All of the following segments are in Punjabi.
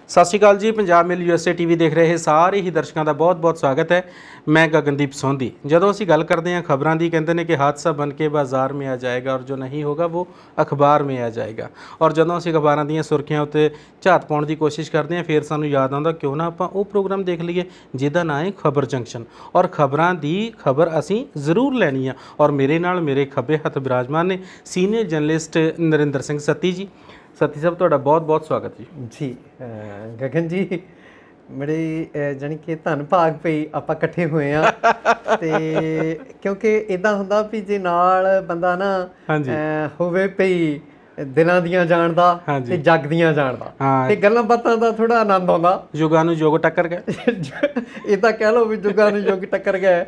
ਸਤਿ ਸ਼੍ਰੀ ਅਕਾਲ ਜੀ। ਪੰਜਾਬ ਮੇਲ USA TV ਦੇਖ ਰਹੇ ਸਾਰੇ ਹੀ ਦਰਸ਼ਕਾਂ ਦਾ ਬਹੁਤ-ਬਹੁਤ ਸਵਾਗਤ ਹੈ। मैं गगनदीप सोंधी। ਜਦੋਂ ਅਸੀਂ ਗੱਲ ਕਰਦੇ ਹਾਂ ਖਬਰਾਂ ਦੀ, ਕਹਿੰਦੇ ਨੇ ਕਿ ਹਾਦਸਾ ਬਣ ਕੇ ਬਾਜ਼ਾਰ में आ जाएगा और जो नहीं होगा वो ਅਖਬਾਰ में आ जाएगा। ਔਰ ਜਦੋਂ ਅਸੀਂ ਅਖਬਾਰਾਂ ਦੀਆਂ ਸੁਰਖੀਆਂ ਉੱਤੇ ਝਾਤ ਪਾਉਣ ਦੀ ਕੋਸ਼ਿਸ਼ ਕਰਦੇ ਹਾਂ, ਫਿਰ ਸਾਨੂੰ ਯਾਦ ਆਉਂਦਾ ਕਿਉਂ ਨਾ ਆਪਾਂ ਉਹ ਪ੍ਰੋਗਰਾਮ ਦੇਖ ਲਈਏ ਜਿਹਦਾ ਨਾਂ ਹੈ ਖਬਰ ਜੰਕਸ਼ਨ। ਔਰ ਖਬਰਾਂ ਦੀ ਖਬਰ ਅਸੀਂ ਜ਼ਰੂਰ ਲੈਣੀ ਆ। ਔਰ ਮੇਰੇ ਨਾਲ ਮੇਰੇ ਖੱਬੇ ਹੱਥ ਬਿਰਾਜਮਾਨ ਨੇ ਸੀਨੀਅਰ ਜਰਨਲਿਸਟ ਨਰਿੰਦਰ ਸਿੰਘ ਸੱਤੀ ਜੀ। ਸੱਤੀ ਸਾਹਿਬ, ਤੁਹਾਡਾ ਬਹੁਤ-ਬਹੁਤ ਸਵਾਗਤ ਜੀ। ਜੀ ਗਗਨ ਜੀ, ਬੜੇ ਜਾਣੀ ਕਿ ਧੰਨ ਭਾਗ ਪਈ ਆਪਾਂ ਇਕੱਠੇ ਹੋਏ ਆ। ਤੇ ਕਿਉਂਕਿ ਇਦਾਂ ਹੁੰਦਾ ਵੀ ਜੇ ਨਾਲ ਬੰਦਾ ਨਾ ਹੋਵੇ ਪਈ ਦਿਲਾਂ ਦੀਆਂ ਜਾਣਦਾ ਤੇ ਜੱਗ ਦੀਆਂ ਜਾਣਦਾ ਤੇ ਗੱਲਾਂ ਬਾਤਾਂ ਦਾ ਥੋੜਾ ਆਨੰਦ ਆਉਂਦਾ। ਯੁੱਗਾਂ ਨੂੰ ਯੁੱਗ ਟੱਕਰ ਗਏ, ਇਹ ਤਾਂ ਕਹਿ ਲਓ ਵੀ ਯੁੱਗਾਂ ਨੂੰ ਯੁੱਗ ਟੱਕਰ ਗਏ।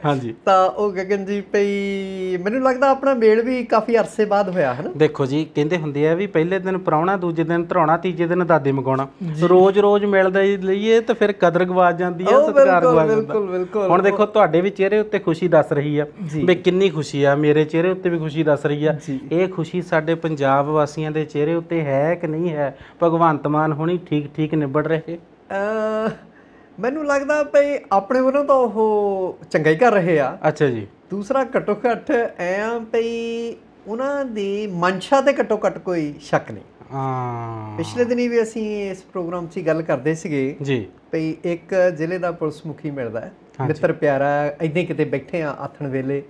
ਤਾਂ ਉਹ ਗਗਨ ਜੀ ਪਈ ਮੈਨੂੰ ਲੱਗਦਾ ਆਪਣਾ ਮੇਲ ਵੀ ਕਾਫੀ ਅਰਸੇ ਬਾਅਦ ਹੋਇਆ ਹੈ ਨਾ। ਦੇਖੋ ਜੀ, ਕਹਿੰਦੇ ਹੁੰਦੇ ਆ ਵੀ ਪਹਿਲੇ ਦਿਨ ਪ੍ਰਾਹੁਣਾ, ਦੂਜੇ ਦਿਨ ਧਰਾਉਣਾ, ਤੀਜੇ ਦਿਨ ਦਾਦੇ ਮਗਾਉਣਾ। ਰੋਜ਼-ਰੋਜ਼ ਮਿਲਦਾ ਲਈਏ ਤਾਂ ਫਿਰ ਕਦਰ ਗਵਾਚ ਜਾਂਦੀ ਆ, ਸਤਿਕਾਰ ਗਵਾਚ ਜਾਂਦਾ। ਹੁਣ ਦੇਖੋ ਤੁਹਾਡੇ ਵੀ ਚਿਹਰੇ ਉੱਤੇ ਖੁਸ਼ੀ ਦੱਸ ਰਹੀ ਆ ਵੀ ਕਿੰਨੀ ਖੁਸ਼ੀ ਆ, ਮੇਰੇ ਚਿਹਰੇ ਉੱਤੇ ਵੀ ਖੁਸ਼ੀ ਦੱਸ ਰਹੀ ਆ। ਇਹ ਖੁਸ਼ੀ ਸਾਡੇ ਪੰਜਾਬ ਵਾਸੀ ਦੇ ਚਿਹਰੇ ਉੱਤੇ ਹੈ ਕਿ ਨਹੀਂ ਹੈ? ਭਗਵੰਤ ਮਾਨ ਹੁਣੀ ਠੀਕ ਨਿਬੜ ਰਹੇ? ਮੈਨੂੰ ਲੱਗਦਾ ਭਈ ਆਪਣੇ ਵੱਲੋਂ ਤਾਂ ਉਹ ਚੰਗਾ ਹੀ ਕਰ ਰਹੇ ਆ। ਅੱਛਾ ਜੀ। ਦੂਸਰਾ ਘੱਟੋ ਘੱਟ ਐ ਭਈ ਉਹਨਾਂ ਦੀ ਮਨਸ਼ਾ ਤੇ ਘੱਟੋ ਘੱਟ ਕੋਈ ਸ਼ੱਕ ਨਹੀਂ। ਪਿਛਲੇ ਦਿਨੀ ਵੀ ਅਸੀਂ ਇਸ ਪ੍ਰੋਗਰਾਮ 'ਚ ਗੱਲ ਕਰਦੇ ਸੀਗੇ ਜੀ ਭਈ ਇੱਕ ਜ਼ਿਲ੍ਹੇ ਦਾ ਪੁਲਿਸ ਮੁਖੀ ਮਿਲਦਾ ਹੈ, ਮਿੱਤਰ ਪਿਆਰਾ, ਇੱਦਾਂ ਕਿਤੇ ਬੈਠੇ ਆ ਆਥਣ ਵੇਲੇ,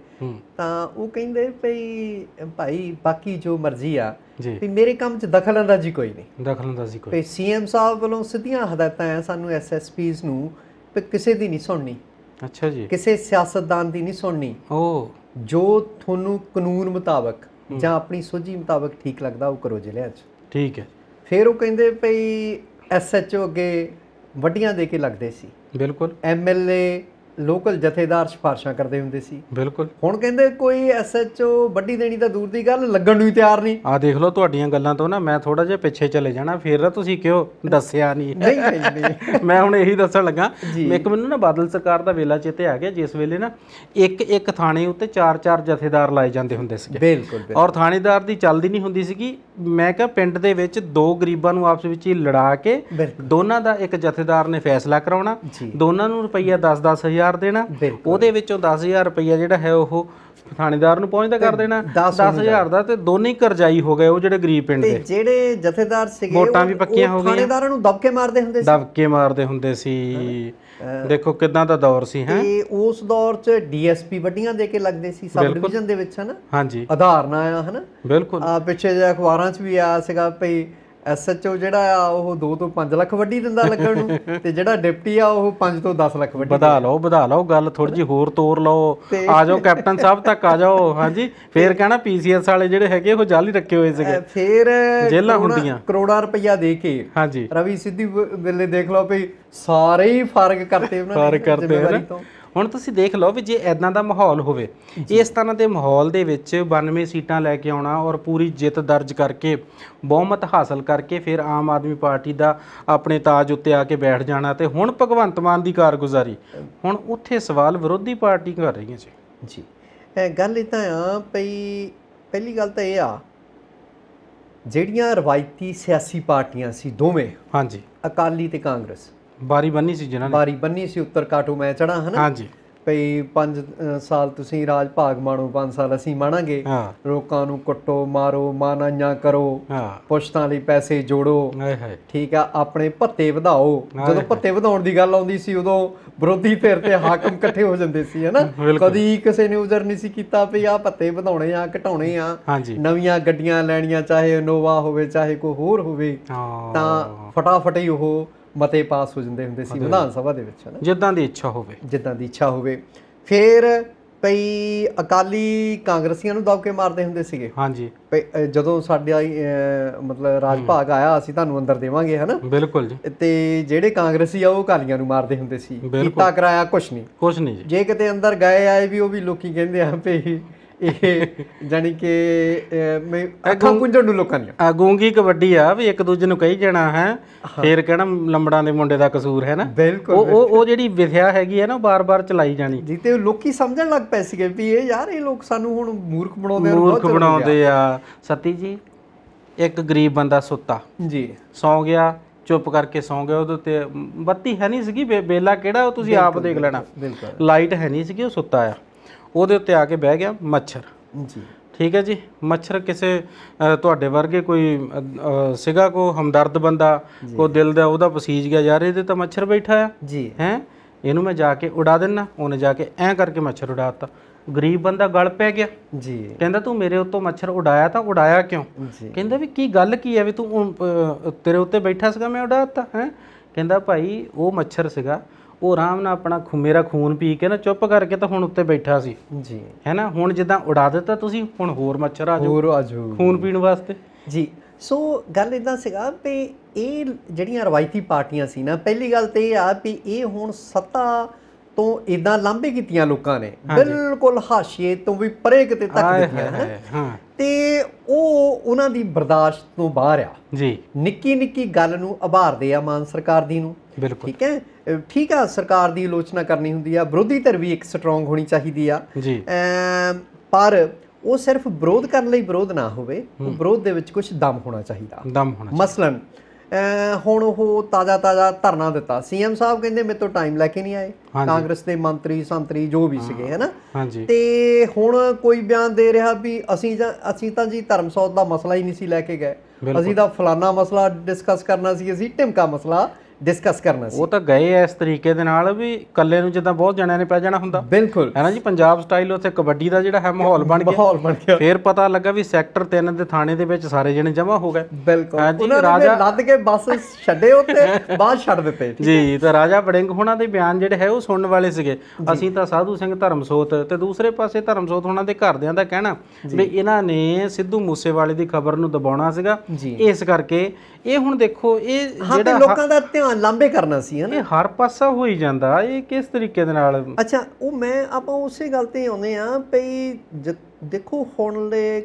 ਤਾਂ ਉਹ ਕਹਿੰਦੇ ਭਈ ਭਾਈ ਬਾਕੀ ਜੋ ਮਰਜ਼ੀ ਆ ਵੀ ਮੇਰੇ ਕੰਮ 'ਚ ਦਖਲਅੰਦਾਜ਼ੀ ਕੋਈ ਨਹੀਂ। ਭਈ CM ਸਾਹਿਬ ਵੱਲੋਂ ਸਿੱਧੀਆਂ ਹਦਾਇਤਾਂ ਆ ਸਾਨੂੰ SSPs ਨੂੰ ਵੀ ਕਿਸੇ ਦੀ ਨਹੀਂ ਸੁਣਨੀ। ਅੱਛਾ ਜੀ। ਕਿਸੇ ਸਿਆਸਤਦਾਨ ਦੀ ਨਹੀਂ ਸੁਣਨੀ। ਜੋ ਤੁਹਾਨੂੰ ਕਾਨੂੰਨ ਮੁਤਾਬਕ ਜਾਂ ਆਪਣੀ ਸੋਝੀ ਮੁਤਾਬਕ ਠੀਕ ਲੱਗਦਾ ਉਹ ਕਰੋ ਜ਼ਿਲ੍ਹਿਆਂ 'ਚ। ਠੀਕ ਹੈ। ਫਿਰ ਉਹ ਕਹਿੰਦੇ ਭਈ SHO ਅੱਗੇ ਵੱਡੀਆਂ ਦੇ ਕੇ ਲੱਗਦੇ ਸੀ। ਬਿਲਕੁਲ। MLA ਲੋਕਲ ਜਥੇਦਾਰ ਸਿਫਾਰਸ਼ਾਂ ਕਰਦੇ ਹੁੰਦੇ ਸੀ। ਬਿਲਕੁਲ। ਹੁਣ ਕਹਿੰਦੇ ਕੋਈ SHO ਵੱਡੀ ਦੇਣੀ ਤਾਂ ਦੂਰ ਦੀ ਗੱਲ, ਲੱਗਣ ਨੂੰ ਹੀ ਤਿਆਰ ਨਹੀਂ। ਆਹ ਦੇਖ ਲਓ, ਤੁਹਾਡੀਆਂ ਗੱਲਾਂ ਤੋਂ ਨਾ ਮੈਂ ਥੋੜਾ ਜਿਹਾ ਪਿੱਛੇ ਚਲੇ ਜਾਣਾ, ਫਿਰ ਨਾ ਤੁਸੀਂ ਕਿਉਂ ਦੱਸਿਆ ਨਹੀਂ। ਨਹੀਂ ਮੈਂ ਹੁਣ ਇਹੀ ਦੱਸਣ ਲੱਗਾ। ਇੱਕ ਮੈਨੂੰ ਨਾ ਬਾਦਲ ਸਰਕਾਰ ਦਾ ਵੇਲਾ ਚੇਤੇ ਆ ਗਿਆ, ਜਿਸ ਵੇਲੇ ਨਾ ਇੱਕ ਥਾਣੇ ਉੱਤੇ 4 ਜਥੇਦਾਰ ਲਾਏ ਜਾਂਦੇ ਹੁੰਦੇ ਸੀਗੇ। ਬਿਲਕੁਲ। ਔਰ ਥਾਣੇਦਾਰ ਦੀ ਚੱਲਦੀ ਨਹੀਂ ਹੁੰਦੀ ਸੀਗੀ। ਮੈਂ ਕਿਹਾ ਪਿੰਡ ਦੇ ਵਿੱਚ ਦੋ ਗਰੀਬਾਂ ਨੂੰ ਆਪਸ ਵਿੱਚ ਹੀ ਲੜਾ ਕੇ ਦੋਨਾਂ ਦਾ ਇੱਕ ਜਥੇਦਾਰ ਨੇ ਫੈਸਲਾ ਕਰਾਉਣਾ, ਦੋਨਾਂ ਨੂੰ ਰੁਪਈਆ 10-10 ਹਜ਼ਾਰ ਦੇਣਾ, ਉਹਦੇ ਵਿੱਚੋਂ 10,000 ਰੁਪਈਆ ਜਿਹੜਾ ਹੈ ਉਹ ਥਾਣੇਦਾਰ ਨੂੰ ਪਹੁੰਚਦਾ ਕਰ ਦੇਣਾ, 10,000 ਦਾ, ਤੇ ਦੋਨੇ ਕਰਜ਼ਾਈ ਹੋ ਗਏ ਉਹ ਜਿਹੜੇ ਗਰੀਬ ਪਿੰਡ ਦੇ। ਜਿਹੜੇ ਜਥੇਦਾਰ ਸੀਗੇ ਵੋਟਾਂ ਵੀ ਪੱਕੀਆਂ ਹੋ ਗਈਆਂ, ਥਾਣੇਦਾਰਾਂ ਨੂੰ ਦਬਕੇ ਮਾਰਦੇ ਹੁੰਦੇ ਸੀ। ਦੇਖੋ ਕਿਦਾਂ ਦਾ ਦੌਰ ਸੀ ਹੈ। ਉਸ ਦੌਰ 'ਚ DSP ਵੱਡੀਆਂ ਦੇ ਕੇ ਲੱਗਦੇ ਸੀ ਸਬ ਡਿਵੀਜ਼ਨ ਦੇ ਵਿੱਚ, ਹਨਾ। ਹਾਂਜੀ। ਆਧਾਰ ਨਾ ਆਇਆ, ਹਨਾ। ਬਿਲਕੁਲ। ਪਿੱਛੇ ਜਿਹੇ ਅਖਬਾਰਾਂ 'ਚ ਵੀ ਆਇਆ ਸੀਗਾ ਭਈ SHO ਜਿਹੜਾ ਆ ਉਹ 2 ਤੋਂ 5 ਲੱਖ ਵੱਡੀ ਦਿੰਦਾ ਲੱਗਣ ਨੂੰ, ਤੇ ਜਿਹੜਾ ਡਿਪਟੀ ਆ ਉਹ 5 ਤੋਂ 10 ਲੱਖ ਵੱਡੀ। ਵਧਾ ਲਓ ਗੱਲ ਥੋੜੀ ਜਿਹੀ ਹੋਰ ਤੋਰ ਲਓ, ਆ ਜਾਓ ਕੈਪਟਨ ਸਾਹਿਬ ਤੱਕ ਆ ਜਾਓ। ਹਾਂਜੀ। ਫੇਰ ਕਹਿਣਾ PCS ਵਾਲੇ ਜਿਹੜੇ ਹੈਗੇ ਉਹ ਜਾਲੀ ਰੱਖੇ ਹੋਏ ਸੀਗੇ, ਫੇਰ ਜੇਲਾਂ ਹੁੰਦੀਆਂ। ਕਰੋੜਾਂ ਰੁਪਈਆ ਦੇ ਕੇ ਹਾਂਜੀ ਰਵੀ ਸਿੱਧੀ ਵੇਲੇ ਦੇਖ ਲਓ ਭਈ ਸਾਰੇ ਹੀ ਫਰਕ ਕਰਤੇ ਉਹਨਾਂ ਨੇ ਜ਼ਿੰਮੇਵਾਰੀ ਤੋਂ। ਹੁਣ ਤੁਸੀਂ ਦੇਖ ਲਓ ਵੀ ਜੇ ਇੱਦਾਂ ਦਾ ਮਾਹੌਲ ਹੋਵੇ, ਇਸ ਤਰ੍ਹਾਂ ਦੇ ਮਾਹੌਲ ਦੇ ਵਿੱਚ 92 ਸੀਟਾਂ ਲੈ ਕੇ ਆਉਣਾ ਔਰ ਪੂਰੀ ਜਿੱਤ ਦਰਜ ਕਰਕੇ ਬਹੁਮਤ ਹਾਸਲ ਕਰਕੇ ਫਿਰ ਆਮ ਆਦਮੀ ਪਾਰਟੀ ਦਾ ਆਪਣੇ ਤਾਜ ਉੱਤੇ ਆ ਕੇ ਬੈਠ ਜਾਣਾ, ਤੇ ਹੁਣ ਭਗਵੰਤ ਮਾਨ ਦੀ ਕਾਰਗੁਜ਼ਾਰੀ, ਹੁਣ ਉੱਥੇ ਸਵਾਲ ਵਿਰੋਧੀ ਪਾਰਟੀ ਕਰ ਰਹੀਆਂ ਜੀ। ਗੱਲ ਇੱਦਾਂ ਆ ਭਈ ਪਹਿਲੀ ਗੱਲ ਤਾਂ ਇਹ ਆ, ਜਿਹੜੀਆਂ ਰਵਾਇਤੀ ਸਿਆਸੀ ਪਾਰਟੀਆਂ ਸੀ ਦੋਵੇਂ, ਹਾਂਜੀ, ਅਕਾਲੀ ਤੇ ਕਾਂਗਰਸ, ਬਾਰੀ ਬੰਨੀ ਸੀ ਉੱਤਰ ਕਾਟੋ ਮੈਂ ਚੜਾ, ਹਨਾ। ਹਾਂਜੀ। ਭਈ 5 ਸਾਲ ਤੁਸੀਂ ਰਾਜ ਭਾਗ ਮਾਣੋ, 5 ਸਾਲ ਅਸੀਂ ਮਾਣਾਂਗੇ, ਲੋਕਾਂ ਨੂੰ ਕੁੱਟੋ, ਮਾਰੋ, ਮਾਨਾਈਆਂ ਕਰੋ, ਪੁਸ਼ਤਾਂ ਲਈ ਪੈਸੇ ਜੋੜੋ, ਠੀਕ ਆ, ਆਪਣੇ ਭੱਤੇ ਵਧਾਓ। ਜਦੋਂ ਭੱਤੇ ਵਧਾਉਣ ਦੀ ਗੱਲ ਆਉਂਦੀ ਸੀ ਉਦੋਂ ਵਿਰੋਧੀ ਧਿਰ ਤੇ ਹਾਕਮ ਇਕੱਠੇ ਹੋ ਜਾਂਦੇ ਸੀ, ਹਨਾ। ਕਦੀ ਕਿਸੇ ਨੇ ਉਜ਼ਰ ਨਹੀਂ ਸੀ ਕੀਤਾ ਵੀ ਆਹ ਭੱਤੇ ਵਧਾਉਣੇ ਆ, ਘਟਾਉਣੇ ਆ, ਨਵੀਆਂ ਗੱਡੀਆਂ ਲੈਣੀਆਂ, ਚਾਹੇ ਇਨੋਵਾ ਹੋਵੇ ਚਾਹੇ ਕੋਈ ਹੋਰ ਹੋਵੇ, ਤਾਂ ਫਟਾਫਟ ਹੀ ਉਹ ਮਤੇ ਪਾਸ ਹੋ ਜਾਂਦੇ ਹੁੰਦੇ ਸੀ ਵਿਧਾਨ ਸਭਾ ਦੇ ਵਿੱਚ, ਹਨਾ। ਜਿੱਦਾਂ ਦੀ ਇੱਛਾ ਹੋਵੇ। ਫਿਰ ਭਈ ਅਕਾਲੀ ਕਾਂਗਰਸੀਆਂ ਨੂੰ ਦਬਕੇ ਮਾਰਦੇ ਹੁੰਦੇ ਸੀਗੇ। ਹਾਂਜੀ। ਜਦੋਂ ਸਾਡਾ ਮਤਲਬ ਰਾਜ ਭਾਗ ਆਇਆ ਅਸੀਂ ਤੁਹਾਨੂੰ ਅੰਦਰ ਦੇਵਾਂਗੇ, ਹਨਾ। ਬਿਲਕੁਲ ਜੀ। ਤੇ ਜਿਹੜੇ ਕਾਂਗਰਸੀ ਆ ਉਹ ਅਕਾਲੀਆਂ ਨੂੰ ਮਾਰਦੇ ਹੁੰਦੇ ਸੀ, ਕੀਤਾ ਕਰਾਇਆ ਕੁਛ ਨਹੀਂ। ਜੇ ਕਿਤੇ ਅੰਦਰ ਗਏ ਆਏ ਵੀ ਉਹ ਵੀ ਲੋਕੀ ਕਹਿੰਦੇ ਆ ਭਈ ਇਹ ਜਾਣੀ ਕਿ ਅੱਖਾਂ ਪੁੰਝਣ ਨੂੰ ਲੋਕਾਂ ਦੀਆਂ ਗੂੰਗੀ ਕਬੱਡੀ ਆ ਵੀ ਇੱਕ ਦੂਜੇ ਨੂੰ ਕਹੀ ਜਾਣਾ ਹੈ, ਫੇਰ ਕਹਿਣਾ ਲੰਬੜਾਂ ਦੇ ਮੁੰਡੇ ਦਾ ਕਸੂਰ ਹੈ ਨਾ। ਬਿਲਕੁਲ। ਉਹ ਜਿਹੜੀ ਵਿਥਿਆ ਹੈਗੀ ਹੈ ਨਾ ਬਾਰ-ਬਾਰ ਚਲਾਈ ਜਾਣੀ ਜੀ, ਤੇ ਲੋਕੀ ਸਮਝਣ ਲੱਗ ਪਏ ਸੀਗੇ ਵੀ ਇਹ ਯਾਰ ਇਹ ਲੋਕ ਸਾਨੂੰ ਹੁਣ ਮੂਰਖ ਬਣਾਉਂਦੇ ਆ। ਸਤੀ ਜੀ, ਇੱਕ ਗਰੀਬ ਬੰਦਾ ਸੁੱਤਾ ਜੀ, ਸੌਂ ਗਿਆ, ਚੁੱਪ ਕਰਕੇ ਸੌਂ ਗਏ। ਉਹਦੇ ਉੱਤੇ ਬੱਤੀ ਹੈ ਨਹੀਂ ਸੀਗੀ, ਬੇਲਾ ਕਿਹੜਾ ਉਹ ਤੁਸੀਂ ਆਪ ਦੇਖ ਲੈਣਾ, ਲਾਈਟ ਹੈ ਨਹੀਂ ਸੀਗੀ, ਉਹ ਸੁੱਤਾ ਆ। ਉਹਦੇ ਉੱਤੇ ਆ ਕੇ ਬਹਿ ਗਿਆ ਮੱਛਰ ਜੀ, ਠੀਕ ਹੈ ਜੀ। ਮੱਛਰ ਕਿਸੇ ਤੁਹਾਡੇ ਵਰਗੇ ਕੋਈ ਸੀਗਾ ਕੋ ਹਮਦਰਦ ਬੰਦਾ, ਕੋ ਦਿਲ ਦਾ ਉਹਦਾ ਪਸੀਜ ਗਿਆ, ਯਾਰ ਇਹਦੇ ਤਾਂ ਮੱਛਰ ਬੈਠਾ ਆ ਜੀ, ਹੈ ਇਹਨੂੰ ਮੈਂ ਜਾ ਕੇ ਉਡਾ ਦਿੰਦਾ। ਉਹਨੇ ਜਾ ਕੇ ਐਂ ਕਰਕੇ ਮੱਛਰ ਉਡਾ ਦਿੱਤਾ। ਗਰੀਬ ਬੰਦਾ ਗਲ ਪੈ ਗਿਆ ਜੀ, ਕਹਿੰਦਾ ਤੂੰ ਮੇਰੇ ਉੱਤੋਂ ਮੱਛਰ ਉਡਾਇਆ ਤਾਂ ਉਡਾਇਆ ਕਿਉਂ? ਕਹਿੰਦਾ ਵੀ ਕੀ ਗੱਲ ਕੀ ਹੈ ਵੀ ਤੂੰ ਤੇਰੇ ਉੱਤੇ ਬੈਠਾ ਸੀਗਾ ਮੈਂ ਉਡਾ ਦਿੱਤਾ ਹੈ? ਕਹਿੰਦਾ ਭਾਈ ਉਹ ਮੱਛਰ ਸੀਗਾ, ਉਹ ਆਰਾਮ ਨਾਲ ਆਪਣਾ ਮੇਰਾ ਖੂਨ ਪੀ ਕੇ ਨਾ ਚੁੱਪ ਕਰਕੇ ਤਾਂ ਹੁਣ ਉੱਤੇ ਬੈਠਾ ਸੀ ਜੀ, ਹੈ ਨਾ। ਹੁਣ ਜਿੱਦਾਂ ਉਡਾ ਦਿੱਤਾ ਤੁਸੀਂ, ਹੁਣ ਹੋਰ ਮੱਛਰ ਆ ਜਾਓ ਖੂਨ ਪੀਣ ਵਾਸਤੇ ਜੀ। ਸੋ ਗੱਲ ਇੱਦਾਂ ਸੀਗਾ ਵੀ ਇਹ ਜਿਹੜੀਆਂ ਰਵਾਇਤੀ ਪਾਰਟੀਆਂ ਸੀ ਨਾ, ਪਹਿਲੀ ਗੱਲ ਤਾਂ ਇਹ ਆ ਵੀ ਇਹ ਹੁਣ ਸੱਤਾ ਤੋਂ ਇੱਦਾਂ ਲਾਂਭੇ ਕੀਤੀਆਂ ਲੋਕਾਂ ਨੇ, ਬਿਲਕੁਲ ਹਾਸ਼ੀਏ ਤੋਂ ਵੀ ਪਰੇ ਕਿਤੇ ਤੱਕ ਦਿੱਤੀਆਂ ਹਨ, ਤੇ ਉਹ ਉਹਨਾਂ ਦੀ ਬਰਦਾਸ਼ਤ ਤੋਂ ਬਾਹਰ ਆ ਜੀ। ਨਿੱਕੀ ਨਿੱਕੀ ਗੱਲ ਨੂੰ ਉਭਾਰਦੇ ਆ ਮਾਨ ਸਰਕਾਰ ਦੀ ਨੂੰ, ਠੀਕ ਹੈ। ਠੀਕ ਆ, ਸਰਕਾਰ ਦੀ ਆਲੋਚਨਾ ਕਰਨੀ ਹੁੰਦੀ ਆ, ਵਿਰੋਧੀ ਧਿਰ ਵੀ ਇੱਕ ਸਟਰੋਂਗ ਹੋਣੀ ਚਾਹੀਦੀ ਆ ਜੀ, ਪਰ ਉਹ ਸਿਰਫ ਵਿਰੋਧ ਕਰਨ ਲਈ ਵਿਰੋਧ ਨਾ ਹੋਵੇ, ਉਹ ਵਿਰੋਧ ਦੇ ਵਿੱਚ ਕੁਝ ਦਮ ਹੋਣਾ ਚਾਹੀਦਾ। ਮਸਲਨ ਹੁਣ ਉਹ ਤਾਜ਼ਾ ਧਰਨਾ ਦਿੱਤਾ, ਸੀਐਮ ਸਾਹਿਬ ਕਹਿੰਦੇ ਮੇਰੇ ਤੋਂ ਟਾਈਮ ਲੈ ਕੇ ਨਹੀਂ ਆਏ, ਕਾਂਗਰਸ ਦੇ ਮੰਤਰੀ ਸੰਤਰੀ ਜੋ ਵੀ ਸੀਗੇ, ਹੈ ਨਾ, ਤੇ ਹੁਣ ਕੋਈ ਬਿਆਨ ਦੇ ਰਿਹਾ ਵੀ ਅਸੀਂ ਤਾਂ ਜੀ ਧਰਮ ਸੌਧ ਦਾ ਮਸਲਾ ਹੀ ਨਹੀਂ ਸੀ ਲੈ ਕੇ ਗਏ, ਅਸੀਂ ਤਾਂ ਫਲਾਨਾ ਮਸਲਾ ਡਿਸਕਸ ਕਰਨਾ ਸੀ, ਅਸੀਂ ਢਿਮਕਾ ਮਸਲਾ ਡਿਸਕਸ ਕਰਨਾ ਸੀ। ਉਹ ਤਾਂ ਗਏ ਇਸ ਤਰੀਕੇ ਦੇ ਨਾਲ ਵੀ ਇਕੱਲੇ ਨੂੰ ਜਿੱਦਾਂ ਬਹੁਤ ਜਣਿਆਂ ਨੇ ਪੈ ਜਾਣਾ ਹੁੰਦਾ, ਬਿਲਕੁਲ, ਹੈ ਨਾ ਜੀ। ਪੰਜਾਬ ਸਟਾਈਲ ਉੱਥੇ ਕਬੱਡੀ ਦਾ ਜਿਹੜਾ ਹੈ ਮਾਹੌਲ ਬਣ ਗਿਆ, ਫਿਰ ਪਤਾ ਲੱਗਾ ਵੀ ਸੈਕਟਰ 3 ਦੇ ਥਾਣੇ ਦੇ ਵਿੱਚ ਸਾਰੇ ਜਣੇ ਜਮ੍ਹਾਂ ਹੋ ਗਏ। ਬਿਲਕੁਲ, ਉਹਨਾਂ ਨੇ ਲੱਦ ਕੇ ਬੱਸ ਛੱਡੇ ਉੱਤੇ, ਬਾਅਦ ਛੱਡ ਦਿੱਤੇ ਜੀ। ਤੇ ਰਾਜਾ ਵੜਿੰਗ ਹੋਣਾ ਦੇ ਬਿਆਨ ਜਿਹੜੇ ਹੈ ਉਹ ਸੁਣਨ ਵਾਲੇ ਸੀਗੇ, ਅਸੀਂ ਤਾਂ ਸਾਧੂ ਸਿੰਘ ਧਰਮਸੋਤ, ਤੇ ਦੂਸਰੇ ਪਾਸੇ ਧਰਮਸੋਤ ਹੋਣਾ ਦੇ ਘਰਦਿਆਂ ਦਾ ਕਹਿਣਾ ਵੀ ਇਹਨਾਂ ਨੇ ਸਿੱਧੂ ਮੂਸੇਵਾਲੇ ਦੀ ਖਬਰ ਨੂੰ ਦਬਾਉਣਾ ਸੀਗਾ, ਇਸ ਕਰਕੇ ਇਹ ਹੁਣ ਦੇਖੋ ਇਹ ਜਿਹੜਾ ਲੋਕਾਂ ਦਾ ਧਿਆਨ ਲਾਂਭੇ ਕਰਨਾ ਸੀ, ਹੈ ਨਾ, ਇਹ ਹਰ ਪਾਸਾ ਹੋਈ ਜਾਂਦਾ। ਇਹ ਕਿਸ ਤਰੀਕੇ ਦੇ ਨਾਲ? ਅੱਛਾ, ਉਹ ਆਪਾਂ ਉਸੇ ਗੱਲ ਤੇ ਆਉਂਦੇ ਆ ਵੀ ਦੇਖੋ ਹੁਣ ਦੇ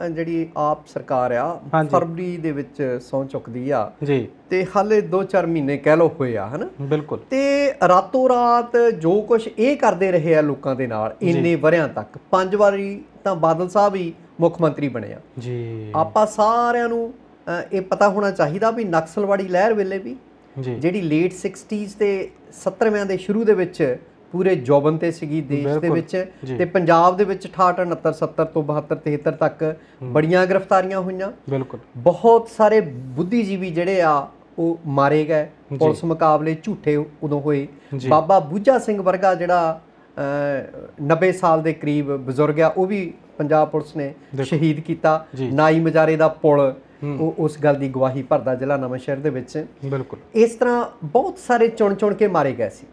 ਜਿਹੜੀ ਆਪ ਸਰਕਾਰ ਆ ਫਰਵਰੀ ਦੇ ਵਿੱਚ ਸਹੁੰ ਚੁੱਕਦੀ ਆ ਜੀ, ਤੇ ਹਾਲੇ 2-4 ਮਹੀਨੇ ਕਹਿ ਲਓ ਹੋਏ ਆ, ਹਨਾ, ਬਿਲਕੁਲ, ਤੇ ਰਾਤੋਂ ਰਾਤ ਜੋ ਕੁਝ ਇਹ ਕਰਦੇ ਰਹੇ ਆ ਲੋਕਾਂ ਦੇ ਨਾਲ ਇੰਨੇ ਵਰਿਆਂ ਤੱਕ, 5 ਵਾਰੀ ਤਾਂ ਬਾਦਲ ਸਾਹਿਬ ਹੀ ਮੁੱਖ ਮੰਤਰੀ ਬਣੇ ਆ ਜੀ। ਆਪਾਂ ਸਾਰਿਆਂ ਨੂੰ ਇਹ ਪਤਾ ਹੋਣਾ ਚਾਹੀਦਾ ਵੀ ਨਕਸਲਵਾੜੀ ਲਹਿਰ ਵੇਲੇ ਵੀ ਜਿਹੜੀ ਲੇਟ 60s ਤੇ 70ਵਿਆਂ ਦੇ ਸ਼ੁਰੂ ਦੇ ਵਿੱਚ ਪੂਰੇ ਜੋਬਨ ਤੇ ਸੀਗੀ ਦੇਸ਼ ਦੇ ਵਿੱਚ, ਤੇ ਪੰਜਾਬ ਦੇ ਵਿੱਚ 68, 69, 70 ਤੋਂ 72, 73 ਤੱਕ ਬੜੀਆਂ ਗ੍ਰਿਫਤਾਰੀਆਂ ਹੋਈਆਂ, ਬਿਲਕੁਲ, ਬਹੁਤ ਸਾਰੇ ਬੁੱਧੀਜੀਵੀ ਜਿਹੜੇ ਆ ਉਹ ਮਾਰੇ ਗਏ, ਪੁਲਿਸ ਮੁਕਾਬਲੇ ਝੂਠੇ ਉਦੋਂ ਹੋਏ। ਬਾਬਾ ਬੂਝਾ ਸਿੰਘ ਵਰਗਾ ਜਿਹੜਾ 90 ਸਾਲ ਦੇ ਕਰੀਬ ਬਜ਼ੁਰਗ ਆ, ਉਹ ਵੀ ਪੰਜਾਬ ਪੁਲਿਸ ਨੇ ਸ਼ਹੀਦ ਕੀਤਾ। ਨਾਈ ਮਜਾਰੇ ਦਾ ਪੁਲ ਉਹ ਉਸ ਗੱਲ ਦੀ ਗਵਾਹੀ ਭਰਦਾ ਜ਼ਿਲ੍ਹਾ ਨਵਾਂਸ਼ਹਿਰ ਦੇ ਵਿੱਚ, ਬਿਲਕੁਲ। ਇਸ ਤਰ੍ਹਾਂ ਬਹੁਤ ਸਾਰੇ ਚੁਣ ਕੇ ਮਾਰੇ ਗਏ ਸੀ।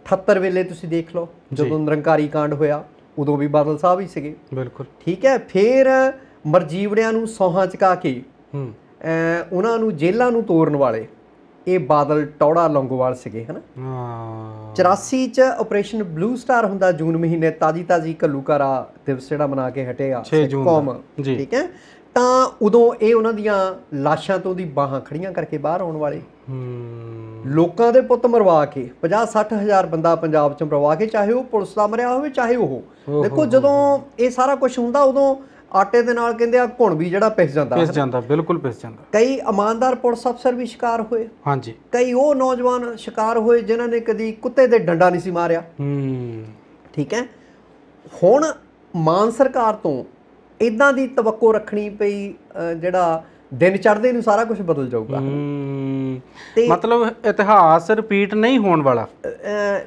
78 ਵੇਲੇ ਤੁਸੀਂ ਦੇਖ ਲਓ, ਜਦੋਂ ਨਿਰੰਕਾਰੀ ਕਾਂਡ ਹੋਇਆ, ਉਦੋਂ ਵੀ ਬਾਦਲ ਸਾਹਿਬ ਹੀ ਸੀਗੇ, ਬਿਲਕੁਲ, ਠੀਕ ਹੈ। ਫਿਰ ਮਰਜੀਵੜਿਆਂ ਨੂੰ ਸੌਹਾਂ ਚੁਕਾ ਕੇ ਉਹਨਾਂ ਨੂੰ ਜੇਲ੍ਹਾਂ ਨੂੰ ਤੋੜਨ ਵਾਲੇ ਇਹ ਬਾਦਲ ਟੌੜਾ ਲੌਂਗੋਵਾਲ ਸੀਗੇ, ਹਨਾ। 84 ਚ ਆਪਰੇਸ਼ਨ ਬਲੂ ਸਟਾਰ ਹੁੰਦਾ, ਜੂਨ ਮਹੀਨੇ, ਤਾਜੀ ਘੱਲੂਘਾਰਾ ਦਿਵਸ ਜਿਹੜਾ ਮਨਾ ਕੇ ਹਟੇਗਾ ਕੌਮ, ਠੀਕ ਹੈ। ਤਾਂ ਉਦੋਂ ਇਹ ਉਹਨਾਂ ਦੀਆਂ ਲਾਸ਼ਾਂ ਤੋਂ ਦੀ ਬਾਹਾਂ ਖੜੀਆਂ ਕਰਕੇ ਬਾਹਰ ਆਉਣ ਵਾਲੇ, ਲੋਕਾਂ ਦੇ ਪੁੱਤ ਮਰਵਾ ਕੇ 50-60 ਹਜ਼ਾਰ ਬੰਦਾ ਪੰਜਾਬ 'ਚ ਮਰਵਾ ਕੇ, ਚਾਹੇ ਉਹ ਪੁਲਿਸ ਦਾ ਮਰਿਆ ਹੋਵੇ, ਚਾਹੇ ਉਹ ਦੇਖੋ, ਜਦੋਂ ਇਹ ਸਾਰਾ ਕੁਝ ਹੁੰਦਾ ਉਦੋਂ ਆਟੇ ਦੇ ਨਾਲ ਕਹਿੰਦੇ ਆ ਘੁਣ ਵੀ ਜਿਹੜਾ ਪਿਸ ਜਾਂਦਾ, ਬਿਲਕੁਲ ਪਿਸ ਜਾਂਦਾ। ਕਈ ਇਮਾਨਦਾਰ ਪੁਲਿਸ ਅਫਸਰ ਵੀ ਸ਼ਿਕਾਰ ਹੋਏ, ਹਾਂਜੀ, ਕਈ ਉਹ ਨੌਜਵਾਨ ਸ਼ਿਕਾਰ ਹੋਏ ਜਿਨ੍ਹਾਂ ਨੇ ਕਦੀ ਕੁੱਤੇ ਦੇ ਡੰਡਾ ਨਹੀਂ ਸੀ ਮਾਰਿਆ, ਠੀਕ ਹੈ। ਹੁਣ ਮਾਨ ਸਰਕਾਰ ਤੋਂ ਇਦਾਂ ਦੀ ਤਵੱਕੋ ਰੱਖਣੀ ਪਈ ਜਿਹੜਾ ਦਿਨ ਚੜ੍ਹਦੇ ਨੂੰ ਸਾਰਾ ਕੁਝ ਬਦਲ ਜਾਊਗਾ, ਮਤਲਬ ਇਤਿਹਾਸ ਰਿਪੀਟ ਨਹੀਂ ਹੋਣ ਵਾਲਾ,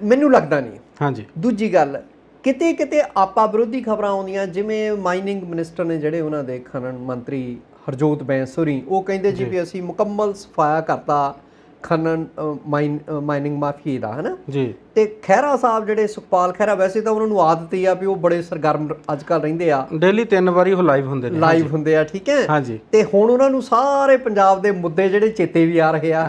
ਮੈਨੂੰ ਲੱਗਦਾ ਨਹੀਂ। ਹਾਂਜੀ, ਦੂਜੀ ਗੱਲ, ਕਿਤੇ ਆਪਾ ਵਿਰੋਧੀ ਖਬਰਾਂ ਆਉਂਦੀਆਂ, ਜਿਵੇਂ ਮਾਈਨਿੰਗ ਮਿਨਿਸਟਰ ਨੇ ਜਿਹੜੇ ਉਹਨਾਂ ਦੇ ਖਨਨ ਮੰਤਰੀ ਹਰਜੋਤ ਬੈਂਸ ਹੋਰੀ, ਉਹ ਕਹਿੰਦੇ ਜੀ ਵੀ ਅਸੀਂ ਮੁਕੰਮਲ ਸਫਾਇਆ ਕਰਤਾ ਖਨਨ ਮਾਈਨਿੰਗ ਮਾਫੀਏ ਦਾ, ਹਨਾ ਜੀ। ਤੇ ਖਹਿਰਾ ਸਾਹਿਬ ਜਿਹੜੇ ਸੁਖਪਾਲ ਖਹਿਰਾ, ਵੈਸੇ ਤਾਂ ਉਹਨਾਂ ਨੂੰ ਆਦਤ ਹੀ ਆ ਵੀ ਉਹ ਬੜੇ ਸਰਗਰਮ ਅੱਜ ਕੱਲ੍ਹ ਰਹਿੰਦੇ ਆ, ਡੇਲੀ 3 ਵਾਰੀ ਉਹ ਲਾਈਵ ਹੁੰਦੇ ਆ, ਠੀਕ ਹੈ, ਹਾਂਜੀ। ਤੇ ਹੁਣ ਉਹਨਾਂ ਨੂੰ ਸਾਰੇ ਪੰਜਾਬ ਦੇ ਮੁੱਦੇ ਜਿਹੜੇ ਚੇਤੇ ਵੀ ਆ ਰਹੇ ਆ,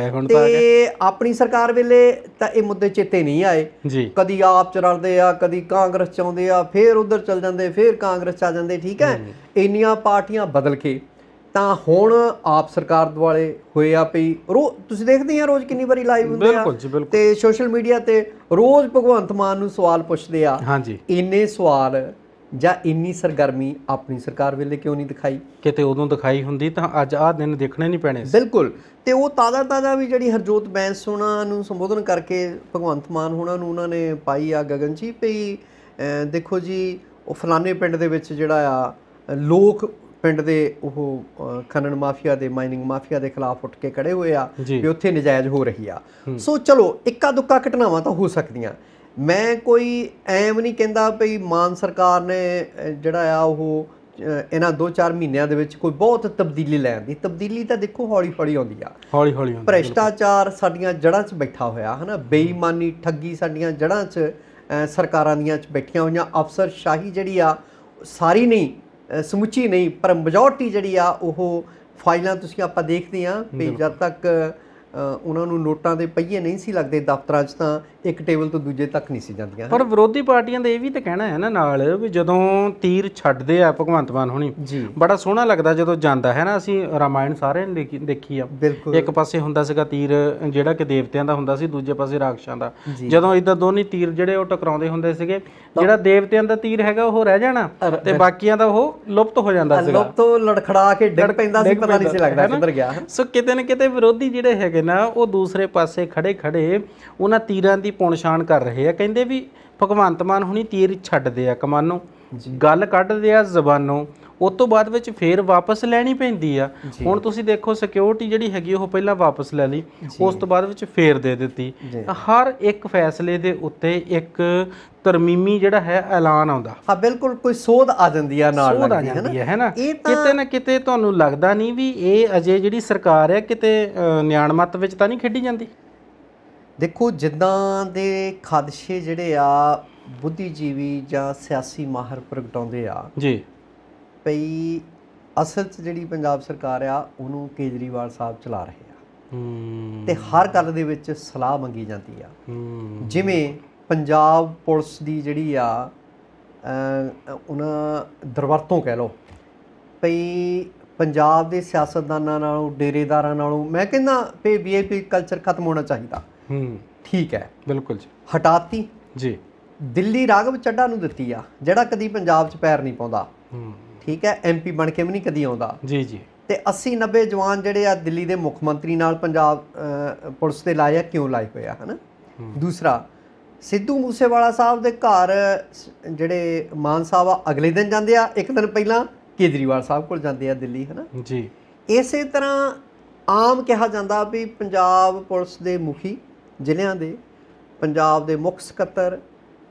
ਹੁਣ ਤੇ ਆਪਣੀ ਸਰਕਾਰ ਵੇਲੇ ਤਾਂ ਇਹ ਮੁੱਦੇ ਚੇਤੇ ਨਹੀਂ ਆਏ ਜੀ। ਕਦੀ ਆਪ ਚ ਰਲਦੇ ਆ, ਕਦੀ ਕਾਂਗਰਸ ਚ ਆਉਂਦੇ ਆ, ਫੇਰ ਉਧਰ ਚਲ ਜਾਂਦੇ, ਫੇਰ ਕਾਂਗਰਸ ਚ ਆ ਜਾਂਦੇ, ਠੀਕ ਹੈ। ਇੰਨੀਆਂ ਪਾਰਟੀਆਂ ਬਦਲ ਕੇ ਤਾਂ ਹੁਣ ਆਪ ਸਰਕਾਰ ਦੁਆਲੇ ਹੋਏ ਆ ਪਈ। ਤੁਸੀਂ ਦੇਖਦੇ ਆ ਰੋਜ਼ ਕਿੰਨੀ ਵਾਰੀ ਲਾਈਵ ਹੁੰਦੇ ਆ, ਤੇ ਸੋਸ਼ਲ ਮੀਡੀਆ ਤੇ ਰੋਜ਼ ਭਗਵੰਤ ਮਾਨ ਨੂੰ ਸਵਾਲ ਪੁੱਛਦੇ ਆ, ਇੰਨੇ ਸਵਾਲ ਜਾਂ ਇੰਨੀ ਸਰਗਰਮੀ ਆਪਣੀ ਸਰਕਾਰ ਵੇਲੇ ਕਿਉਂ ਨਹੀਂ ਦਿਖਾਈ? ਕਿਤੇ ਉਦੋਂ ਦਿਖਾਈ ਹੁੰਦੀ ਤਾਂ ਅੱਜ ਆਹ ਦਿਨ ਦੇਖਣੇ ਨਹੀਂ ਪੈਣੇ ਸੀ। ਬਿਲਕੁਲ। ਤੇ ਉਹ ਤਾਜ਼ਾ ਵੀ ਜਿਹੜੀ ਹਰਜੋਤ ਬੈਂਸ ਉਹਨਾਂ ਨੂੰ ਸੰਬੋਧਨ ਕਰਕੇ ਭਗਵੰਤ ਮਾਨ ਹੋਣਾ ਨੂੰ ਉਹਨਾਂ ਨੇ ਪਾਈ ਆ ਗਗਨ ਜੀ ਵੀ ਦੇਖੋ ਜੀ ਉਹ ਫਲਾਣੇ ਪਿੰਡ ਦੇ ਵਿੱਚ ਜਿਹੜਾ ਆ ਲੋਕ ਪਿੰਡ ਦੇ ਉਹ ਖਨਨ ਮਾਫੀਆ ਦੇ ਮਾਈਨਿੰਗ ਮਾਫੀਆ ਦੇ ਖਿਲਾਫ ਉੱਠ ਕੇ ਖੜੇ ਹੋਏ ਆ ਵੀ ਉੱਥੇ ਨਜਾਇਜ਼ ਹੋ ਰਹੀ ਆ। ਸੋ ਚਲੋ ਇੱਕਾ ਦੁੱਕਾ ਘਟਨਾਵਾਂ ਤਾਂ ਹੋ ਸਕਦੀਆਂ। ਮੈਂ ਕੋਈ ਐਮ ਨਹੀਂ ਕਹਿੰਦਾ ਵੀ ਮਾਨ ਸਰਕਾਰ ਨੇ ਜਿਹੜਾ ਆ ਉਹ ਇਹਨਾਂ 2-4 ਮਹੀਨਿਆਂ ਦੇ ਵਿੱਚ ਕੋਈ ਬਹੁਤ ਤਬਦੀਲੀ ਲੈ ਆਂਦੀ। ਤਬਦੀਲੀ ਤਾਂ ਦੇਖੋ ਹੌਲੀ ਹੌਲੀ ਆਉਂਦੀ ਆ, ਹੌਲੀ ਹੌਲੀ। ਭ੍ਰਿਸ਼ਟਾਚਾਰ ਸਾਡੀਆਂ ਜੜ੍ਹਾਂ 'ਚ ਬੈਠਾ ਹੋਇਆ ਹੈ ਨਾ, ਬੇਈਮਾਨੀ ਠੱਗੀ ਸਾਡੀਆਂ ਜੜ੍ਹਾਂ 'ਚ ਸਰਕਾਰਾਂ ਦੀਆਂ 'ਚ ਬੈਠੀਆਂ ਹੋਈਆਂ। ਅਫਸਰਸ਼ਾਹੀ ਜਿਹੜੀ ਆ ਸਾਰੀ ਨਹੀਂ, ਸਮੁੱਚੀ ਨਹੀਂ, ਪਰ ਮੈਜੋਰਟੀ ਜਿਹੜੀ ਆ ਉਹ ਫਾਈਲਾਂ ਤੁਸੀਂ ਆਪਾਂ ਦੇਖਦੇ ਹਾਂ ਵੀ ਜਦ ਤੱਕ ਉਹਨਾਂ ਨੂੰ ਨੋਟਾਂ ਦੇ ਪਹੀਏ ਨਹੀਂ ਸੀ ਲੱਗਦੇ ਦਫ਼ਤਰਾਂ 'ਚ ਤਾਂ ਇੱਕ ਟੇਬਲ ਤੋਂ ਦੂਜੇ ਤੱਕ ਨਹੀਂ ਸੀ ਜਾਂਦੀਆਂ। ਪਰ ਵਿਰੋਧੀ ਪਾਰਟੀਆਂ ਦਾ ਇਹ ਵੀ ਤਾਂ ਕਹਿਣਾ ਹੈ ਨਾ ਨਾਲ ਵੀ ਜਦੋਂ ਤੀਰ ਛੱਡਦੇ ਆ ਭਗਵੰਤ ਮਾਨ ਹੋਣੀ, ਬੜਾ ਸੋਹਣਾ ਲੱਗਦਾ ਜਦੋਂ ਜਾਂਦਾ ਹੈ ਨਾ। ਅਸੀਂ ਰਾਮਾਇਣ ਸਾਰਿਆਂ ਨੇ ਦੇਖੀ ਆ। ਇੱਕ ਪਾਸੇ ਹੁੰਦਾ ਸੀਗਾ ਤੀਰ ਜਿਹੜਾ ਕਿ ਦੇਵਤਿਆਂ ਦਾ ਹੁੰਦਾ ਸੀ, ਦੂਜੇ ਪਾਸੇ ਰਾਖਸ਼ਾਂ ਦਾ। ਜਦੋਂ ਇੱਦਾਂ ਦੋਨੇ ਤੀਰ ਜਿਹੜੇ ਉਹ ਟਕਰਾਉਂਦੇ ਹੁੰਦੇ ਸੀਗੇ, ਜਿਹੜਾ ਦੇਵਤਿਆਂ ਦਾ ਤੀਰ ਹੈਗਾ ਉਹ ਰਹਿ ਜਾਣਾ ਤੇ ਬਾਕੀਆਂ ਦਾ ਉਹ ਲੁਪਤ ਹੋ ਜਾਂਦਾ ਸੀਗਾ, ਲੁਪਤ ਲੜਖੜਾ ਕੇ ਡਿੱਗ ਪੈਂਦਾ ਸੀ, ਪਤਾ ਨਹੀਂ ਸੀ ਲੱਗਦਾ ਕਿੱਧਰ ਗਿਆ। ਸੋ ਕਿਤੇ ਨਾ ਕਿਤੇ ਵਿਰੋਧੀ ਜਿਹੜੇ ਹੈਗੇ ਨਾ ਉਹ ਦੂਸਰੇ ਪਾਸੇ ਖੜੇ ਉਹਨਾਂ ਤੀਰਾਂ ਦੀ ਪੁਣਛਾਣ ਕਰ ਰਹੇ ਆ। ਕਹਿੰਦੇ ਵੀ ਭਗਵੰਤ ਮਾਨ ਹੁਣੀ ਤੀਰ ਛੱਡਦੇ ਆ ਕਮਾਨੋਂ, ਗੱਲ ਕੱਢਦੇ ਆ ਜ਼ਬਾਨੋਂ, ਉਸ ਤੋਂ ਬਾਅਦ ਵਿੱਚ ਫੇਰ ਵਾਪਸ ਲੈਣੀ ਪੈਂਦੀ ਆ। ਹੁਣ ਤੁਸੀਂ ਦੇਖੋ ਸਿਕਿਉਰਿਟੀ ਜਿਹੜੀ ਹੈਗੀ ਉਹ ਪਹਿਲਾਂ ਵਾਪਸ ਲੈ ਲਈ, ਉਸ ਤੋਂ ਬਾਅਦ ਵਿੱਚ ਫੇਰ ਦੇ ਦਿੱਤੀ। ਹਰ ਇੱਕ ਫੈਸਲੇ ਦੇ ਉੱਤੇ ਇੱਕ ਤਰਮੀਮੀ ਜਿਹੜਾ ਹੈ ਐਲਾਨ ਆਉਂਦਾ। ਹਾਂ ਬਿਲਕੁਲ, ਕੋਈ ਸੋਧ ਆ ਜਾਂਦੀ ਆ ਨਾਲ ਲੱਗਦੀ ਹੈ ਨਾ। ਕਿਤੇ ਨਾ ਕਿਤੇ ਤੁਹਾਨੂੰ ਲੱਗਦਾ ਨਹੀਂ ਵੀ ਇਹ ਅਜੇ ਜਿਹੜੀ ਸਰਕਾਰ ਹੈ ਕਿਤੇ ਨਿਆਣਮੱਤ ਵਿੱਚ ਤਾਂ ਨਹੀਂ ਖੇਡੀ ਜਾਂਦੀ? ਦੇਖੋ ਜਿੱਦਾਂ ਦੇ ਖਦਸ਼ੇ ਜਿਹੜੇ ਆ ਬੁੱਧੀਜੀਵੀ ਜਾਂ ਸਿਆਸੀ ਮਾਹਰ ਪ੍ਰਗਟਾਉਂਦੇ ਆ ਜੀ ਭਈ ਅਸਲ 'ਚ ਜਿਹੜੀ ਪੰਜਾਬ ਸਰਕਾਰ ਆ ਉਹਨੂੰ ਕੇਜਰੀਵਾਲ ਸਾਹਿਬ ਚਲਾ ਰਹੇ ਆ ਤੇ ਹਰ ਗੱਲ ਦੇ ਵਿੱਚ ਸਲਾਹ ਮੰਗੀ ਜਾਂਦੀ ਆ। ਜਿਵੇਂ ਪੰਜਾਬ ਪੁਲਿਸ ਦੀ ਜਿਹੜੀ ਆ ਉਹਨਾਂ ਦਰਵਰਤੋਂ ਕਹਿ ਲਓ ਭਈ ਪੰਜਾਬ ਦੇ ਸਿਆਸਤਦਾਨਾਂ ਨਾਲੋਂ ਡੇਰੇਦਾਰਾਂ ਨਾਲੋਂ ਮੈਂ ਕਹਿੰਦਾ ਵੀ VIP ਕਲਚਰ ਖਤਮ ਹੋਣਾ ਚਾਹੀਦਾ। ਠੀਕ ਹੈ, ਬਿਲਕੁਲ ਜੀ, ਹਟਾਤੀ ਜੀ। ਦਿੱਲੀ ਰਾਘਵ ਚੱਡਾ ਨੂੰ ਦਿੱਤੀ ਆ ਜਿਹੜਾ ਕਦੀ ਪੰਜਾਬ 'ਚ ਪੈਰ ਨਹੀਂ ਪਾਉਂਦਾ। ਠੀਕ ਹੈ, MP ਬਣ ਕੇ ਵੀ ਨਹੀਂ ਕਦੀ ਆਉਂਦਾ ਜੀ ਜੀ। ਤੇ 80-90 ਜਵਾਨ ਜਿਹੜੇ ਆ ਦਿੱਲੀ ਦੇ ਮੁੱਖ ਮੰਤਰੀ ਨਾਲ ਪੰਜਾਬ ਪੁਲਿਸ ਦੇ ਲਾਏ ਆ, ਕਿਉਂ ਲਾਏ ਹੋਏ ਆ, ਹੈ ਨਾ। ਦੂਸਰਾ, ਸਿੱਧੂ ਮੂਸੇਵਾਲਾ ਸਾਹਿਬ ਦੇ ਘਰ ਜਿਹੜੇ ਮਾਨ ਸਾਹਿਬ ਆ ਅਗਲੇ ਦਿਨ ਜਾਂਦੇ ਆ, ਇੱਕ ਦਿਨ ਪਹਿਲਾਂ ਕੇਜਰੀਵਾਲ ਸਾਹਿਬ ਕੋਲ ਜਾਂਦੇ ਆ ਦਿੱਲੀ, ਹੈ ਨਾ ਜੀ। ਇਸੇ ਤਰ੍ਹਾਂ ਆਮ ਕਿਹਾ ਜਾਂਦਾ ਵੀ ਪੰਜਾਬ ਪੁਲਿਸ ਦੇ ਮੁਖੀ ਜ਼ਿਲ੍ਹਿਆਂ ਦੇ, ਪੰਜਾਬ ਦੇ ਮੁੱਖ ਸਕੱਤਰ,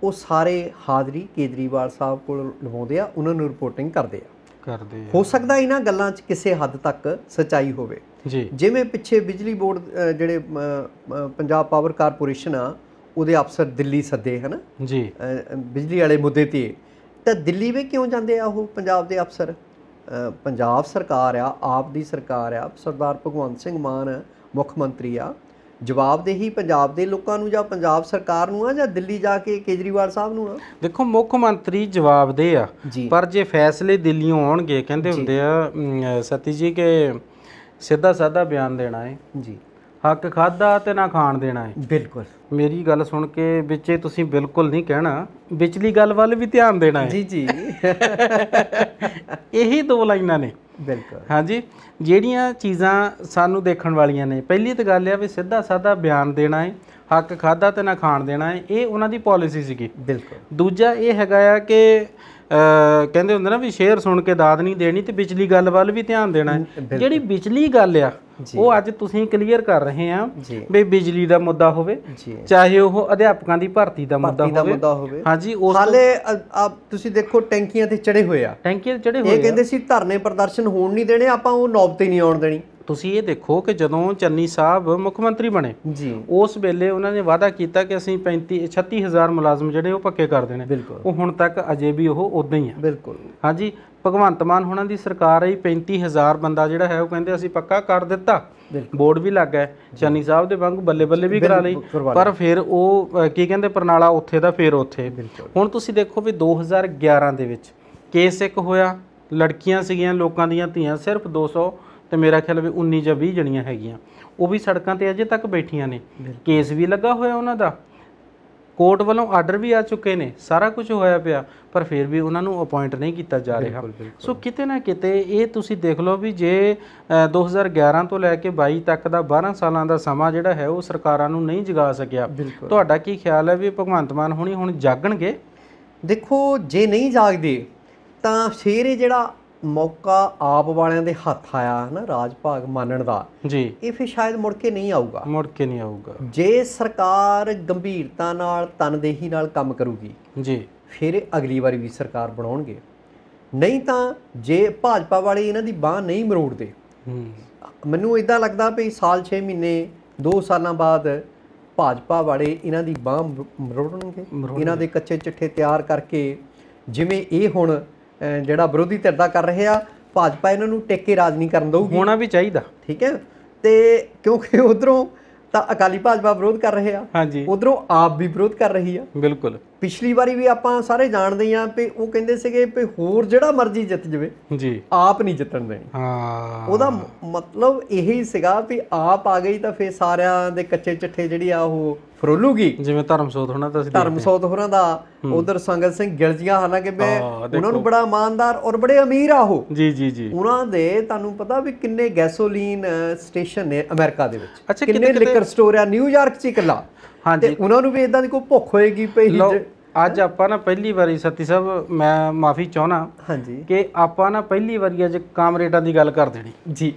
ਉਹ ਸਾਰੇ ਹਾਜ਼ਰੀ ਕੇਜਰੀਵਾਲ ਸਾਹਿਬ ਕੋਲ ਲਵਾਉਂਦੇ ਆ, ਉਹਨਾਂ ਨੂੰ ਰਿਪੋਰਟਿੰਗ ਕਰਦੇ ਆ। ਹੋ ਸਕਦਾ ਇਹਨਾਂ ਗੱਲਾਂ 'ਚ ਕਿਸੇ ਹੱਦ ਤੱਕ ਸੱਚਾਈ ਹੋਵੇ ਜੀ। ਜਿਵੇਂ ਪਿੱਛੇ ਬਿਜਲੀ ਬੋਰਡ ਜਿਹੜੇ ਪੰਜਾਬ ਪਾਵਰ ਕਾਰਪੋਰੇਸ਼ਨ ਆ ਉਹਦੇ ਅਫਸਰ ਦਿੱਲੀ ਸੱਦੇ, ਹੈ ਨਾ ਜੀ, ਬਿਜਲੀ ਵਾਲੇ ਮੁੱਦੇ 'ਤੇ, ਤਾਂ ਦਿੱਲੀ ਵੀ ਕਿਉਂ ਜਾਂਦੇ ਆ ਉਹ ਪੰਜਾਬ ਦੇ ਅਫਸਰ? ਪੰਜਾਬ ਸਰਕਾਰ ਆ, ਆਪ ਦੀ ਸਰਕਾਰ ਆ, ਸਰਦਾਰ ਭਗਵੰਤ ਸਿੰਘ ਮਾਨ ਮੁੱਖ ਮੰਤਰੀ ਆ, ਜਵਾਬਦੇਹੀ ਪੰਜਾਬ ਦੇ ਲੋਕਾਂ ਨੂੰ ਜਾਂ ਪੰਜਾਬ ਸਰਕਾਰ ਨੂੰ ਆ ਜਾਂ ਦਿੱਲੀ ਜਾ ਕੇ ਕੇਜਰੀਵਾਲ ਸਾਹਿਬ ਨੂੰ ਆ? ਦੇਖੋ ਮੁੱਖ ਮੰਤਰੀ ਜਵਾਬਦੇਹ ਆ, ਪਰ ਜੇ ਫੈਸਲੇ ਦਿੱਲੀੋਂ ਆਉਣਗੇ, ਕਹਿੰਦੇ ਹੁੰਦੇ ਆ ਸਤੀ ਜੀ ਕਿ ਸਿੱਧਾ ਸਾਦਾ ਬਿਆਨ ਦੇਣਾ ਹੈ ਜੀ, ਹੱਕ ਖਾਦਾ ਤੇ ਨਾ ਖਾਣ ਦੇਣਾ ਹੈ। ਬਿਲਕੁਲ, ਮੇਰੀ ਗੱਲ ਸੁਣ ਕੇ ਵਿੱਚੇ ਤੁਸੀਂ ਬਿਲਕੁਲ ਨਹੀਂ ਕਹਿਣਾ, ਵਿਚਲੀ ਗੱਲ ਵੱਲ ਵੀ ਧਿਆਨ ਦੇਣਾ ਹੈ ਜੀ ਜੀ। ਇਹੀ ਦੋ ਲਾਈਨਾਂ ਨੇ ਬਿਲਕੁਲ। ਹਾਂਜੀ, ਜਿਹੜੀਆਂ ਚੀਜ਼ਾਂ ਸਾਨੂੰ ਦੇਖਣ ਵਾਲੀਆਂ ਨੇ, ਪਹਿਲੀ ਤਾਂ ਗੱਲ ਆ ਵੀ ਸਿੱਧਾ ਸਾਦਾ ਬਿਆਨ ਦੇਣਾ ਹੈ, ਹੱਕ ਖਾਦਾ ਤੇ ਨਾ ਖਾਣ ਦੇਣਾ ਹੈ, ਇਹ ਉਹਨਾਂ ਦੀ ਪਾਲਿਸੀ ਸੀਗੀ। ਬਿਲਕੁਲ। ਦੂਜਾ ਇਹ ਹੈਗਾ ਆ ਕਿ ਕਹਿੰਦੇ ਹੁੰਦੇ ਨਾ ਵੀ ਸ਼ੇਰ ਸੁਣ ਕੇ ਦਾਦ ਨਹੀਂ ਦੇਣੀ, ਤੇ ਵਿਚਲੀ ਗੱਲ ਵੱਲ ਵੀ ਧਿਆਨ ਦੇਣਾ ਹੈ। ਜਿਹੜੀ ਵਿਚਲੀ ਗੱਲ ਆ ਉਹ ਅੱਜ ਤੁਸੀਂ ਕਲੀਅਰ ਕਰ ਰਹੇ ਆ ਵੀ ਬਿਜਲੀ ਦਾ ਮੁੱਦਾ ਹੋਵੇ, ਚਾਹੇ ਉਹ ਅਧਿਆਪਕਾਂ ਦੀ ਭਰਤੀ ਦਾ ਮੁੱਦਾ ਹੋਵੇ। ਹਾਂਜੀ, ਹਾਲੇ ਤੁਸੀਂ ਦੇਖੋ ਟੈਂਕੀਆਂ ਤੇ ਚੜੇ ਹੋਏ ਆ, ਟੈਂਕੀਆਂ ਤੇ ਚੜੇ ਹੋਏ। ਇਹ ਕਹਿੰਦੇ ਸੀ ਧਰਨੇ ਪ੍ਰਦਰਸ਼ਨ ਹੋਣ ਨਹੀਂ ਦੇਣੇ, ਆਪਾਂ ਉਹ ਨੌਬ ਤੇ ਨਹੀਂ ਆਉਣ ਦੇਣੀ। ਤੁਸੀਂ ਇਹ ਦੇਖੋ ਕਿ ਜਦੋਂ ਚੰਨੀ ਸਾਹਿਬ ਮੁੱਖ ਮੰਤਰੀ ਬਣੇ ਜੀ, ਉਸ ਵੇਲੇ ਉਹਨਾਂ ਨੇ ਵਾਅਦਾ ਕੀਤਾ ਕਿ ਅਸੀਂ 36,000 ਮੁਲਾਜ਼ਮ ਜਿਹੜੇ ਉਹ ਪੱਕੇ ਕਰ ਦੇਣੇ। ਉਹ ਹੁਣ ਤੱਕ ਅਜੇ ਵੀ ਉਹ ਉਦਾਂ ਹੀ ਆ। ਬਿਲਕੁਲ। ਹਾਂਜੀ, ਭਗਵੰਤ ਮਾਨ ਹੋਣਾ ਦੀ ਸਰਕਾਰ ਆਈ, 35,000 ਬੰਦਾ ਜਿਹੜਾ ਹੈ ਉਹ ਕਹਿੰਦੇ ਅਸੀਂ ਪੱਕਾ ਕਰ ਦਿੱਤਾ, ਬੋਰਡ ਵੀ ਲੱਗ ਗਿਆ। ਚੰਨੀ ਸਾਹਿਬ ਦੇ ਵਾਂਗੂ ਬੱਲੇ ਬੱਲੇ ਵੀ ਕਰਾ ਲਈ, ਪਰ ਫਿਰ ਉਹ ਕੀ ਕਹਿੰਦੇ ਪਰਨਾਲਾ ਉੱਥੇ ਦਾ ਫਿਰ ਉੱਥੇ। ਹੁਣ ਤੁਸੀਂ ਦੇਖੋ ਵੀ 2011 ਦੇ ਵਿੱਚ ਕੇਸ ਇੱਕ ਹੋਇਆ, ਲੜਕੀਆਂ ਸੀਗੀਆਂ ਲੋਕਾਂ ਦੀਆਂ ਧੀਆਂ, ਸਿਰਫ 200 ਤੇ ਮੇਰਾ ਖਿਆਲ ਵੀ 19 ਜਾਂ 20 ਜਣੀਆਂ ਹੈਗੀਆਂ, ਉਹ ਵੀ ਸੜਕਾਂ ਤੇ ਅਜੇ ਤੱਕ ਬੈਠੀਆਂ ਨੇ, ਕੇਸ ਵੀ ਲੱਗਾ ਹੋਇਆ ਉਹਨਾਂ ਦਾ। ਕੋਰਟ ਵੱਲੋਂ ਆਰਡਰ ਵੀ ਆ ਚੁੱਕੇ ਨੇ, ਸਾਰਾ ਕੁਝ ਹੋਇਆ ਪਿਆ, ਪਰ ਫਿਰ ਵੀ ਉਹਨਾਂ ਨੂੰ ਅਪਾਇੰਟ ਨਹੀਂ ਕੀਤਾ ਜਾ ਰਿਹਾ। ਸੋ ਕਿਤੇ ਨਾ ਕਿਤੇ ਇਹ ਤੁਸੀਂ ਦੇਖ ਲਓ ਵੀ ਜੇ 2011 ਤੋਂ ਲੈ ਕੇ 22 ਤੱਕ ਦਾ 12 ਸਾਲਾਂ ਦਾ ਸਮਾਂ ਜਿਹੜਾ ਹੈ ਉਹ ਸਰਕਾਰਾਂ ਨੂੰ ਨਹੀਂ ਜਗਾ ਸਕਿਆ। ਤੁਹਾਡਾ ਕੀ ਖਿਆਲ ਹੈ ਵੀ ਭਗਵੰਤ ਮਾਨ ਹੁਣੀ ਹੁਣ ਜਾਗਣਗੇ? ਦੇਖੋ, ਜੇ ਨਹੀਂ ਜਾਗਦੇ ਤਾਂ ਫਿਰ ਇਹ ਜਿਹੜਾ ਮੌਕਾ ਆਪ ਵਾਲਿਆਂ ਦੇ ਹੱਥ ਆਇਆ ਹੈ ਨਾ ਰਾਜ ਭਾਗ ਮੰਨਣ ਦਾ ਜੀ, ਇਹ ਫਿਰ ਸ਼ਾਇਦ ਮੁੜ ਕੇ ਨਹੀਂ ਆਊਗਾ। ਜੇ ਸਰਕਾਰ ਗੰਭੀਰਤਾ ਨਾਲ, ਤਨਦੇਹੀ ਨਾਲ ਕੰਮ ਕਰੂਗੀ ਜੀ, ਫਿਰ ਅਗਲੀ ਵਾਰੀ ਵੀ ਸਰਕਾਰ ਬਣਾਉਣਗੇ। ਨਹੀਂ ਤਾਂ ਜੇ ਭਾਜਪਾ ਵਾਲੇ ਇਹਨਾਂ ਦੀ ਬਾਂਹ ਨਹੀਂ ਮਰੋੜਦੇ, ਮੈਨੂੰ ਇਦਾਂ ਲੱਗਦਾ ਵੀ ਸਾਲ 6 ਮਹੀਨੇ 2 ਸਾਲਾਂ ਬਾਅਦ ਭਾਜਪਾ ਵਾਲੇ ਇਹਨਾਂ ਦੀ ਬਾਂਹ ਮਰੋੜਨਗੇ। ਇਹਨਾਂ ਦੇ ਕੱਚੇ ਚਿੱਠੇ ਤਿਆਰ ਕਰਕੇ, ਜਿਵੇਂ ਇਹ ਹੁਣ ਜਿਹੜਾ ਵਿਰੋਧੀ ਧਿਰ ਦਾ ਕਰ ਰਹੇ ਆ, ਭਾਜਪਾ ਇਹਨਾਂ ਨੂੰ ਟੇਕੇ ਰਾਜ ਨਹੀਂ ਕਰਨ ਦਊਗੀ। ਹੋਣਾ ਵੀ ਚਾਹੀਦਾ, ਠੀਕ ਹੈ। ਤੇ ਕਿਉਂਕਿ ਉਧਰੋਂ ਤਾਂ ਅਕਾਲੀ ਭਾਜਪਾ ਵਿਰੋਧ ਕਰ ਰਹੇ ਆ, ਉਧਰੋਂ ਆਪ ਵੀ ਵਿਰੋਧ ਕਰ ਰਹੀ ਆ। ਬਿਲਕੁਲ। ਪਿਛਲੀ ਵਾਰੀ ਵੀ ਆਪਾਂ ਸਾਰੇ ਜਾਣਦੇ ਆ ਵੀ ਉਹ ਕਹਿੰਦੇ ਸੀਗੇ ਵੀ ਹੋਰ ਜਿਹੜਾ ਮਰਜ਼ੀ ਜਿੱਤ ਜਾਵੇ ਜੀ, ਆਪ ਨਹੀਂ ਜਿੱਤਣ ਦੇਣੀ। ਉਹਦਾ ਮਤਲਬ ਇਹੀ ਸੀਗਾ ਵੀ ਆਪ ਆ ਗਈ ਤਾਂ ਫਿਰ ਸਾਰਿਆਂ ਦੇ ਕੱਚੇ ਚਿੱਠੇ ਜਿਹੜੀ ਆ ਉਹ ਫਰੋਲੂਗੀ। ਜਿਵੇਂ ਧਰਮਸੋਤ ਹੋਣਾ ਦਾ ਧਰਮਸੋਤ ਹੋਰਾਂ ਦਾ, ਉਧਰ ਸੰਗਤ ਸਿੰਘ ਗਿਲਜੀਆਂ, ਹਾਲਾਂਕਿ ਮੈਂ ਉਹਨਾਂ ਨੂੰ ਬੜਾ ਇਮਾਨਦਾਰ ਔਰ ਬੜੇ ਅਮੀਰ ਆ ਉਹ। ਜੀ ਜੀ ਜੀ। ਉਹਨਾਂ ਦੇ ਤੁਹਾਨੂੰ ਪਤਾ ਵੀ ਕਿੰਨੇ ਗੈਸੋਲੀਨ ਸਟੇਸ਼ਨ ਨੇ ਅਮਰੀਕਾ ਦੇ ਵਿੱਚ, ਕਿੰਨੇ ਲਿਕਰ ਸਟੋਰ ਆ ਨਿਊਯਾਰਕ 'ਚ ਇਕੱਲਾ। ਤੇ ਉਹਨਾਂ ਨੂੰ ਵੀ ਇਦਾਂ ਦੀ ਕੋਈ ਭੁੱਖ ਹੋਏਗੀ ਪਈ। ਅੱਜ ਆਪਾਂ ਨਾ ਪਹਿਲੀ ਵਾਰੀ ਸਤੀ ਸਾਹਿਬ, ਮੈਂ ਮਾਫੀ ਚਾਹੁੰਦਾ ਕਿ ਆਪਾਂ ਨਾ ਪਹਿਲੀ ਵਾਰੀ ਅੱਜ ਕਾਮਰੇਡਾਂ ਦੀ ਗੱਲ ਕਰ ਦੇਣੀ ਜੀ।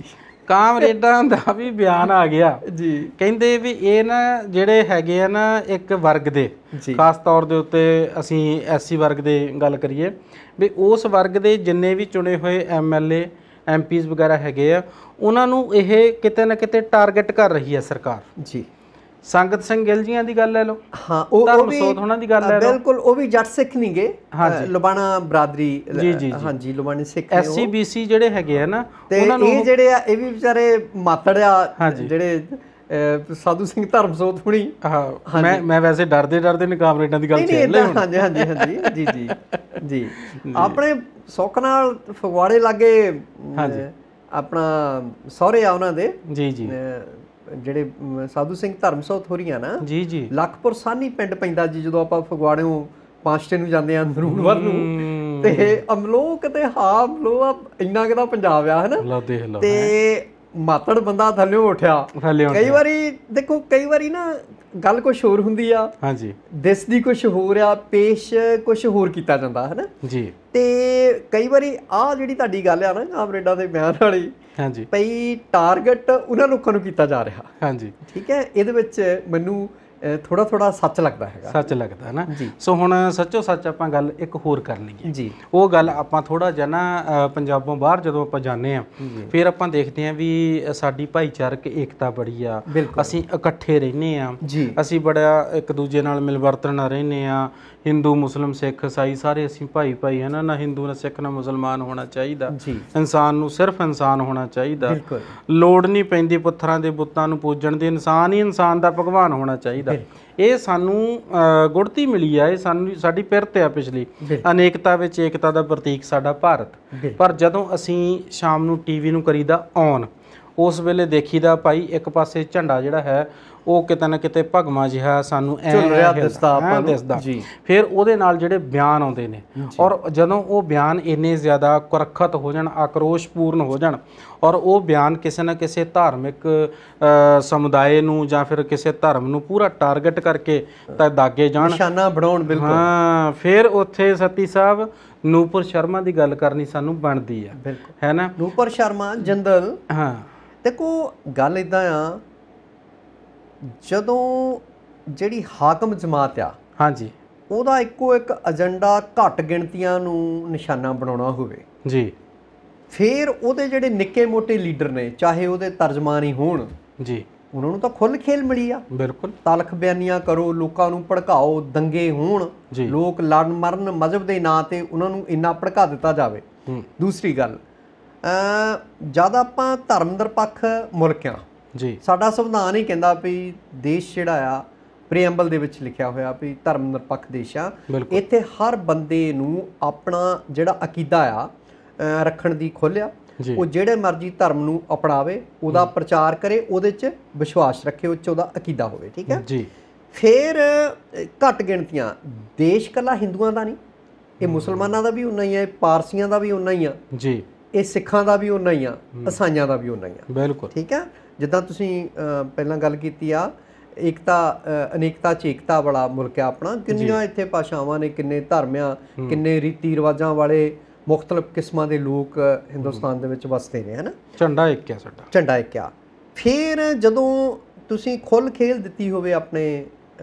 ਕਾਮਰੇਡਾਂ ਦਾ ਵੀ ਬਿਆਨ ਆ ਗਿਆ ਜੀ, ਕਹਿੰਦੇ ਵੀ ਇਹ ਨਾ ਜਿਹੜੇ ਹੈਗੇ ਆ ਨਾ ਇੱਕ ਵਰਗ ਦੇ, ਖਾਸ ਤੌਰ ਦੇ ਉੱਤੇ ਅਸੀਂ ਐਸਸੀ ਵਰਗ ਦੇ ਗੱਲ ਕਰੀਏ ਵੀ ਉਸ ਵਰਗ ਦੇ ਜਿੰਨੇ ਵੀ ਚੁਣੇ ਹੋਏ MLA MPs ਵਗੈਰਾ ਹੈਗੇ ਆ, ਉਹਨਾਂ ਨੂੰ ਇਹ ਕਿਤੇ ਨਾ ਕਿਤੇ ਟਾਰਗੇਟ ਕਰ ਰਹੀ ਹੈ ਸਰਕਾਰ ਜੀ। ਸੰਗਤ ਸਿੰਘ ਗਿਲਜੀਆਂ ਦੀ ਗੱਲ ਲੈ ਲਓ, ਹਾਂ, ਉਹ ਵੀ ਉਹਨਾਂ ਦੀ ਗੱਲ ਲੈ ਲਓ, ਬਿਲਕੁਲ। ਉਹ ਵੀ ਜੱਟ ਸਿੱਖ ਨਹੀਂਗੇ, ਲੁਬਾਣਾ ਬਰਾਦਰੀ, ਹਾਂਜੀ, ਲੁਬਾਣੀ ਸਿੱਖ ਨੇ। SC BC ਜਿਹੜੇ ਹੈਗੇ ਆ ਨਾ, ਉਹਨਾਂ ਨੂੰ ਇਹ ਜਿਹੜੇ ਆ ਇਹ ਵੀ ਵਿਚਾਰੇ ਮਾਤੜ ਆ, ਜਿਹੜੇ ਸਾਧੂ ਸਿੰਘ ਧਰਮਸੋਤ ਹੁਣੀ। ਮੈਂ ਵੈਸੇ ਡਰਦੇ ਨੇ ਕਾਮਰੇਡਾਂ ਦੀ ਗੱਲ ਛੇੜ ਲਈ। ਹਾਂਜੀ ਹਾਂਜੀ ਹਾਂਜੀ ਜੀ ਜੀ ਜੀ। ਆਪਣੇ ਸੁੱਖ ਨਾਲ ਫਗਵਾੜੇ ਲਾਗੇ ਆਪਣਾ ਸਹੁਰੇ ਆ ਉਹਨਾਂ ਦੇ ਜੀ ਜੀ, ਜਿਹੜੇ ਸਾਧੂ ਸਿੰਘ ਧਰਮਸੋਤ ਹੋਰੀਆਂ ਨਾ ਜੀ ਜੀ, ਲਖਪੁਰ ਸਾਨੀ ਪਿੰਡ ਪੈਂਦਾ ਜੀ। ਜਦੋਂ ਆਪਾਂ ਫਗਵਾੜਿਓਂ ਪਾਂਚਟੇ ਨੂੰ ਜਾਂਦੇ ਆ ਅੰਦਰੂਨ ਵੱਲ ਨੂੰ, ਤੇ ਅਮਲੋਕ ਤੇ ਹਾਮਲੋ ਇੰਨਾ ਕੁ ਦਾ ਪੰਜਾਬ ਆ ਹਨਾ, ਤੇ ਮਾਤੜ ਬੰਦਾ ਥੱਲਿਓਂ ਉੱਠਿਆ। ਕਈ ਵਾਰੀ ਦੇਖੋ, ਕਈ ਵਾਰੀ ਨਾ ਗੱਲ ਕੁਛ ਹੋਰ ਹੁੰਦੀ ਆ, ਹਾਂਜੀ, ਦਿਸਦੀ ਕੁਛ ਹੋਰ ਆ, ਪੇਸ਼ ਕੁਛ ਹੋਰ ਕੀਤਾ ਜਾਂਦਾ ਹੈ ਨਾ ਜੀ। ਤੇ ਕਈ ਵਾਰੀ ਆਹ ਜਿਹੜੀ ਤੁਹਾਡੀ ਗੱਲ ਆ ਨਾ ਕਾਮਰੇਡਾਂ ਦੇ ਬਿਆਨ ਵਾਲੀ, ਹਾਂਜੀ, ਪਈ ਟਾਰਗੇਟ ਉਹਨਾਂ ਲੋਕਾਂ ਨੂੰ ਕੀਤਾ ਜਾ ਰਿਹਾ, ਹਾਂਜੀ, ਠੀਕ ਹੈ। ਇਹਦੇ ਵਿੱਚ ਮੈਨੂੰ ਥੋੜਾ ਸੱਚ ਲੱਗਦਾ ਹੈਗਾ, ਸੱਚ ਲੱਗਦਾ ਹੈ ਨਾ। ਸੋ ਹੁਣ ਸੱਚੋ ਸੱਚ ਆਪਾਂ ਗੱਲ ਇੱਕ ਹੋਰ ਕਰ ਲਈਏ ਜੀ। ਉਹ ਗੱਲ ਆਪਾਂ ਥੋੜਾ ਜਿਹਾ ਨਾ ਪੰਜਾਬੋਂ ਬਾਹਰ ਜਦੋਂ ਆਪਾਂ ਜਾਂਦੇ ਆ, ਫਿਰ ਆਪਾਂ ਦੇਖਦੇ ਆ ਵੀ ਸਾਡੀ ਭਾਈਚਾਰਕ ਏਕਤਾ ਬੜੀ ਆ, ਅਸੀਂ ਇਕੱਠੇ ਰਹਿੰਦੇ ਆ, ਅਸੀਂ ਬੜਾ ਇੱਕ ਦੂਜੇ ਨਾਲ ਮਿਲਵਰਤਨ ਨਾਲ ਰਹਿੰਦੇ ਆ। ਹਿੰਦੂ ਮੁਸਲਿਮ ਸਿੱਖ ਈਸਾਈ ਸਾਰੇ ਅਸੀਂ ਭਾਈ ਹੈ ਨਾ, ਨਾ ਹਿੰਦੂ ਨਾ ਸਿੱਖ ਨਾ ਮੁਸਲਮਾਨ ਹੋਣਾ ਚਾਹੀਦਾ। ਇਨਸਾਨ ਨੂੰ ਸਿਰਫ ਇਨਸਾਨ ਹੋਣਾ ਚਾਹੀਦਾ, ਲੋੜ ਨਹੀਂ ਪੈਂਦੀ ਪੱਥਰਾਂ ਦੇ ਬੁੱਤਾਂ ਨੂੰ ਪੂਜਣ ਦੀ, ਇਨਸਾਨ ਹੀ ਇਨਸਾਨ ਦਾ ਭਗਵਾਨ ਹੋਣਾ ਚਾਹੀਦਾ। ਇਹ ਸਾਨੂੰ ਗੁੜਤੀ ਮਿਲੀ ਆ, ਇਹ ਸਾਨੂੰ ਸਾਡੀ ਪਿਰਤ ਆ ਪਿਛਲੀ, ਅਨੇਕਤਾ ਵਿੱਚ ਏਕਤਾ ਦਾ ਪ੍ਰਤੀਕ ਸਾਡਾ ਭਾਰਤ। ਪਰ ਜਦੋਂ ਅਸੀਂ ਸ਼ਾਮ ਨੂੰ TV ਨੂੰ ਕਰੀਦਾ ਔਨ, ਉਸ ਵੇਲੇ ਦੇਖੀਦਾ ਭਾਈ ਇੱਕ ਪਾਸੇ ਝੰਡਾ ਜਿਹੜਾ ਹੈ ਉਹ ਕਿਤੇ ਨਾ ਕਿਤੇ ਭਗਮਾ ਜਿਹਾ ਸਾਨੂੰ ਦਿਸਦਾ। ਫਿਰ ਉਹਦੇ ਨਾਲ ਜਿਹੜੇ ਬਿਆਨ ਆਉਂਦੇ ਨੇ, ਔਰ ਜਦੋਂ ਉਹ ਬਿਆਨ ਇੰਨੇ ਜ਼ਿਆਦਾ ਕੁਰੱਖਤ ਹੋ ਜਾਣ, ਆਕਰੋਸ਼ਪੂਰਨ ਹੋ ਜਾਣ, ਔਰ ਉਹ ਬਿਆਨ ਕਿਸੇ ਨਾ ਕਿਸੇ ਧਾਰਮਿਕ ਸਮੁਦਾਇ ਨੂੰ ਜਾਂ ਫਿਰ ਕਿਸੇ ਧਰਮ ਨੂੰ ਪੂਰਾ ਟਾਰਗੇਟ ਕਰਕੇ ਤਾਂ ਦਾਗੇ ਜਾਣ, ਨਿਸ਼ਾਨਾ ਬਣਾਉਣ, ਬਿਲਕੁਲ, ਹਾਂ, ਫਿਰ ਉੱਥੇ ਸਤੀ ਸਾਹਿਬ ਨੂਪੁਰ ਸ਼ਰਮਾ ਦੀ ਗੱਲ ਕਰਨੀ ਸਾਨੂੰ ਬਣਦੀ ਆ, ਹੈ ਨਾ। ਨੂਪੁਰ ਸ਼ਰਮਾ ਜੰਦਲ, ਹਾਂ, ਦੇਖੋ ਗੱਲ ਇੱਦਾਂ ਆ, ਜਦੋਂ ਜਿਹੜੀ ਹਾਕਮ ਜਮਾਤ ਆ, ਹਾਂਜੀ, ਉਹਦਾ ਇੱਕੋ ਇੱਕ ਏਜੰਡਾ ਘੱਟ ਗਿਣਤੀਆਂ ਨੂੰ ਨਿਸ਼ਾਨਾ ਬਣਾਉਣਾ ਹੋਵੇ ਜੀ, ਫਿਰ ਉਹਦੇ ਜਿਹੜੇ ਨਿੱਕੇ ਮੋਟੇ ਲੀਡਰ ਨੇ, ਚਾਹੇ ਉਹਦੇ ਤਰਜਮਾਨ ਹੀ ਹੋਣ ਜੀ, ਉਹਨਾਂ ਨੂੰ ਤਾਂ ਖੁੱਲ੍ਹ ਖੇਲ ਮਿਲੀ ਆ। ਬਿਲਕੁਲ, ਤਲਖ ਬਿਆਨੀਆਂ ਕਰੋ, ਲੋਕਾਂ ਨੂੰ ਭੜਕਾਓ, ਦੰਗੇ ਹੋਣ, ਲੋਕ ਲੜਨ ਮਰਨ ਮਜ਼ਹਬ ਦੇ ਨਾਂ ਤੇ ਉਹਨਾਂ ਨੂੰ ਇੰਨਾ ਭੜਕਾ ਦਿੱਤਾ ਜਾਵੇ। ਦੂਸਰੀ ਗੱਲ, ਜਦ ਆਪਾਂ ਧਰਮ ਨਿਰਪੱਖ ਮੁਲਕ ਆ ਜੀ, ਸਾਡਾ ਸੰਵਿਧਾਨ ਹੀ ਕਹਿੰਦਾ ਵੀ ਦੇਸ਼ ਜਿਹੜਾ ਆ, ਪ੍ਰੀਐਂਬਲ ਦੇ ਵਿੱਚ ਲਿਖਿਆ ਹੋਇਆ ਵੀ ਧਰਮ ਨਿਰਪੱਖ ਦੇਸ਼ ਆ, ਇੱਥੇ ਹਰ ਬੰਦੇ ਨੂੰ ਆਪਣਾ ਜਿਹੜਾ ਅਕੀਦਾ ਆ ਰੱਖਣ ਦੀ ਖੁੱਲ੍ਹ ਆ। ਉਹ ਜਿਹੜੇ ਮਰਜ਼ੀ ਧਰਮ ਨੂੰ ਅਪਣਾਵੇ, ਉਹਦਾ ਪ੍ਰਚਾਰ ਕਰੇ, ਉਹਦੇ 'ਚ ਵਿਸ਼ਵਾਸ ਰੱਖੇ, ਉਹ 'ਚ ਉਹਦਾ ਅਕੀਦਾ ਹੋਵੇ, ਠੀਕ ਹੈ ਜੀ। ਫਿਰ ਘੱਟ ਗਿਣਤੀਆਂ, ਦੇਸ਼ ਇਕੱਲਾ ਹਿੰਦੂਆਂ ਦਾ ਨਹੀਂ, ਇਹ ਮੁਸਲਮਾਨਾਂ ਦਾ ਵੀ ਉਨਾ ਹੀ ਹੈ, ਪਾਰਸੀਆਂ ਦਾ ਵੀ ਉਨਾ ਹੀ ਆ ਜੀ, ਇਹ ਸਿੱਖਾਂ ਦਾ ਵੀ ਉਨਾ ਹੀ ਆ, ਈਸਾਈਆਂ ਦਾ ਵੀ ਉਨਾ ਹੀ ਆ। ਬਿਲਕੁਲ ਠੀਕ ਹੈ। ਜਿੱਦਾਂ ਤੁਸੀਂ ਪਹਿਲਾਂ ਗੱਲ ਕੀਤੀ ਆ, ਏਕਤਾ ਅਨੇਕਤਾ 'ਚ ਏਕਤਾ ਵਾਲਾ ਮੁਲਕ ਆ ਆਪਣਾ, ਕਿੰਨੀਆਂ ਇੱਥੇ ਭਾਸ਼ਾਵਾਂ ਨੇ, ਕਿੰਨੇ ਧਰਮ ਆ, ਕਿੰਨੇ ਰੀਤੀ ਰਿਵਾਜਾਂ ਵਾਲੇ ਮੁਖਤਲਿਫ ਕਿਸਮਾਂ ਦੇ ਲੋਕ ਹਿੰਦੁਸਤਾਨ ਦੇ ਵਿੱਚ ਵਸਦੇ ਨੇ, ਹੈ ਨਾ। ਝੰਡਾ ਇੱਕ ਆ ਸਾਡਾ, ਝੰਡਾ ਇੱਕ ਆ। ਫਿਰ ਜਦੋਂ ਤੁਸੀਂ ਖੁੱਲ੍ਹ ਖੇਲ ਦਿੱਤੀ ਹੋਵੇ ਆਪਣੇ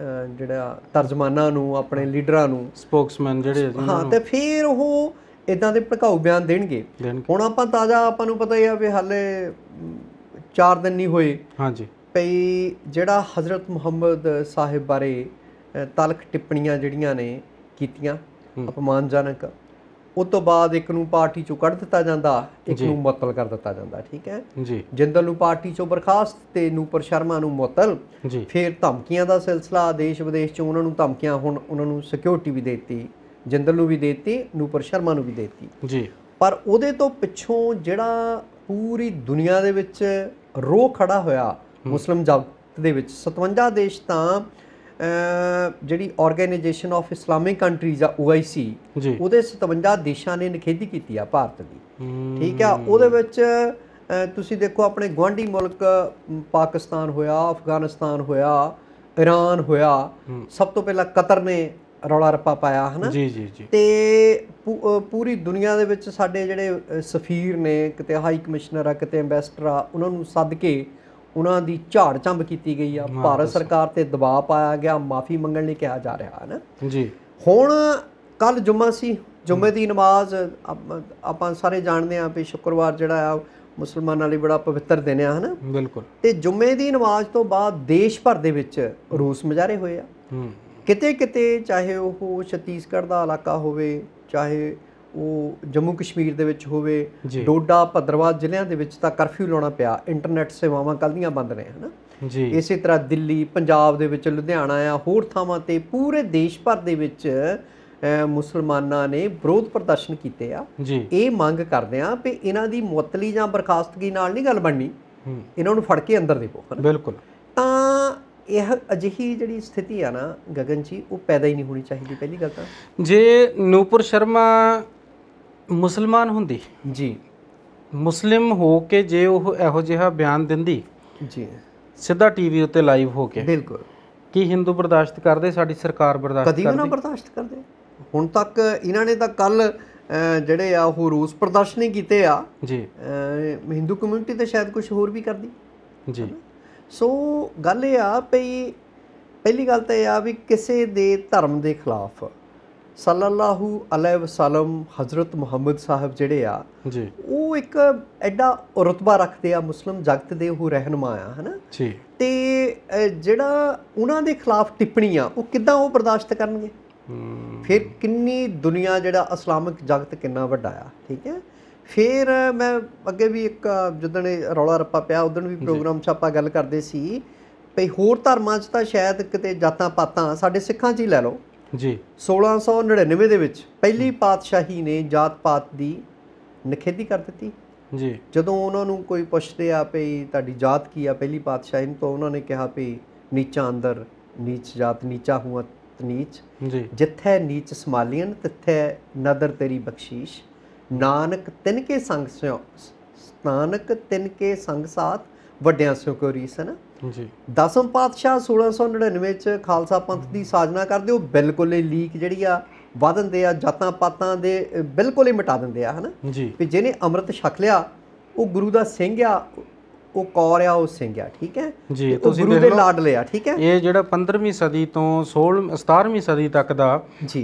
ਜਿਹੜਾ ਤਰਜਮਾਨਾਂ ਨੂੰ, ਆਪਣੇ ਲੀਡਰਾਂ ਨੂੰ, ਸਪੋਕਸਮੈਨ ਜਿਹੜੇ, ਹਾਂ, ਤੇ ਫਿਰ ਉਹ ਇਦਾਂ ਦੇ ਭੜਕਾਊ ਬਿਆਨ ਦੇਣਗੇ। ਹੁਣ ਆਪਾਂ ਤਾਜ਼ਾ, ਆਪਾਂ ਨੂੰ ਪਤਾ ਹੀ ਆ ਵੀ ਹਾਲੇ 4 ਦਿਨ ਨਹੀਂ ਹੋਏ, ਹਾਂਜੀ, ਭਈ ਜਿਹੜਾ ਹਜ਼ਰਤ ਮੁਹੰਮਦ ਸਾਹਿਬ ਬਾਰੇ ਤਲਖ ਟਿੱਪਣੀਆਂ ਜਿਹੜੀਆਂ ਨੇ ਕੀਤੀਆਂ ਅਪਮਾਨਜਨਕ, ਉਸ ਤੋਂ ਬਾਅਦ ਇੱਕ ਨੂੰ ਪਾਰਟੀ ਚੋਂ ਕੱਢ ਦਿੱਤਾ ਜਾਂਦਾ, ਇੱਕ ਨੂੰ ਮੁਅੱਤਲ ਕਰ ਦਿੱਤਾ ਜਾਂਦਾ। ਠੀਕ ਹੈ ਜੀ। ਜਿੰਦਲ ਨੂੰ ਪਾਰਟੀ ਚੋਂ ਬਰਖਾਸਤ ਤੇ ਨੂਪਰ ਸ਼ਰਮਾ ਨੂੰ ਮੁਅੱਤਲ। ਫਿਰ ਧਮਕੀਆਂ ਦਾ ਸਿਲਸਿਲਾ, ਦੇਸ਼ ਵਿਦੇਸ਼ ਚੋਂ ਉਹਨਾਂ ਨੂੰ ਧਮਕੀਆਂ, ਹੁਣ ਉਹਨਾਂ ਨੂੰ ਸਿਕਿਉਰਿਟੀ ਵੀ ਦੇ ਦਿੱਤੀ, ਜਿੰਦਲ ਨੂੰ ਵੀ ਦੇ ਦਿੱਤੀ, ਨੂਪਰ ਸ਼ਰਮਾ ਨੂੰ ਵੀ ਦੇ ਦਿੱਤੀ ਜੀ। ਪਰ ਉਹਦੇ ਤੋਂ ਪਿੱਛੋਂ ਜਿਹੜਾ ਪੂਰੀ ਦੁਨੀਆ ਦੇ ਵਿੱਚ ਰੋਹ ਖੜਾ ਹੋਇਆ ਮੁਸਲਿਮ ਜਗਤ ਦੇ ਵਿੱਚ, 57 ਦੇਸ਼ ਤਾਂ ਜਿਹੜੀ ਆਰਗੇਨਾਈਜੇਸ਼ਨ ਆਫ ਇਸਲਾਮਿਕ ਕੰਟਰੀਜ਼ ਆ, OIC, ਉਹਦੇ 57 ਦੇਸ਼ਾਂ ਨੇ ਨਿਖੇਧੀ ਕੀਤੀ ਆ ਭਾਰਤ ਦੀ। ਠੀਕ ਆ। ਉਹਦੇ ਵਿੱਚ ਤੁਸੀਂ ਦੇਖੋ ਆਪਣੇ ਗੁਆਂਢੀ ਮੁਲਕ ਪਾਕਿਸਤਾਨ ਹੋਇਆ, ਅਫਗਾਨਿਸਤਾਨ ਹੋਇਆ, ਈਰਾਨ ਹੋਇਆ, ਸਭ ਤੋਂ ਪਹਿਲਾਂ ਕਤਰ ਨੇ ਰੌਲਾ ਰੱਪਾ ਪਾਇਆ, ਹੈ ਨਾ। ਤੇ ਪੂਰੀ ਦੁਨੀਆ ਦੇ ਵਿੱਚ ਸਾਡੇ ਜਿਹੜੇ ਸਫੀਰ ਨੇ, ਕਿਤੇ ਹਾਈ ਕਮਿਸ਼ਨਰ ਆ, ਕਿਤੇ ਐਂਬੈਸਡਰ ਆ, ਉਹਨਾਂ ਨੂੰ ਸੱਦ ਕੇ ਉਹਨਾਂ ਦੀ ਝਾੜ ਝੰਬ ਕੀਤੀ ਗਈ ਆ। ਭਾਰਤ ਸਰਕਾਰ ਤੇ ਦਬਾਅ ਪਾਇਆ ਗਿਆ, ਮਾਫੀ ਮੰਗਣ ਲਈ ਕਿਹਾ ਜਾ ਰਿਹਾ ਹੈ ਨਾ ਜੀ। ਹੁਣ ਕੱਲ ਜੁਮਾ ਸੀ, ਜੁਮੇ ਦੀ ਨਮਾਜ਼ ਆਪਾਂ ਸਾਰੇ ਜਾਣਦੇ ਹਾਂ ਵੀ ਸ਼ੁੱਕਰਵਾਰ ਜਿਹੜਾ ਆ ਮੁਸਲਮਾਨਾਂ ਲਈ ਬੜਾ ਪਵਿੱਤਰ ਦਿਨ ਆ, ਹੈ ਨਾ। ਬਿਲਕੁਲ। ਤੇ ਜੁਮੇ ਦੀ ਨਮਾਜ਼ ਤੋਂ ਬਾਅਦ ਦੇਸ਼ ਭਰ ਦੇ ਵਿੱਚ ਰੋਸ ਮੁਜ਼ਾਹਰੇ ਹੋਏ ਆ। ਕਿਤੇ ਕਿਤੇ, ਚਾਹੇ ਉਹ ਛੱਤੀਸਗੜ੍ਹ ਦਾ ਇਲਾਕਾ ਹੋਵੇ, ਚਾਹੇ ਉਹ ਜੰਮੂ ਕਸ਼ਮੀਰ ਦੇ ਵਿੱਚ ਹੋਵੇ, ਡੋਡਾ ਭੱਦਰਵਾਹ ਜ਼ਿਲ੍ਹਿਆਂ ਦੇ ਵਿੱਚ ਤਾਂ ਕਰਫਿਊ ਲਾਉਣਾ ਪਿਆ, ਇੰਟਰਨੈਟ ਸੇਵਾਵਾਂ ਕੱਲ੍ਹ ਦੀਆਂ ਬੰਦ ਨੇ, ਹੈ ਨਾ ਜੀ। ਇਸੇ ਤਰ੍ਹਾਂ ਦਿੱਲੀ, ਪੰਜਾਬ ਦੇ ਵਿੱਚ, ਲੁਧਿਆਣਾ ਆ, ਹੋਰ ਥਾਵਾਂ ਤੇ ਪੂਰੇ ਦੇਸ਼ ਭਰ ਦੇ ਵਿੱਚ ਮੁਸਲਮਾਨਾਂ ਨੇ ਵਿਰੋਧ ਪ੍ਰਦਰਸ਼ਨ ਕੀਤੇ ਆ। ਇਹ ਮੰਗ ਕਰਦੇ ਆ ਵੀ ਇਹਨਾਂ ਦੀ ਮੁਅੱਤਲੀ ਜਾਂ ਬਰਖਾਸਤਗੀ ਨਾਲ ਨਹੀਂ ਗੱਲ ਬਣਨੀ, ਇਹਨਾਂ ਨੂੰ ਫੜ ਕੇ ਅੰਦਰ ਦੇਵੋ। ਬਿਲਕੁਲ। ਤਾਂ ਇਹ ਅਜਿਹੀ ਜਿਹੜੀ ਸਥਿਤੀ ਆ ਨਾ ਗਗਨ ਜੀ, ਉਹ ਪੈਦਾ ਹੀ ਨਹੀਂ ਹੋਣੀ ਚਾਹੀਦੀ। ਪਹਿਲੀ ਗੱਲ ਤਾਂ ਜੇ ਨੂਪੁਰ ਸ਼ਰਮਾ ਮੁਸਲਮਾਨ ਹੁੰਦੀ ਜੀ, ਮੁਸਲਿਮ ਹੋ ਕੇ ਜੇ ਉਹ ਇਹੋ ਜਿਹਾ ਬਿਆਨ ਦਿੰਦੀ ਜੀ ਸਿੱਧਾ ਟੀਵੀ ਉੱਤੇ ਲਾਈਵ ਹੋ ਕੇ, ਬਿਲਕੁਲ, ਕੀ ਹਿੰਦੂ ਬਰਦਾਸ਼ਤ ਕਰਦੇ? ਸਾਡੀ ਸਰਕਾਰ ਬਰਦਾਸ਼ਤ ਕਦੀ ਵੀ ਨਾ ਬਰਦਾਸ਼ਤ ਕਰਦੇ। ਹੁਣ ਤੱਕ ਇਹਨਾਂ ਨੇ ਤਾਂ ਕੱਲ ਜਿਹੜੇ ਆ ਉਹ ਰੋਸ ਪ੍ਰਦਰਸ਼ਨ ਹੀ ਕੀਤੇ ਆ ਜੀ। ਹਿੰਦੂ ਕਮਿਊਨਿਟੀ ਤਾਂ ਸ਼ਾਇਦ ਕੁਝ ਹੋਰ ਵੀ ਕਰਦੀ ਜੀ। ਸੋ ਗੱਲ ਇਹ ਆ ਵੀ ਪਹਿਲੀ ਗੱਲ ਤਾਂ ਇਹ ਆ ਵੀ ਕਿਸੇ ਦੇ ਧਰਮ ਦੇ ਖਿਲਾਫ ਸੱਲੱਲਾਹੂ ਅਲੈਹਿ ਵਸੱਲਮ ਹਜ਼ਰਤ ਮੁਹੰਮਦ ਸਾਹਿਬ ਜਿਹੜੇ ਆ ਜੀ, ਉਹ ਇੱਕ ਐਡਾ ਰੁਤਬਾ ਰੱਖਦੇ ਆ ਮੁਸਲਿਮ ਜਗਤ ਦੇ, ਉਹ ਰਹਿਨੁਮਾ ਆ, ਹੈ ਨਾ ਜੀ। ਤੇ ਜਿਹੜਾ ਉਹਨਾਂ ਦੇ ਖਿਲਾਫ ਟਿੱਪਣੀ ਆ, ਉਹ ਕਿੱਦਾਂ ਉਹ ਬਰਦਾਸ਼ਤ ਕਰਨਗੇ? ਫਿਰ ਕਿੰਨੀ ਦੁਨੀਆ, ਜਿਹੜਾ ਇਸਲਾਮਿਕ ਜਗਤ ਕਿੰਨਾ ਵੱਡਾ ਆ। ਠੀਕ ਹੈ। ਫਿਰ ਮੈਂ ਅੱਗੇ ਵੀ ਇੱਕ ਜਿੱਦਣ ਰੌਲਾ ਰੱਪਾ ਪਿਆ ਉਦੋਂ ਵੀ ਪ੍ਰੋਗਰਾਮ 'ਚ ਆਪਾਂ ਗੱਲ ਕਰਦੇ ਸੀ ਵੀ ਹੋਰ ਧਰਮਾਂ 'ਚ ਤਾਂ ਸ਼ਾਇਦ ਕਿਤੇ ਜਾਤਾਂ ਪਾਤਾਂ, ਸਾਡੇ ਸਿੱਖਾਂ 'ਚ ਹੀ ਲੈ ਲਓ ਜੀ, 1699 ਦੇ ਵਿੱਚ ਪਹਿਲੀ ਪਾਤਸ਼ਾਹੀ ਨੇ ਜਾਤ ਪਾਤ ਦੀ ਨਿਖੇਧੀ ਕਰ ਦਿੱਤੀ ਜੀ। ਜਦੋਂ ਉਹਨਾਂ ਨੂੰ ਕੋਈ ਪੁੱਛਦੇ ਆ ਵੀ ਤੁਹਾਡੀ ਜਾਤ ਕੀ ਆ ਪਹਿਲੀ ਪਾਤਸ਼ਾਹੀ ਨੂੰ, ਤਾਂ ਉਹਨਾਂ ਨੇ ਕਿਹਾ ਵੀ ਨੀਚਾ ਅੰਦਰ ਨੀਚ ਜਾਤ, ਨੀਚਾ ਹੂੰ ਨੀਚ ਜੀ, ਜਿੱਥੇ ਨੀਚ ਸਮਾਲੀਅਨ ਤਿੱਥੇ ਨਦਰ ਤੇਰੀ ਬਖਸ਼ੀਸ਼, ਨਾਨਕ ਤਿਨਕੇ ਸੰਗ ਸਿਓ, ਨਾਨਕ ਤਿਨਕੇ ਸੰਗ ਸਾਥ, ਵੱਡਿਆਂ ਸਿਓ ਕੋ ਰੀਸ, ਹੈ ਨਾ ਜੀ। 10ਵੇਂ ਪਾਤਸ਼ਾਹ 1699 'ਚ ਖਾਲਸਾ ਪੰਥ ਦੀ ਸਾਜਨਾ ਕਰਦੇ, ਉਹ ਬਿਲਕੁਲ ਹੀ ਲੀਕ ਜਿਹੜੀ ਆ ਵਾਹ ਦਿੰਦੇ ਆ, ਜਾਤਾਂ ਪਾਤਾਂ ਦੇ ਬਿਲਕੁਲ ਹੀ ਮਿਟਾ ਦਿੰਦੇ ਆ, ਹੈ ਨਾ ਜੀ। ਵੀ ਜਿਹਨੇ ਅੰਮ੍ਰਿਤ ਛਕ ਲਿਆ ਉਹ ਗੁਰੂ ਦਾ ਸਿੰਘ ਆ, ਉਹ ਕੌਰ ਆ, ਉਹ ਸਿੰਘ ਆ। ਠੀਕ ਹੈ ਜੀ। ਤੁਸੀਂ ਗੁਰੂ ਦੇ ਲਾਡ ਲਿਆ। ਠੀਕ ਹੈ। ਇਹ ਜਿਹੜਾ 15ਵੀਂ ਸਦੀ ਤੋਂ 17ਵੀਂ ਸਦੀ ਤੱਕ ਦਾ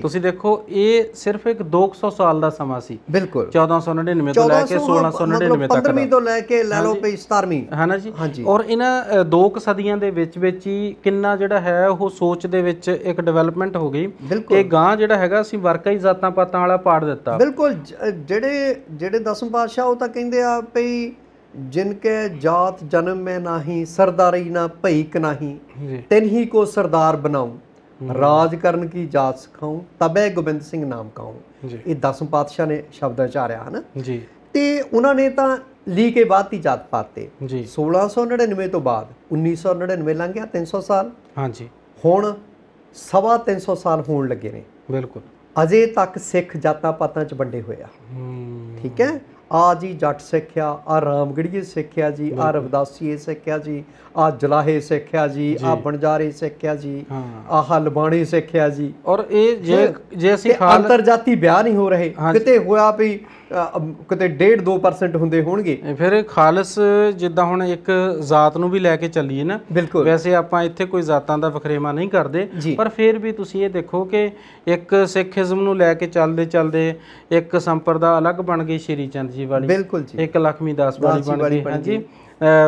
ਤੁਸੀਂ ਦੇਖੋ, ਇਹ ਸਿਰਫ ਇੱਕ 200 ਸਾਲ ਦਾ ਸਮਾਂ ਸੀ। ਬਿਲਕੁਲ। 1499 ਤੋਂ ਲੈ ਕੇ 1699 ਤੱਕ, 15ਵੀਂ ਤੋਂ ਲੈ ਕੇ ਲੈ ਲਓ ਵੀ 17ਵੀਂ, ਹੈ ਨਾ ਜੀ। ਔਰ ਇਹਨਾਂ 2 ਸਦੀਆਂ ਦੇ ਵਿੱਚ ਹੀ ਕਿੰਨਾ ਜਿਹੜਾ ਹੈ ਉਹ ਸੋਚ ਦੇ ਵਿੱਚ ਇੱਕ ਡਿਵੈਲਪਮੈਂਟ ਹੋ ਗਈ ਕਿ ਗਾਂ ਜਿਹੜਾ ਹੈਗਾ ਅਸੀਂ ਵਾਕਈ ਜਾਤਾਂ ਪਾਤਾਂ ਵਾਲਾ ਪਾੜ ਦਿੱਤਾ। ਬਿਲਕੁਲ। ਜਿਹੜੇ 10ਵੇਂ ਪਾਤਸ਼ਾਹ ਉਹ ਤਾਂ ਕਹਿੰਦੇ ਆ ਵੀ जिनके जात जन्म में नाही, सरदारी ना भईक नाही, तिन्ही को सरदार बनाऊं, राज करन की जात सिखाऊं, तबे गोबिंद सिंह नाम कहूं। ये 10ਵੇਂ ਪਾਤਸ਼ਾਹ ਨੇ ਸ਼ਬਦ ਉਚਾਰਿਆ, ਹੈ ਨਾ ਜੀ। ਤੇ ਉਹਨਾਂ ਨੇ ਤਾਂ ਲੀ ਕੇ ਬਾਅਦ ਹੀ ਜਾਤ ਪਾਤ ਤੇ 1699 ਤੋਂ ਬਾਅਦ 1999 ਲੰਘ ਗਿਆ, 300 ਸਾਲ। ਹਾਂਜੀ। ਹੁਣ 350 ਸਾਲ ਹੋਣ ਲੱਗੇ ਨੇ, ਬਿਲਕੁਲ ਅਜੇ ਤੱਕ ਸਿੱਖ ਜਾਤਾਂ ਪਾਤਾਂ 'ਚ ਵੰਡੇ ਹੋਏ ਆ। ਠੀਕ ਹੈ, ਆ ਜੀ ਜੱਟ ਸਿੱਖ ਆ, ਆ ਰਾਮਗੜੀਏ ਸਿੱਖ ਆ ਜੀ, ਆ ਰਵਿਦਾਸੀਏ ਸਿੱਖ ਆ ਜੀ, ਆ ਜਲਾਹੇ ਸਿੱਖ ਆ ਜੀ, ਆ ਬਣਜਾਰੇ ਸਿੱਖ ਆ ਜੀ, ਆਹ ਲਬਾਣੀ ਸਿੱਖ ਆ ਜੀ। ਔਰ ਇਹ ਜੇ ਅਸੀਂ ਅੰਤਰਜਾਤੀ ਵਿਆਹ ਨਹੀਂ ਹੋ ਰਹੇ, ਕਿਤੇ ਹੋਇਆ ਵੀ ਕਿਤੇ 1.5-2% ਹੁੰਦੇ ਹੋਣਗੇ। ਫਿਰ ਖਾਲਸ ਜਿੱਦਾਂ ਹੁਣ ਇੱਕ ਜ਼ਾਤ ਨੂੰ ਵੀ ਲੈ ਕੇ ਚੱਲੀਏ ਨਾ, ਬਿਲਕੁਲ ਵੈਸੇ ਆਪਾਂ ਇੱਥੇ ਕੋਈ ਜ਼ਾਤਾਂ ਦਾ ਵਖਰੇਵਾ ਨਹੀਂ ਕਰਦੇ, ਪਰ ਫਿਰ ਵੀ ਤੁਸੀਂ ਇਹ ਦੇਖੋ ਕਿ ਇੱਕ ਸਿੱਖੀਜ਼ਮ ਨੂੰ ਲੈ ਕੇ ਚੱਲਦੇ ਇੱਕ ਸੰਪਰਦਾ ਅਲੱਗ ਬਣ ਗਈ ਸ਼੍ਰੀ ਚੰਦ ਜੀ ਵਾਲੀ, ਬਿਲਕੁਲ ਜੀ, ਇੱਕ ਲక్ష్ਮੀ ਦਾਸ ਵਾਲੀ ਬਣ ਗਈ। ਹਾਂਜੀ,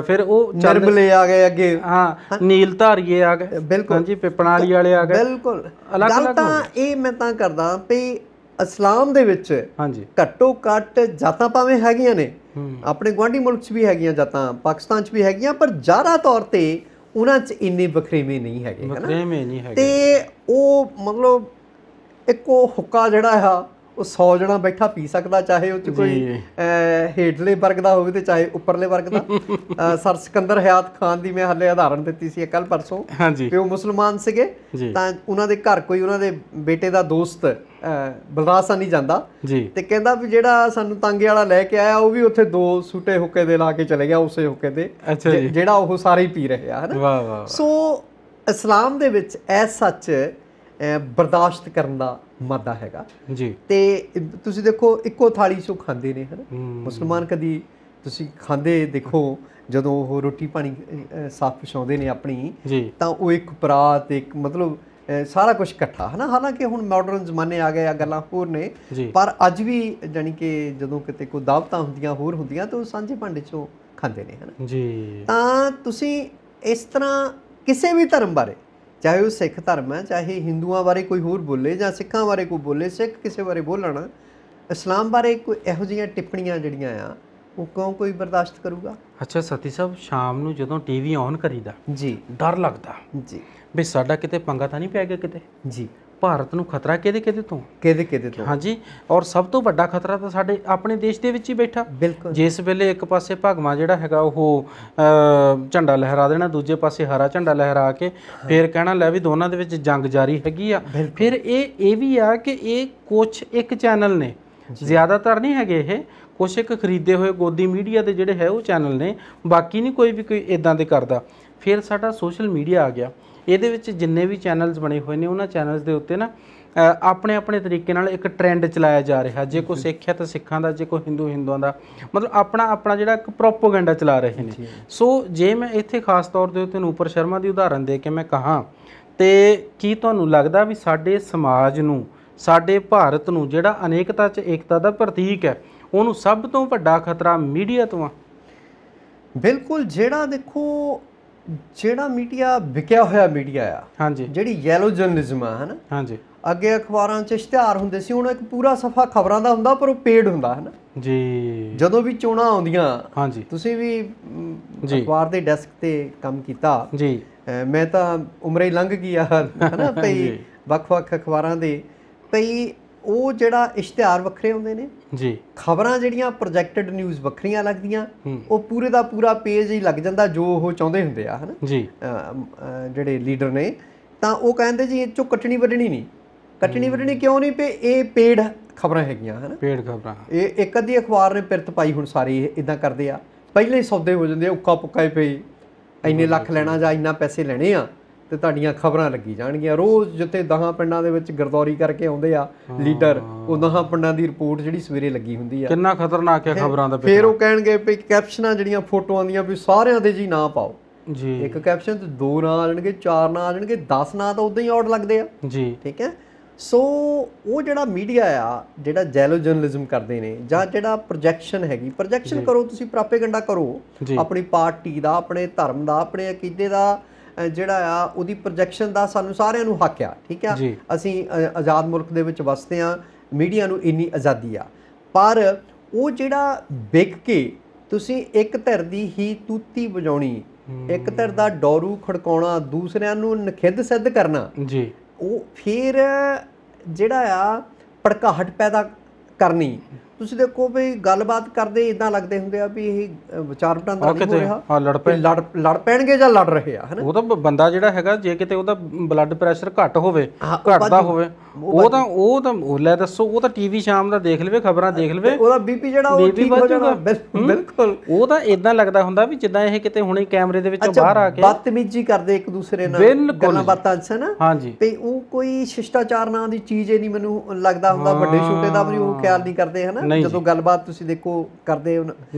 ਫਿਰ ਉਹ ਨਿਰਮਲੇ ਆ ਗਏ ਅੱਗੇ, ਹਾਂ ਨੀਲ ਧਾਰੀਏ ਆ ਗਏ, ਹਾਂਜੀ ਪਿਪਣਾਲੀ ਵਾਲੇ ਆ ਗਏ, ਬਿਲਕੁਲ ਅਲੱਗ। ਤਾਂ ਇਹ ਮੈਂ ਤਾਂ ਕਰਦਾ ਵੀ ਇਸਲਾਮ ਦੇ ਵਿੱਚ ਹਾਂਜੀ ਘੱਟੋ ਘੱਟ ਜਾਤਾਂ ਭਾਵੇਂ ਹੈਗੀਆਂ ਨੇ, ਆਪਣੇ ਗੁਆਂਢੀ ਮੁਲਕ 'ਚ ਵੀ ਹੈਗੀਆਂ ਜਾਤਾਂ, ਪਾਕਿਸਤਾਨ 'ਚ ਵੀ ਹੈਗੀਆਂ, ਪਰ ਜ਼ਿਆਦਾ ਤੌਰ ਤੇ ਉਹਨਾਂ 'ਚ ਇੰਨੇ ਵਖਰੇਵੇਂ ਨਹੀਂ ਹੈਗੇ, ਤੇ ਉਹ ਮਤਲਬ ਇੱਕੋ ਹੁੱਕਾ ਜਿਹੜਾ ਆ ਉਹ 100 ਜਣਾ ਬੈਠਾ ਪੀ ਸਕਦਾ, ਚਾਹੇ ਉਹ 'ਚ ਕੋਈ ਹੇਠਲੇ ਵਰਗ ਦਾ ਹੋਵੇ ਤੇ ਚਾਹੇ ਉੱਪਰਲੇ ਵਰਗ ਦਾ। ਸਰ ਸਿਕੰਦਰ ਹਯਾਤ ਖਾਨ ਦੀ ਮੈਂ ਹਾਲੇ ਉਦਾਹਰਨ ਦਿੱਤੀ ਸੀ ਕੱਲ ਪਰਸੋਂ, ਕਿ ਉਹ ਮੁਸਲਮਾਨ ਸੀਗੇ, ਤਾਂ ਉਹਨਾਂ ਦੇ ਘਰ ਕੋਈ ਉਹਨਾਂ ਦੇ ਬੇਟੇ ਦਾ ਦੋਸਤ ਬਲਰਾਜ ਸਾਨੀ ਜਾਂਦਾ ਤੇ ਕਹਿੰਦਾ ਵੀ ਜਿਹੜਾ ਸਾਨੂੰ ਤਾਂਗੇ ਵਾਲਾ ਲੈ ਕੇ ਆਇਆ ਉਹ ਵੀ ਉੱਥੇ 2 ਸੂਟੇ ਹੁੱਕੇ ਦੇ ਲਾ ਕੇ ਚਲੇ ਗਿਆ, ਉਸੇ ਹੁੱਕੇ ਦੇ ਜਿਹੜਾ ਉਹ ਸਾਰੇ ਹੀ ਪੀ ਰਹੇ ਆ, ਹਨਾ। ਸੋ ਇਸਲਾਮ ਦੇ ਵਿੱਚ ਐਸ ਸੱਚ ਬਰਦਾਸ਼ਤ ਕਰਨ ਦਾ ਮਾਦਾ ਹੈਗਾ ਜੀ। ਤੇ ਤੁਸੀਂ ਦੇਖੋ ਇੱਕੋ ਥਾਲੀ 'ਚੋਂ ਖਾਂਦੇ ਨੇ, ਹਨਾ। ਮੁਸਲਮਾਨ ਕਦੀ ਤੁਸੀਂ ਖਾਂਦੇ ਦੇਖੋ, ਜਦੋਂ ਉਹ ਰੋਟੀ ਪਾਣੀ ਸਾਫ਼ ਪਛਾਉਂਦੇ ਨੇ ਆਪਣੀ, ਤਾਂ ਉਹ ਇੱਕ ਪਰਾਤ, ਇੱਕ ਮਤਲਬ ਸਾਰਾ ਕੁਝ ਇਕੱਠਾ, ਹਨਾ। ਹਾਲਾਂਕਿ ਹੁਣ ਮਾਡਰਨ ਜ਼ਮਾਨੇ ਆ ਗਏ ਆ, ਗੱਲਾਂ ਹੋਰ ਨੇ, ਪਰ ਅੱਜ ਵੀ ਜਾਣੀ ਕਿ ਜਦੋਂ ਕਿਤੇ ਕੋਈ ਦਾਵਤਾਂ ਹੁੰਦੀਆਂ ਹੋਰ ਹੁੰਦੀਆਂ ਤਾਂ ਉਹ ਸਾਂਝੇ ਭਾਂਡੇ 'ਚੋਂ ਖਾਂਦੇ ਨੇ, ਹਨਾ ਜੀ। ਤਾਂ ਤੁਸੀਂ ਇਸ ਤਰ੍ਹਾਂ ਕਿਸੇ ਵੀ ਧਰਮ ਬਾਰੇ, ਚਾਹੇ ਉਹ ਸਿੱਖ ਧਰਮ ਹੈ, ਚਾਹੇ ਹਿੰਦੂਆਂ ਬਾਰੇ ਕੋਈ ਹੋਰ ਬੋਲੇ ਜਾਂ ਸਿੱਖਾਂ ਬਾਰੇ ਕੋਈ ਬੋਲੇ, ਸਿੱਖ ਕਿਸੇ ਬਾਰੇ ਬੋਲਣ, ਇਸਲਾਮ ਬਾਰੇ ਕੋਈ ਇਹੋ ਜਿਹੀਆਂ ਟਿੱਪਣੀਆਂ ਜਿਹੜੀਆਂ ਆ ਉਹ ਕਿਉਂ ਕੋਈ ਬਰਦਾਸ਼ਤ ਕਰੂਗਾ? ਅੱਛਾ ਸਤੀ ਸਾਹਿਬ, ਸ਼ਾਮ ਨੂੰ ਜਦੋਂ ਟੀਵੀ ਔਨ ਕਰੀਦਾ ਜੀ, ਡਰ ਲੱਗਦਾ ਜੀ ਵੀ ਸਾਡਾ ਕਿਤੇ ਪੰਗਾ ਤਾਂ ਨਹੀਂ ਪੈ ਗਿਆ ਕਿਤੇ ਜੀ, ਭਾਰਤ ਨੂੰ ਖਤਰਾ ਕਿਹਦੇ ਤੋਂ ਹਾਂਜੀ। ਔਰ ਸਭ ਤੋਂ ਵੱਡਾ ਖਤਰਾ ਤਾਂ ਸਾਡੇ ਆਪਣੇ ਦੇਸ਼ ਦੇ ਵਿੱਚ ਹੀ ਬੈਠਾ। ਬਿਲਕੁਲ, ਜਿਸ ਵੇਲੇ ਇੱਕ ਪਾਸੇ ਭਗਵਾਂ ਜਿਹੜਾ ਹੈਗਾ ਉਹ ਝੰਡਾ ਲਹਿਰਾ ਦੇਣਾ, ਦੂਜੇ ਪਾਸੇ ਹਰਾ ਝੰਡਾ ਲਹਿਰਾ ਕੇ ਫਿਰ ਕਹਿਣਾ ਲੈ ਵੀ ਦੋਨਾਂ ਦੇ ਵਿੱਚ ਜੰਗ ਜਾਰੀ ਹੈਗੀ ਆ। ਫਿਰ ਇਹ ਵੀ ਆ ਕਿ ਇਹ ਕੁਛ ਇੱਕ ਚੈਨਲ ਨੇ, ਜ਼ਿਆਦਾਤਰ ਨਹੀਂ ਹੈਗੇ ਇਹ, ਕੁਛ ਇੱਕ ਖਰੀਦੇ ਹੋਏ ਗੋਦੀ ਮੀਡੀਆ ਦੇ ਜਿਹੜੇ ਹੈ ਉਹ ਚੈਨਲ ਨੇ, ਬਾਕੀ ਨਹੀਂ ਕੋਈ ਵੀ ਕੋਈ ਇੱਦਾਂ ਦੇ ਕਰਦਾ। ਫਿਰ ਸਾਡਾ ਸੋਸ਼ਲ ਮੀਡੀਆ ਆ ਗਿਆ, ਇਹਦੇ ਵਿੱਚ ਜਿੰਨੇ ਵੀ ਚੈਨਲਸ ਬਣੇ ਹੋਏ ਨੇ ਉਹਨਾਂ ਚੈਨਲਸ ਦੇ ਉੱਤੇ ਨਾ ਆਪਣੇ ਆਪਣੇ ਤਰੀਕੇ ਨਾਲ ਇੱਕ ਟ੍ਰੈਂਡ ਚਲਾਇਆ ਜਾ ਰਿਹਾ। ਜੇ ਕੋਈ ਸਿੱਖ ਹੈ ਤਾਂ ਸਿੱਖਾਂ ਦਾ, ਜੇ ਕੋਈ ਹਿੰਦੂਆਂ ਦਾ, ਮਤਲਬ ਆਪਣਾ ਜਿਹੜਾ ਇੱਕ ਪ੍ਰੋਪੋਗੈਂਡਾ ਚਲਾ ਰਹੇ ਨੇ। ਸੋ ਜੇ ਮੈਂ ਇੱਥੇ ਖਾਸ ਤੌਰ ਦੇ ਉੱਤੇ ਨੂਪੁਰ ਸ਼ਰਮਾ ਦੀ ਉਦਾਹਰਨ ਦੇ ਕੇ ਮੈਂ ਕਹਾਂ, ਤੇ ਕੀ ਤੁਹਾਨੂੰ ਲੱਗਦਾ ਵੀ ਸਾਡੇ ਸਮਾਜ ਨੂੰ, ਸਾਡੇ ਭਾਰਤ ਨੂੰ, ਜਿਹੜਾ ਅਨੇਕਤਾ 'ਚ ਏਕਤਾ ਦਾ ਪ੍ਰਤੀਕ ਹੈ, ਉਹਨੂੰ ਸਭ ਤੋਂ ਵੱਡਾ ਖਤਰਾ ਮੀਡੀਆ ਤੋਂ ਆ? ਬਿਲਕੁਲ, ਜਿਹੜਾ ਦੇਖੋ ਜਿਹੜਾ ਮੀਡੀਆ ਵਿਕਿਆ ਹੋਇਆ ਮੀਡੀਆ ਆ, ਹਾਂਜੀ, ਜਿਹੜੀ ਯੈਲੋ ਜਰਨਲਿਜ਼ਮ ਆ, ਹਨਾ। ਹਾਂਜੀ, ਅੱਗੇ ਅਖਬਾਰਾਂ 'ਚ ਇਸ਼ਤਿਹਾਰ ਹੁੰਦੇ ਸੀ, ਹੁਣ ਇੱਕ ਪੂਰਾ ਸਫਾ ਖਬਰਾਂ ਦਾ ਹੁੰਦਾ, ਪਰ ਉਹ ਪੇਡ ਹੁੰਦਾ, ਹਨਾ ਜੀ। ਜਦੋਂ ਵੀ ਚੋਣਾਂ ਆਉਂਦੀਆਂ, ਹਾਂਜੀ, ਤੁਸੀਂ ਵੀ ਅਖਬਾਰ ਦੇ ਡੈਸਕ ਤੇ ਕੰਮ ਕੀਤਾ ਜੀ, ਮੈਂ ਤਾਂ ਉਮਰੇ ਹੀ ਲੰਘ ਗਈ ਆ, ਹਨਾ। ਭਈ ਵੱਖ-ਵੱਖ ਅਖਬਾਰਾਂ ਦੇ ਭਈ ਉਹ ਜਿਹੜਾ ਇਸ਼ਤਿਹਾਰ ਵੱਖਰੇ ਹੁੰਦੇ ਨੇ ਜੀ, ਖਬਰਾਂ ਜਿਹੜੀਆਂ ਪ੍ਰੋਜੈਕਟਡ ਨਿਊਜ਼ ਵੱਖਰੀਆਂ ਲੱਗਦੀਆਂ, ਉਹ ਪੂਰੇ ਦਾ ਪੂਰਾ ਪੇਜ ਹੀ ਲੱਗ ਜਾਂਦਾ ਜੋ ਉਹ ਚਾਹੁੰਦੇ ਹੁੰਦੇ ਆ, ਹਨਾ ਜੀ। ਜਿਹੜੇ ਲੀਡਰ ਨੇ ਤਾਂ ਉਹ ਕਹਿੰਦੇ ਜੀ ਇਹ 'ਚੋਂ ਕੱਟਣੀ ਵੱਢਣੀ ਨਹੀਂ, ਕੱਟਣੀ ਵੱਢਣੀ ਕਿਉਂ ਨਹੀਂ? ਪਏ ਇਹ ਪੇਡ ਖਬਰਾਂ ਹੈਗੀਆਂ, ਹਨਾ, ਪੇਡ ਖਬਰਾਂ। ਇਹ ਇੱਕ ਅੱਧੀ ਅਖਬਾਰ ਨੇ ਪਿਰਤ ਪਾਈ, ਹੁਣ ਸਾਰੇ ਇੱਦਾਂ ਕਰਦੇ ਆ, ਪਹਿਲੇ ਹੀ ਸੌਦੇ ਹੋ ਜਾਂਦੇ ਆ, ਉੱਕਾ ਪੁੱਕਾ ਹੀ ਪਈ, ਇੰਨੇ ਲੱਖ ਲੈਣਾ ਜਾਂ ਇੰਨਾ ਪੈਸੇ ਲੈਣੇ ਆ ਤੇ ਤੁਹਾਡੀਆਂ ਖਬਰਾਂ ਲੱਗੀ ਜਾਣਗੀਆਂ। ਰੋਜ਼ ਜਿੱਥੇ 10 ਪਿੰਡਾਂ ਦੇ ਵਿੱਚ ਗਰਦੌਰੀ ਕਰਕੇ ਆਉਂਦੇ ਆ ਲੀਡਰ, ਉਹ 10 ਪਿੰਡਾਂ ਦੀ ਰਿਪੋਰਟ ਜਿਹੜੀ ਸਵੇਰੇ ਲੱਗੀ ਹੁੰਦੀ ਆ। ਕਿੰਨਾ ਖਤਰਨਾਕ ਹੈ ਖਬਰਾਂ ਦਾ। ਫਿਰ ਉਹ ਕਹਿਣਗੇ ਵੀ ਕੈਪਸ਼ਨਾਂ ਜਿਹੜੀਆਂ ਫੋਟੋਆਂ ਦੀਆਂ ਵੀ ਸਾਰਿਆਂ ਦੇ ਜੀ ਨਾਂ ਪਾਓ ਜੀ, ਇੱਕ ਕੈਪਸ਼ਨ ਤੇ 2 ਨਾਂ ਆ ਜਾਣਗੇ, 4 ਨਾਂ ਆ ਜਾਣਗੇ, 10 ਨਾਂ ਤਾਂ ਉਦਾਂ ਹੀ ਆਊਟ ਲੱਗਦੇ ਆ ਜੀ, ਠੀਕ ਹੈ। ਸੋ ਉਹ ਜਿਹੜਾ ਮੀਡੀਆ ਆ, ਜਿਹੜਾ ਜੈਲੋ ਜਰਨਲਿਜ਼ਮ ਕਰਦੇ ਨੇ, ਜਾਂ ਜਿਹੜਾ ਪ੍ਰੋਜੈਕਸ਼ਨ ਹੈਗੀ, ਪ੍ਰੋਜੈਕਸ਼ਨ ਕਰੋ ਤੁਸੀਂ, ਪ੍ਰਾਪੇਗੈਂਡਾ ਕਰੋ ਆਪਣੀ ਪਾਰਟੀ ਦਾ, ਆਪਣੇ ਧਰਮ ਦਾ, ਆਪਣੇ ਅਕੀਦੇ ਦਾ, ਜਿਹੜਾ ਆ ਉਹਦੀ ਪ੍ਰੋਜੈਕਸ਼ਨ ਦਾ ਸਾਨੂੰ ਸਾਰਿਆਂ ਨੂੰ ਹੱਕ ਆ, ਠੀਕ ਆ। ਅਸੀਂ ਆਜ਼ਾਦ ਮੁਲਕ ਦੇ ਵਿੱਚ ਵਸਦੇ ਹਾਂ, ਮੀਡੀਆ ਨੂੰ ਇੰਨੀ ਆਜ਼ਾਦੀ ਆ, ਪਰ ਉਹ ਜਿਹੜਾ ਵਿਕ ਕੇ ਤੁਸੀਂ ਇੱਕ ਧਿਰ ਦੀ ਹੀ ਤੂਤੀ ਵਜਾਉਣੀ, ਇੱਕ ਧਿਰ ਦਾ ਡੋਰੂ ਖੜਕਾਉਣਾ, ਦੂਸਰਿਆਂ ਨੂੰ ਨਖਿੱਧ ਸਿੱਧ ਕਰਨਾ ਜੀ, ਉਹ ਫਿਰ ਜਿਹੜਾ ਆ ਭੜਕਾਹਟ ਪੈਦਾ ਕਰਨੀ, ਤੁਸੀਂ ਦੇਖੋ ਵੀ ਗੱਲਬਾਤ ਕਰਦੇ ਇਦਾਂ ਲੱਗਦੇ ਹੁੰਦੇ ਆ ਵੀ ਇਹ ਵਿਚਾਰ ਵਟਾਂਦਰਾ ਨਹੀਂ ਹੋ ਰਿਹਾ, ਹਾਂ ਲੜ ਪੈਣਗੇ ਜਾਂ ਲੜ ਰਹੇ ਆ, ਹਨਾ। ਉਹ ਤਾਂ ਬੰਦਾ ਜਿਹੜਾ ਹੈਗਾ ਜੇ ਕਿਤੇ ਉਹਦਾ ਬਲੱਡ ਪ੍ਰੈਸ਼ਰ ਘੱਟ ਹੋਵੇ, ਘਟਦਾ ਹੋਵੇ, ਉਹ ਤਾਂ ਲੈ ਦੱਸੋ, ਉਹ ਤਾਂ ਟੀਵੀ ਸ਼ਾਮ ਦਾ ਦੇਖ ਲਵੇ, ਖਬਰਾਂ ਦੇਖ ਲਵੇ, ਉਹਦਾ ਬੀਪੀ ਜਿਹੜਾ ਉਹ ਠੀਕ ਹੋ ਜਾਣਾ। ਬਿਲਕੁਲ, ਉਹ ਤਾਂ ਇਦਾਂ ਲੱਗਦਾ ਹੁੰਦਾ ਵੀ ਜਿੱਦਾਂ ਇਹ ਕਿਤੇ ਹੁਣੇ ਕੈਮਰੇ ਦੇ ਵਿੱਚੋਂ ਬਾਹਰ ਆ ਕੇ ਬਦਤਮੀਜ਼ੀ ਕਰਦੇ ਇੱਕ ਦੂਸਰੇ ਨਾਲ ਗੱਲਾਂ ਬਾਤਾਂ 'ਚ, ਹਨਾ। ਹਾਂਜੀ, ਤੇ ਉਹ ਕੋਈ ਸ਼ਿਸ਼ਟਾਚਾਰ ਨਾਂ ਦੀ ਚੀਜ਼ ਹੀ ਨਹੀਂ ਮੈਨੂੰ ਲੱਗਦਾ ਹੁੰਦਾ, ਵੱਡੇ ਛੋਟੇ ਦਾ ਵੀ ਉਹ ਖਿਆਲ ਨਹੀਂ ਕਰਦੇ, ਹਨਾ। ਜਦੋਂ ਗੱਲਬਾਤ ਤੁਸੀਂ ਦੇਖੋ ਕਰਦੇ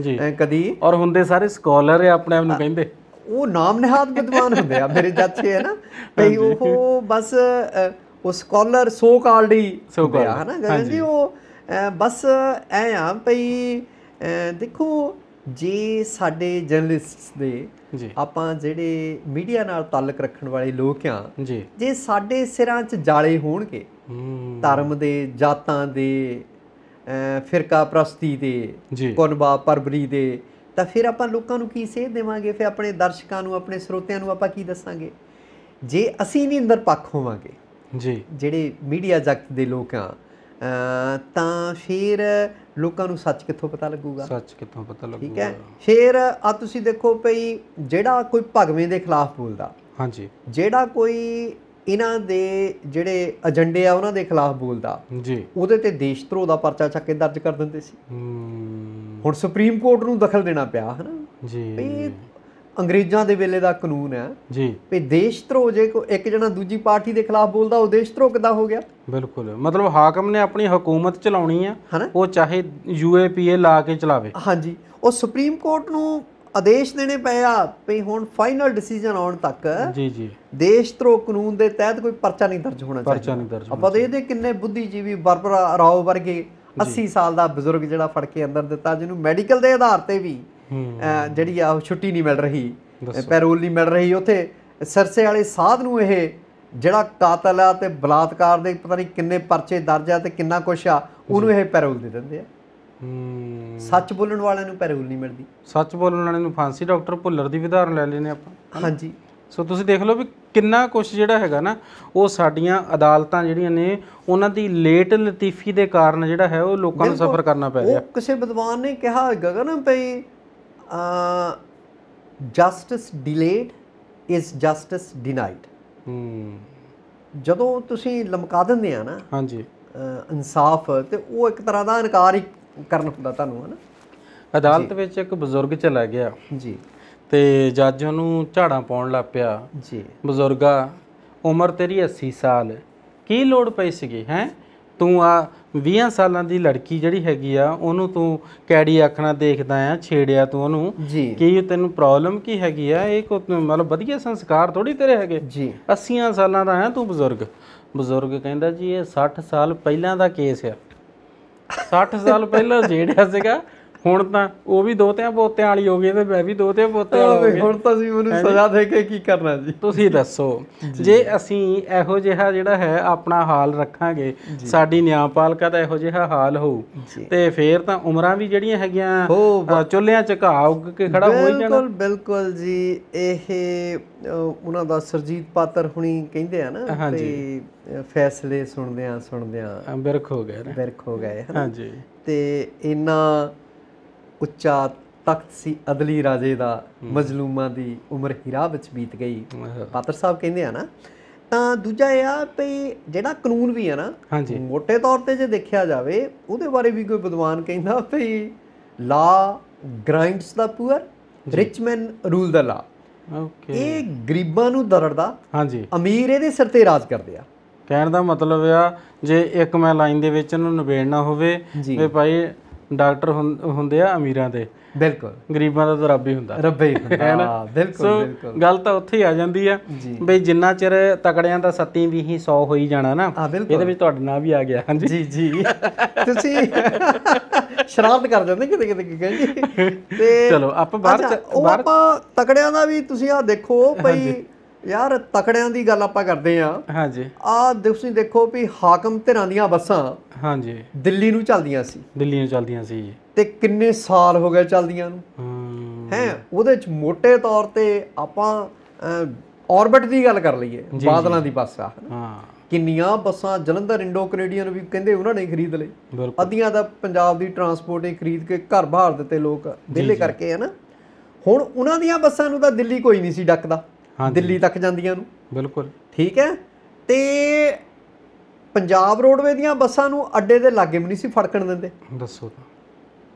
ਕਦੀ, ਔਰ ਹੁੰਦੇ ਸਾਰੇ ਸਕਾਲਰ ਆ, ਆਪਣੇ ਆਪ ਨੂੰ ਕਹਿੰਦੇ, ਉਹ ਨਾਮ ਨਿਹਾਦ ਵਿਦਵਾਨ ਹੁੰਦੇ ਆ ਮੇਰੇ ਚਾਚੇ, ਹੈ ਨਾ। ਭਈ ਉਹ ਬਸ ਉਹ ਸਕਾਲਰ ਸੋ ਕਾਲਡ ਹੀ ਹੁੰਦੇ ਆ, ਹਨਾ ਗਗਨ ਜੀ। ਉਹ ਬਸ ਐ ਆ ਭਈ ਦੇਖੋ, ਜੇ ਸਾਡੇ ਜਰਨਲਿਸਟ ਦੇ, ਆਪਾਂ ਜਿਹੜੇ ਮੀਡੀਆ ਨਾਲ ਤਾਲੁਕ ਰੱਖਣ ਵਾਲੇ ਲੋਕ ਆ, ਜੇ ਸਾਡੇ ਸਿਰਾਂ 'ਚ ਜਾਲੇ ਹੋਣਗੇ ਧਰਮ ਦੇ, ਜਾਤਾਂ ਦੇ, ਫਿਰਕਾ ਪ੍ਰਸਤੀ ਦੇ, ਕੁਨਬਾ ਪਰਬਰੀ ਦੇ, ਤਾਂ ਫਿਰ ਆਪਾਂ ਲੋਕਾਂ ਨੂੰ ਕੀ ਸੇਧ ਦੇਵਾਂਗੇ? ਫਿਰ ਆਪਣੇ ਦਰਸ਼ਕਾਂ ਨੂੰ, ਆਪਣੇ ਸਰੋਤਿਆਂ ਨੂੰ ਆਪਾਂ ਕੀ ਦੱਸਾਂਗੇ? ਜੇ ਅਸੀਂ ਨਹੀਂ ਅੰਦਰ ਪੱਖ ਹੋਵਾਂਗੇ ਜਿਹੜੇ ਮੀਡੀਆ ਜਗਤ ਦੇ ਲੋਕ ਆ, ਤਾਂ ਫਿਰ ਲੋਕਾਂ ਨੂੰ ਸੱਚ ਕਿੱਥੋਂ ਪਤਾ ਲੱਗੂਗਾ? ਸੱਚ ਕਿੱਥੋਂ ਪਤਾ ਲੱਗੂਗਾ? ਠੀਕ ਹੈ। ਫਿਰ ਆ ਤੁਸੀਂ ਦੇਖੋ ਭਈ, ਜਿਹੜਾ ਕੋਈ ਭਗਵੇਂ ਦੇ ਖਿਲਾਫ ਬੋਲਦਾ, ਹਾਂਜੀ, ਜਿਹੜਾ ਕੋਈ ਇਹਨਾਂ ਦੇ ਜਿਹੜੇ ਏਜੰਡੇ ਆ ਉਹਨਾਂ ਦੇ ਖਿਲਾਫ ਬੋਲਦਾ, ਉਹਦੇ ਤੇ ਦੇਸ਼ ਧਰੋਹ ਦਾ ਪਰਚਾ ਚੱਕ ਕੇ ਦਰਜ ਕਰ ਦਿੰਦੇ ਸੀ। ਹੁਣ ਸੁਪਰੀਮ ਕੋਰਟ ਨੂੰ ਦਖਲ ਦੇਣਾ ਪਿਆ, ਹਨਾ ਜੀ। ਅੰਗਰੇਜ਼ਾਂ ਦੇ ਵੇਲੇ ਦਾ ਕਾਨੂੰਨ ਹੈ ਜੀ ਵੀ ਦੇਸ਼ ਧਰੋਹ, ਜੇ ਇੱਕ ਜਣਾ ਦੂਜੀ ਪਾਰਟੀ ਦੇ ਖਿਲਾਫ ਬੋਲਦਾ, ਉਹ ਦੇਸ਼ ਧਰੋਹ ਕਿੱਦਾਂ ਹੋ ਗਿਆ? ਬਿਲਕੁਲ, ਮਤਲਬ ਹਾਕਮ ਨੇ ਆਪਣੀ ਹਕੂਮਤ ਚਲਾਉਣੀ ਆ, ਉਹ ਚਾਹੇ UAPA ਲਾ ਕੇ ਚਲਾਵੇ। ਹਾਂਜੀ, ਉਹ ਸੁਪਰੀਮ ਕੋਰਟ ਨੂੰ ਆਦੇਸ਼ ਦੇਣੇ ਪਏ ਆ ਵੀ ਹੁਣ ਫਾਈਨਲ ਡਿਸੀਜਨ ਆਉਣ ਤੱਕ ਦੇਸ਼ ਧਰੋਹ ਕਾਨੂੰਨ ਦੇ ਤਹਿਤ ਕੋਈ ਪਰਚਾ ਨਹੀਂ ਦਰਜ ਹੋਣਾ ਚਾਹੀਦਾ। ਆਪਾਂ ਦੇਖਦੇ ਕਿੰਨੇ ਬੁੱਧੀਜੀਵੀ, ਬਰਬਰਾ ਰਾਓ ਵਰਗੇ 80 ਸਾਲ ਦਾ ਬਜ਼ੁਰਗ ਜਿਹੜਾ ਫੜ ਕੇ ਅੰਦਰ ਦਿੱਤਾ, ਜਿਹਨੂੰ ਮੈਡੀਕਲ ਦੇ ਆਧਾਰ ਤੇ ਵੀ ਜਿਹੜੀ ਆ ਉਹ ਛੁੱਟੀ ਨਹੀਂ ਮਿਲ ਰਹੀ, ਪੈਰੋਲ ਨਹੀਂ ਮਿਲ ਰਹੀ। ਉੱਥੇ ਸਰਸੇ ਵਾਲੇ ਸਾਧ ਨੂੰ ਇਹ ਜਿਹੜਾ ਕਾਤਲ ਆ ਤੇ ਬਲਾਤਕਾਰ ਦੇ ਪਤਾ ਨਹੀਂ ਕਿੰਨੇ ਪਰਚੇ ਦਰਜ ਆ ਤੇ ਕਿੰਨਾ ਕੁਛ ਆ, ਉਹਨੂੰ ਇਹ ਪੈਰੋਲ ਦੇ ਦਿੰਦੇ ਆ। ਸੱਚ ਬੋਲਣ ਵਾਲਿਆਂ ਨੂੰ ਪੈਰੋਲ ਨਹੀਂ ਮਿਲਦੀ, ਸੱਚ ਬੋਲਣ ਵਾਲਿਆਂ ਨੂੰ ਫਾਂਸੀ। ਡਾਕਟਰ ਭੁੱਲਰ ਦੀ ਉਦਾਹਰਨ ਲੈ ਲੈਨੇ ਆਪਾਂ। ਹਾਂਜੀ, ਸੋ ਤੁਸੀਂ ਦੇਖ ਲਓ ਵੀ ਕਿੰਨਾ ਕੁਛ ਜਿਹੜਾ ਹੈਗਾ ਨਾ, ਉਹ ਸਾਡੀਆਂ ਅਦਾਲਤਾਂ ਜਿਹੜੀਆਂ ਨੇ, ਉਹਨਾਂ ਦੀ ਲੇਟ ਲਤੀਫੀ ਦੇ ਕਾਰਨ ਜਿਹੜਾ ਹੈ ਉਹ ਲੋਕਾਂ ਨੂੰ ਸਫਰ ਕਰਨਾ ਪੈ ਰਿਹਾ। ਕਿਸੇ ਵਿਦਵਾਨ ਨੇ ਕਿਹਾ ਗਗਨ ਭਈ, justice delayed is justice denied. ਜਦੋਂ ਤੁਸੀਂ ਲਮਕਾ ਦਿੰਦੇ ਆ ਨਾ, ਹਾਂਜੀ, ਇਨਸਾਫ, ਤੇ ਉਹ ਇੱਕ ਤਰ੍ਹਾਂ ਦਾ ਇਨਕਾਰ ਹੀ ਕਰਨ ਹੁੰਦਾ ਤੁਹਾਨੂੰ, ਹਨਾ। ਅਦਾਲਤ ਵਿੱਚ ਇੱਕ ਬਜ਼ੁਰਗ ਚਲਾ ਗਿਆ ਜੀ, ਤੇ ਜੱਜ ਉਹਨੂੰ ਝਾੜਾਂ ਪਾਉਣ ਲੱਗ ਪਿਆ ਜੀ। ਬਜ਼ੁਰਗਾ, ਉਮਰ ਤੇਰੀ 80 ਸਾਲ, ਕੀ ਲੋੜ ਪਈ ਸੀਗੀ, ਹੈ ਤੂੰ ਆ 20 ਸਾਲਾਂ ਦੀ ਲੜਕੀ ਜਿਹੜੀ ਹੈਗੀ ਆ, ਉਹਨੂੰ ਤੂੰ ਕੈੜੀ ਅੱਖ ਨਾਲ ਦੇਖਦਾ ਆ, ਛੇੜਿਆ ਤੂੰ ਉਹਨੂੰ, ਕੀ ਤੈਨੂੰ ਪ੍ਰੋਬਲਮ ਕੀ ਹੈਗੀ ਆ? ਇਹ ਮਤਲਬ ਵਧੀਆ ਸੰਸਕਾਰ ਥੋੜੀ ਤੇਰੇ ਹੈਗੇ ਜੀ, 80 ਸਾਲਾਂ ਦਾ ਆ ਤੂੰ ਬਜ਼ੁਰਗ। ਬਜ਼ੁਰਗ ਕਹਿੰਦਾ ਜੀ ਇਹ 60 ਸਾਲ ਪਹਿਲਾਂ ਦਾ ਕੇਸ ਆ, 60 ਸਾਲ ਪਹਿਲਾਂ ਜਿਹੜਿਆ ਸੀਗਾ, ਹੁਣ ਤਾਂ ਉਹ ਵੀ ਦੋਤਿਆਂ ਪੋਤਿਆਂ ਵਾਲੀ ਹੋ ਗਈ ਤੇ ਮੈਂ ਵੀ ਦੋਤਿਆਂ ਪੋਤਿਆਂ ਵਾਲਾ ਹੋ ਗਿਆ। ਹੁਣ ਤਾਂ ਅਸੀਂ ਮੈਨੂੰ ਸਜ਼ਾ ਦੇ ਕੇ ਕੀ ਕਰਨਾ ਜੀ? ਤੁਸੀਂ ਦੱਸੋ, ਜੇ ਅਸੀਂ ਇਹੋ ਜਿਹਾ ਜਿਹੜਾ ਹੈ ਆਪਣਾ ਹਾਲ ਰੱਖਾਂਗੇ, ਸਾਡੀ ਨਿਆਂਪਾਲਿਕਾ ਦਾ ਇਹੋ ਜਿਹਾ ਹਾਲ ਹੋਊ, ਤੇ ਫੇਰ ਤਾਂ ਉਮਰਾਂ ਵੀ ਜਿਹੜੀਆਂ ਹੈਗੀਆਂ ਚੁੱਲ੍ਹਿਆਂ 'ਚ ਘਾਹ ਉੱਗ ਕੇ ਖੜਾ ਹੋ ਹੀ ਜਾਣਾ। ਬਿਲਕੁਲ ਜੀ। ਇਹ ਉਹਨਾਂ ਦਾ ਸਰਜੀਤ ਪਾਤਰ ਹੁਣੀ ਕਹਿੰਦੇ ਆ ਨਾ ਵੀ ਫੈਸਲੇ ਸੁਣਦਿਆਂ ਬਿਰਖ ਹੋ ਗਏ, ਬਿਰਖ ਹੋ ਗਏ। ਹਾਂਜੀ, ਤੇ ਇੰਨਾ ਉੱਚਾ ਤਖਤ ਸੀ ਅਦਲੀ ਰਾਜੇ ਦਾ, ਮਜ਼ਲੂਮਾਂ ਦੀ ਉਮਰ ਹੀਰਾ ਵਿੱਚ ਬੀਤ ਗਈ, ਪਾਤਰ ਸਾਹਿਬ ਕਹਿੰਦੇ ਆ ਨਾ। ਤਾਂ ਦੂਜਾ ਇਹ ਆ ਵੀ ਜਿਹੜਾ ਕਾਨੂੰਨ ਵੀ ਆ ਨਾ, ਮੋਟੇ ਤੌਰ ਤੇ ਜੇ ਦੇਖਿਆ ਜਾਵੇ, ਉਹਦੇ ਬਾਰੇ ਵੀ ਕੋਈ ਵਿਦਵਾਨ ਕਹਿੰਦਾ ਵੀ law grinds the poor, rich man rule the law. ਇਹ ਗਰੀਬਾਂ ਨੂੰ ਦਰੜਦਾ, ਅਮੀਰ ਇਹਦੇ ਸਿਰ ਤੇ ਰਾਜ ਕਰਦੇ ਆ। ਕਹਿਣ ਦਾ ਮਤਲਬ ਆ, ਜੇ ਇੱਕ ਮੈਂ ਲਾਈਨ ਦੇ ਵਿੱਚ ਇਹਨੂੰ ਨਿਬੇੜਨਾ ਹੋਵੇ ਵੀ ਭਾਈ ਡਾਕਟਰ ਹੁੰਦੇ ਆ ਅਮੀਰਾਂ ਦੇ, ਬਿਲਕੁਲ, ਗਰੀਬਾਂ ਦਾ ਤਾਂ ਰੱਬ ਹੀ ਹੁੰਦਾ, ਰੱਬ ਹੀ ਹੁੰਦਾ। ਬਿਲਕੁਲ, ਗੱਲ ਤਾਂ ਉੱਥੇ ਹੀ ਆ ਜਾਂਦੀ ਆ ਬਈ ਜਿੰਨਾ ਚਿਰ ਤਕੜਿਆਂ ਦਾ 27-20 100 ਹੋਈ ਜਾਣਾ ਨਾ, ਇਹਦੇ ਵਿੱਚ ਤੁਹਾਡਾ ਨਾਂ ਵੀ ਆ ਗਿਆ। ਹਾਂਜੀ ਜੀ ਜੀ, ਤੁਸੀਂ ਸ਼ਰਾਰਤ ਕਰ ਜਾਂਦੇ ਕਿਤੇ ਕਿਤੇ। ਤੇ ਚਲੋ ਆਪਾਂ ਬਾਹਰ ਤਕੜਿਆਂ ਦਾ ਵੀ ਤੁਸੀਂ ਆ ਦੇਖੋ ਭਈ, ਯਾਰ ਤਕੜਿਆਂ ਦੀ ਗੱਲ ਆਪਾਂ ਕਰਦੇ ਆ। ਹਾਂਜੀ, ਆ ਤੁਸੀਂ ਦੇਖੋ ਵੀ ਹਾਕਮ ਧਿਰਾਂ ਦੀਆਂ ਬੱਸਾਂ, ਹਾਂਜੀ, ਦਿੱਲੀ ਨੂੰ ਚੱਲਦੀਆਂ ਸੀ ਜੀ, ਤੇ ਕਿੰਨੇ ਸਾਲ ਹੋ ਗਏ ਚੱਲਦੀਆਂ ਨੂੰ, ਹੈ। ਉਹਦੇ ਚ ਮੋਟੇ ਤੌਰ ਤੇ ਆਪਾਂ ਆਰਬਿਟ ਦੀ ਗੱਲ ਕਰ ਲਈਏ, ਬਾਦਲਾਂ ਦੀ ਬੱਸ ਆ ਹਾਂ, ਕਿੰਨੀਆਂ ਬੱਸਾਂ ਜਲੰਧਰ ਇੰਡੋ ਕੈਨੇਡੀਅਨ ਵੀ ਕਹਿੰਦੇ ਉਹਨਾਂ ਨੇ ਖਰੀਦ ਲਈ, ਅੱਧੀਆਂ ਤਾਂ ਪੰਜਾਬ ਦੀ ਟਰਾਂਸਪੋਰਟ ਹੀ ਖਰੀਦ ਕੇ ਘਰ ਬਾਹਰ ਦਿੱਤੇ ਲੋਕ ਵਿਹਲੇ ਕਰਕੇ, ਹੈ ਨਾ। ਹੁਣ ਉਹਨਾਂ ਦੀਆਂ ਬੱਸਾਂ ਨੂੰ ਤਾਂ ਦਿੱਲੀ ਕੋਈ ਨਹੀਂ ਸੀ ਡੱਕਦਾ, ਦਿੱਲੀ ਤੱਕ ਜਾਂਦੀਆਂ ਨੂੰ, ਬਿਲਕੁਲ ਠੀਕ ਹੈ। ਤੇ ਪੰਜਾਬ ਰੋਡਵੇ ਦੀਆਂ ਬੱਸਾਂ ਨੂੰ ਅੱਡੇ ਦੇ ਲਾਗੇ ਵੀ ਨਹੀਂ ਸੀ ਫੜਕਣ ਦਿੰਦੇ, ਦੱਸੋ।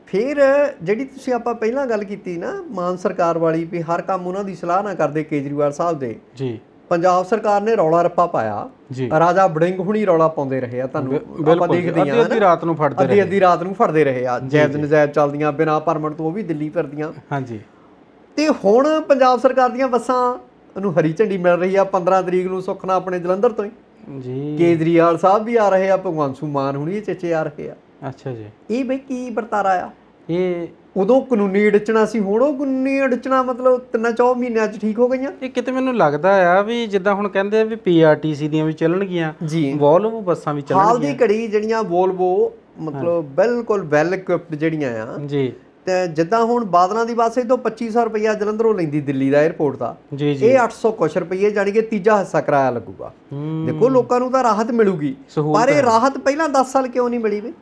ਫਿਰ ਜਿਹੜੀ ਤੁਸੀਂ ਆਪਾਂ ਪਹਿਲਾਂ ਗੱਲ ਕੀਤੀ ਨਾ ਮਾਨ ਸਰਕਾਰ ਵਾਲੀ, ਵੀ ਹਰ ਕੰਮ ਉਹਨਾਂ ਦੀ ਸਲਾਹ ਨਾ ਕਰਦੇ ਕੇਜਰੀਵਾਲ ਸਾਹਿਬ ਦੇ, ਜੀ ਪੰਜਾਬ ਸਰਕਾਰ ਨੇ ਰੌਲਾ ਰੱਪਾ ਪਾਇਆ, ਰਾਜਾ ਵੜਿੰਗ ਹੁਣੀ ਰੌਲਾ ਪਾਉਂਦੇ ਰਹੇ ਆ, ਤੁਹਾਨੂੰ ਆਪਾਂ ਦੇਖਦੇ ਹਾਂ, ਅੱਧੀ ਰਾਤ ਨੂੰ ਫੜਦੇ ਰਹੇ ਆ, ਜਾਇਜ਼ ਨਜਾਇਜ਼ ਚੱਲਦੀਆਂ ਬਿਨਾਂ ਪਰਮਿਟ ਤੋਂ, ਉਹ ਵੀ ਦਿੱਲੀ ਫਿਰਦੀਆਂ। ਹਾਂਜੀ। ਤੇ ਹੁਣ ਪੰਜਾਬ ਸਰਕਾਰ ਦੀਆਂ ਬੱਸਾਂ ਨੂੰ ਹਰੀ ਝੰਡੀ ਮਿਲ ਰਹੀ ਆ 15 ਤਰੀਕ ਨੂੰ, ਸੁੱਖ ਨਾਲ ਆਪਣੇ ਜਲੰਧਰ ਤੋਂ ਹੀ ਜੀ ਕੇਜਰੀਵਾਲ ਸਾਹਿਬ ਵੀ ਆ ਰਹੇ ਆ, ਭਗਵੰਤ ਮਾਨ ਹੁਣੀ ਚੇਚੇ ਆ ਰਹੇ ਆ। ਅੱਛਾ ਜੀ। ਇਹ ਬਈ ਕੀ ਵਰਤਾਰਾ ਆ ਇਹ? ਉਦੋਂ ਕਾਨੂੰਨੀ ਅੜਚਣਾ ਸੀ, ਹੁਣ ਉਹ ਕਾਨੂੰਨੀ ਅੜਚਣਾ ਮਤਲਬ 3-4 ਮਹੀਨਿਆਂ 'ਚ ਠੀਕ ਹੋ ਗਈਆਂ। ਇਹ ਕਿਤੇ ਮੈਨੂੰ ਲੱਗਦਾ ਆ ਵੀ ਜਿੱਦਾਂ ਹੁਣ ਕਹਿੰਦੇ ਆ ਵੀ PRTC ਦੀਆਂ ਵੀ ਚੱਲਣਗੀਆਂ ਜੀ, ਵੋਲਵੋ ਬੱਸਾਂ ਵੀ ਚੱਲਣਗੀਆਂ ਹਾਲ ਦੀ ਘੜੀ, ਜਿਹੜੀਆਂ ਵੋਲਵੋ ਮਤਲਬ ਬਿਲਕੁਲ ਵੈਲ ਇਕੁਇਪਡ ਜਿਹੜੀਆਂ ਆ ਜੀ। ਤੇ ਜਿੱਦਾਂ ਹੁਣ ਬਾਦਲਾਂ ਦੀ ਬੱਸ ਤੋਂ 2500 ਰੁਪਈਆ ਜਲੰਧਰੋਂ ਲੈਂਦੀ ਦਿੱਲੀ ਦਾ 에ਅਰਪੋਰਟ ਦਾ, ਇਹ 800 ਕੁਛ ਰੁਪਈਏ, ਜਾਣੀ ਕਿ ਤੀਜਾ ਹਿੱਸਾ ਕਿਰਾਇਆ ਲੱਗੂਗਾ। ਦੇਖੋ ਲੋਕਾਂ ਨੂੰ ਤਾਂ ਰਾਹਤ ਮਿਲੂਗੀ, ਪਰ ਇਹ ਰਾਹਤ ਪਹਿਲਾਂ 10 ਸਾਲ ਕਿਉਂ ਨਹੀਂ ਮਿਲੀ? ਵੀ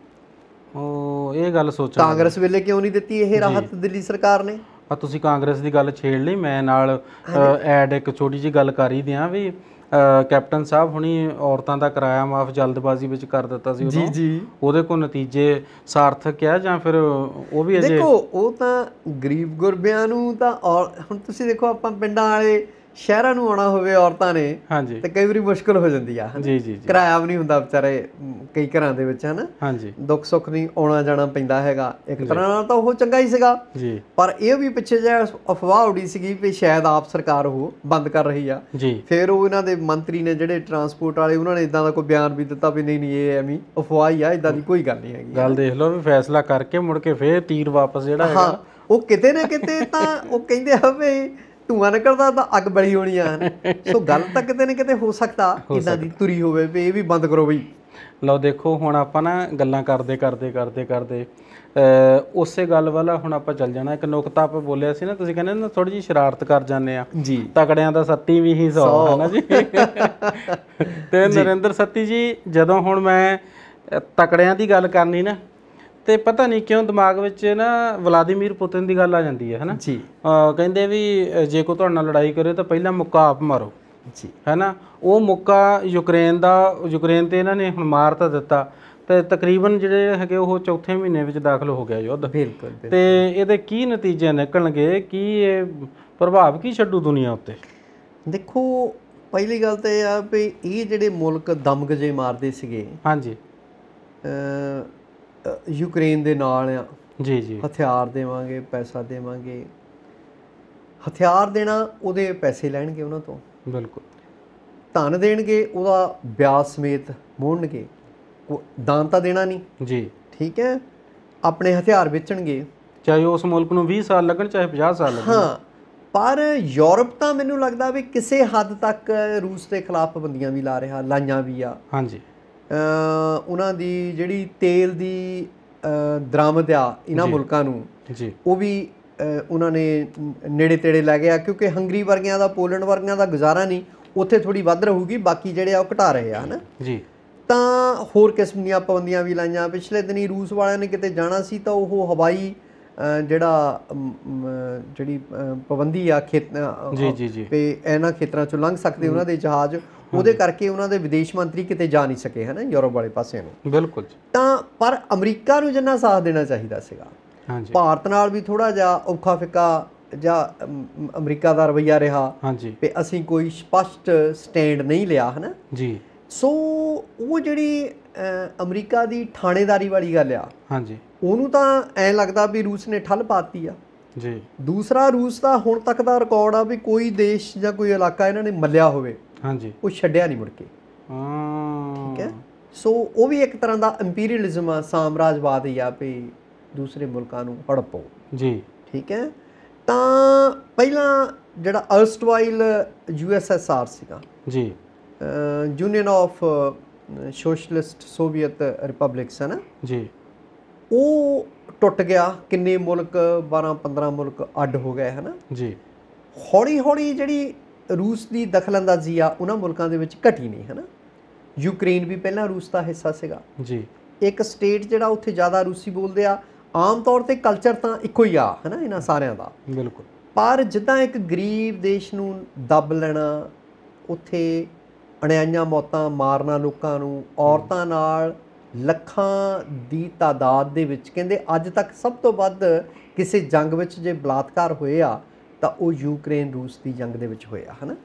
ਉਹ ਇਹ ਗੱਲ ਸੋਚੋ, ਕਾਂਗਰਸ ਵੇਲੇ ਕਿਉਂ ਨਹੀਂ ਦਿੱਤੀ ਇਹ ਰਾਹਤ ਦਿੱਲੀ ਸਰਕਾਰ ਨੇ? ਆ ਤੁਸੀਂ ਕਾਂਗਰਸ ਦੀ ਗੱਲ ਛੇੜ ਲਈ, ਮੈਂ ਨਾਲ ਐਡ ਇੱਕ ਛੋਟੀ ਜਿਹੀ ਗੱਲ ਕਰ ਹੀ ਦਿਆਂ ਵੀ ਕੈਪਟਨ ਸਾਹਿਬ ਹੁਣੀ ਔਰਤਾਂ ਦਾ ਕਿਰਾਇਆ ਮਾਫ ਜਲਦਬਾਜ਼ੀ ਵਿੱਚ ਕਰ ਦਿੱਤਾ ਸੀ ਉਦੋਂ, ਜੀ ਉਹਦੇ ਕੋਲ ਨਤੀਜੇ ਸਾਰਥਕ ਆ ਜਾਂ ਫਿਰ ਉਹ ਵੀ ਅਜੇ? ਦੇਖੋ ਉਹ ਤਾਂ ਗਰੀਬ ਗੁਰਬਿਆਂ ਨੂੰ ਤਾਂ, ਹੁਣ ਤੁਸੀਂ ਦੇਖੋ ਆਪਾਂ ਪਿੰਡਾਂ ਵਾਲੇ ਸ਼ਹਿਰਾਂ ਨੂੰ ਆਉਣਾ ਹੋਵੇ ਔਰਤਾਂ ਨੇ, ਹਾਂਜੀ, ਤੇ ਕਈ ਵਾਰੀ ਮੁਸ਼ਕਲ ਹੋ ਜਾਂਦੀ ਆ ਜੀ ਜੀ, ਕਿਰਾਇਆ ਵੀ ਨਹੀਂ ਹੁੰਦਾ ਵਿਚਾਰੇ ਕਈ ਘਰਾਂ ਦੇ ਵਿੱਚ, ਹਨਾ, ਹਾਂਜੀ, ਦੁੱਖ ਸੁੱਖ ਨਹੀਂ ਆਉਣਾ ਜਾਣਾ ਪੈਂਦਾ ਹੈਗਾ। ਇੱਕ ਤਰ੍ਹਾਂ ਨਾਲ ਤਾਂ ਉਹ ਚੰਗਾ ਹੀ ਸੀਗਾ ਜੀ, ਪਰ ਇਹ ਵੀ ਪਿੱਛੇ ਜਿਹਾ ਅਫਵਾਹ ਉਡੀ ਸੀਗੀ ਵੀ ਸ਼ਾਇਦ ਆਪ ਸਰਕਾਰ ਉਹ ਬੰਦ ਕਰ ਰਹੀ ਆ ਜੀ। ਫਿਰ ਉਹ ਇਹਨਾਂ ਦੇ ਮੰਤਰੀ ਨੇ ਜਿਹੜੇ ਟਰਾਂਸਪੋਰਟ ਵਾਲੇ, ਉਹਨਾਂ ਨੇ ਇਦਾਂ ਦਾ ਕੋਈ ਬਿਆਨ ਵੀ ਦਿੱਤਾ ਵੀ ਨਹੀਂ ਇਹ ਐਵੇਂ ਅਫਵਾਹ ਹੀ ਆ, ਇਦਾਂ ਦੀ ਕੋਈ ਗੱਲ ਨਹੀਂ ਹੈਗੀ। ਗੱਲ ਦੇਖ ਲਓ ਵੀ ਫੈਸਲਾ ਕਰਕੇ ਮੁੜ ਕੇ ਫਿਰ ਤੀਰ ਵਾਪਸ ਜਿਹੜਾ ਹੈਗਾ, ਉਹ ਕਿਤੇ ਨਾ ਕਿਤੇ ਤਾਂ ਉਹ ਕਹਿੰਦੇ ਆ ਵੀ ਧੂੰਆਂ ਨਿਕਲਦਾ ਤਾਂ ਅੱਗ ਬਲੀ ਹੋਣੀ ਆ, ਸੋ ਗੱਲ ਤਾਂ ਕਿਤੇ ਨਾ ਕਿਤੇ ਹੋ ਸਕਦਾ ਇਦਾਂ ਦੀ ਤੁਰੀ ਹੋਵੇ ਵੀ ਇਹ ਵੀ ਬੰਦ ਕਰੋ ਬਈ। ਲਓ ਦੇਖੋ ਹੁਣ ਆਪਾਂ ਨਾ ਗੱਲਾਂ ਕਰਦੇ ਉਸੇ ਗੱਲ ਵੱਲ ਹੁਣ ਆਪਾਂ ਚੱਲ ਜਾਣਾ। ਇੱਕ ਨੁਕਤਾ ਆਪਾਂ ਬੋਲਿਆ ਸੀ ਨਾ, ਤੁਸੀਂ ਕਹਿੰਦੇ ਨਾ ਥੋੜੀ ਜਿਹੀ ਸ਼ਰਾਰਤ ਕਰ ਜਾਂਦੇ ਆ ਜੀ, ਤਕੜਿਆਂ ਦਾ ਸੱਤੀ ਵੀ ਹੀ 100 ਹੈ ਨਾ ਜੀ। ਤੇ ਨਰਿੰਦਰ ਸੱਤੀ ਜੀ, ਜਦੋਂ ਹੁਣ ਮੈਂ ਤਕੜਿਆਂ ਦੀ ਗੱਲ ਕਰਨੀ ਨਾ, ਤੇ ਪਤਾ ਨਹੀਂ ਕਿਉਂ ਦਿਮਾਗ ਵਿੱਚ ਨਾ ਵਲਾਦੀਮੀਰ ਪੁਤਿਨ ਦੀ ਗੱਲ ਆ ਜਾਂਦੀ ਹੈ ਨਾ ਜੀ। ਕਹਿੰਦੇ ਵੀ ਜੇ ਕੋਈ ਤੁਹਾਡੇ ਨਾਲ ਲੜਾਈ ਕਰੇ ਤਾਂ ਪਹਿਲਾਂ ਮੁੱਕਾ ਆਪ ਮਾਰੋ ਜੀ, ਹੈ ਨਾ। ਉਹ ਮੁੱਕਾ ਯੂਕਰੇਨ ਤੇ ਇਹਨਾਂ ਨੇ ਹੁਣ ਮਾਰ ਤਾਂ ਦਿੱਤਾ, ਤੇ ਤਕਰੀਬਨ ਜਿਹੜੇ ਹੈਗੇ ਉਹ ਚੌਥੇ ਮਹੀਨੇ ਵਿੱਚ ਦਾਖਲ ਹੋ ਗਿਆ ਯੁੱਧ। ਬਿਲਕੁਲ। ਤੇ ਇਹਦੇ ਕੀ ਨਤੀਜੇ ਨਿਕਲਣਗੇ, ਕੀ ਇਹ ਪ੍ਰਭਾਵ ਕੀ ਛੱਡੂ ਦੁਨੀਆ ਉੱਤੇ? ਦੇਖੋ ਪਹਿਲੀ ਗੱਲ ਤਾਂ ਇਹ ਆ ਵੀ ਇਹ ਜਿਹੜੇ ਮੁਲਕ ਦਮਗਜੇ ਮਾਰਦੇ ਸੀਗੇ, ਹਾਂਜੀ, ਯੂਕਰੇਨ ਦੇ ਨਾਲ ਆ ਜੀ ਜੀ, ਹਥਿਆਰ ਦੇਵਾਂਗੇ, ਪੈਸਾ ਦੇਵਾਂਗੇ, ਹਥਿਆਰ ਦੇਣਾ ਉਹਦੇ ਪੈਸੇ ਲੈਣਗੇ ਉਹਨਾਂ ਤੋਂ, ਬਿਲਕੁਲ, ਧਨ ਦੇਣਗੇ ਉਹਦਾ ਵਿਆਜ ਸਮੇਤ ਮੋੜਨਗੇ, ਦਾਨ ਤਾਂ ਦੇਣਾ ਨਹੀਂ ਜੀ, ਠੀਕ ਹੈ। ਆਪਣੇ ਹਥਿਆਰ ਵੇਚਣਗੇ, ਚਾਹੇ ਉਸ ਮੁਲਕ ਨੂੰ 20 ਸਾਲ ਲੱਗਣ ਚਾਹੇ 50 ਸਾਲ ਲੱਗਣ। ਹਾਂ, ਪਰ ਯੂਰਪ ਤਾਂ ਮੈਨੂੰ ਲੱਗਦਾ ਵੀ ਕਿਸੇ ਹੱਦ ਤੱਕ ਰੂਸ ਦੇ ਖਿਲਾਫ ਪਾਬੰਦੀਆਂ ਵੀ ਲਾ ਰਿਹਾ, ਲਾਈਆਂ ਵੀ ਆ, ਹਾਂਜੀ। ਉਹਨਾਂ ਦੀ ਜਿਹੜੀ ਤੇਲ ਦੀ ਦਰਾਮਦ ਆ ਇਹਨਾਂ ਮੁਲਕਾਂ ਨੂੰ ਜੀ, ਉਹ ਵੀ ਉਹਨਾਂ ਨੇ ਨੇੜੇ ਤੇੜੇ ਲੈ ਗਿਆ, ਕਿਉਂਕਿ ਹੰਗਰੀ ਵਰਗਿਆਂ ਦਾ, ਪੋਲੈਂਡ ਵਰਗਿਆਂ ਦਾ ਗੁਜ਼ਾਰਾ ਨਹੀਂ, ਉੱਥੇ ਥੋੜੀ ਵੱਧ ਰਹੂਗੀ, ਬਾਕੀ ਜਿਹੜੇ ਆ ਉਹ ਘਟਾ ਰਹੇ ਆ, ਹੈ ਨਾ ਜੀ। ਤਾਂ ਹੋਰ ਕਿਸਮ ਦੀਆਂ ਪਾਬੰਦੀਆਂ ਵੀ ਲਾਈਆਂ। ਪਿਛਲੇ ਦਿਨੀ ਰੂਸ ਵਾਲਿਆਂ ਨੇ ਕਿਤੇ ਜਾਣਾ ਸੀ ਤਾਂ ਉਹ ਹਵਾਈ ਜਿਹੜੀ ਪਾਬੰਦੀ ਆ ਜੀ ਜੀ ਜੀ, ਵੀ ਇਹਨਾਂ ਖੇਤਰਾਂ 'ਚੋਂ ਲੰਘ ਸਕਦੇ ਉਹਨਾਂ ਦੇ ਜਹਾਜ਼, ਉਹਦੇ ਕਰਕੇ ਉਹਨਾਂ ਦੇ ਵਿਦੇਸ਼ ਮੰਤਰੀ ਕਿਤੇ ਜਾ ਨਹੀਂ ਸਕੇ, ਹੈ ਨਾ, ਯੂਰਪ ਵਾਲੇ ਪਾਸੇ ਨੂੰ। ਬਿਲਕੁਲ। ਤਾਂ ਪਰ ਅਮਰੀਕਾ ਨੂੰ ਜਿੰਨਾ ਸਾਥ ਦੇਣਾ ਚਾਹੀਦਾ ਸੀਗਾ, ਭਾਰਤ ਨਾਲ ਵੀ ਥੋੜਾ ਜਿਹਾ ਔਖਾ ਫਿੱਕਾ ਜਾਂ ਅਮਰੀਕਾ ਦਾ ਰਵੱਈਆ ਰਿਹਾ ਵੀ ਅਸੀਂ ਕੋਈ ਸਪਸ਼ਟ ਸਟੈਂਡ ਨਹੀਂ ਲਿਆ, ਹੈ ਨਾ ਜੀ। ਸੋ ਉਹ ਜਿਹੜੀ ਅਮਰੀਕਾ ਦੀ ਥਾਣੇਦਾਰੀ ਵਾਲੀ ਗੱਲ ਆ, ਹਾਂਜੀ, ਉਹਨੂੰ ਤਾਂ ਐਂ ਲੱਗਦਾ ਵੀ ਰੂਸ ਨੇ ਠੱਲ ਪਾਤੀ ਆ ਜੀ। ਦੂਸਰਾ, ਰੂਸ ਦਾ ਹੁਣ ਤੱਕ ਦਾ ਰਿਕਾਰਡ ਆ ਵੀ ਕੋਈ ਦੇਸ਼ ਜਾਂ ਕੋਈ ਇਲਾਕਾ ਇਹਨਾਂ ਨੇ ਮੱਲਿਆ ਹੋਵੇ, ਹਾਂਜੀ, ਉਹ ਛੱਡਿਆ ਨਹੀਂ ਮੁੜ ਕੇ, ਠੀਕ ਹੈ। ਸੋ ਉਹ ਵੀ ਇੱਕ ਤਰ੍ਹਾਂ ਦਾ ਇੰਪੀਰੀਅਲਿਜ਼ਮ ਆ, ਸਾਮਰਾਜਵਾਦ ਹੀ ਆ ਵੀ ਦੂਸਰੇ ਮੁਲਕਾਂ ਨੂੰ ਹੜਪੋ ਜੀ, ਠੀਕ ਹੈ। ਤਾਂ ਪਹਿਲਾਂ ਜਿਹੜਾ ਅਰਸਟਵਾਈਲ USSR ਸੀਗਾ ਜੀ, union of socialist Soviet Republics, ਹੈ ਨਾ ਜੀ, ਉਹ ਟੁੱਟ ਗਿਆ। ਕਿੰਨੇ ਮੁਲਕ, 12-15 ਮੁਲਕ ਅੱਡ ਹੋ ਗਏ, ਹੈ ਨਾ ਜੀ। ਹੌਲੀ ਹੌਲੀ ਜਿਹੜੀ ਰੂਸ ਦੀ ਦਖਲਅੰਦਾਜ਼ੀ ਆ ਉਹਨਾਂ ਮੁਲਕਾਂ ਦੇ ਵਿੱਚ ਘਟੀ ਨਹੀਂ ਹੈ ਨਾ। ਯੂਕਰੇਨ ਵੀ ਪਹਿਲਾਂ ਰੂਸ ਦਾ ਹਿੱਸਾ ਸੀਗਾ ਜੀ। ਇੱਕ ਸਟੇਟ ਜਿਹੜਾ ਉੱਥੇ ਜ਼ਿਆਦਾ ਰੂਸੀ ਬੋਲਦੇ ਆ, ਆਮ ਤੌਰ ਤੇ ਕਲਚਰ ਤਾਂ ਇੱਕੋ ਹੀ ਆ ਹੈ ਨਾ ਇਹਨਾਂ ਸਾਰਿਆਂ ਦਾ। ਬਿਲਕੁਲ। ਪਰ ਜਿੱਦਾਂ ਇੱਕ ਗਰੀਬ ਦੇਸ਼ ਨੂੰ ਦੱਬ ਲੈਣਾ, ਉੱਥੇ ਅਣਿਆਈਆਂ ਮੌਤਾਂ ਮਾਰਨਾ ਲੋਕਾਂ ਨੂੰ, ਔਰਤਾਂ ਨਾਲ ਲੱਖਾਂ ਦੀ ਤਾਦਾਦ ਦੇ ਵਿੱਚ, ਕਹਿੰਦੇ ਅੱਜ ਤੱਕ ਸਭ ਤੋਂ ਵੱਧ ਕਿਸੇ ਜੰਗ ਵਿੱਚ ਜੇ ਬਲਾਤਕਾਰ ਹੋਏ ਆ ਤਾਂ ਉਹ ਯੂਕਰੇਨ ਰੂਸ ਦੀ ਜੰਗ ਦੇ ਵਿੱਚ ਹੋਇਆ ਹੈ ਨਾ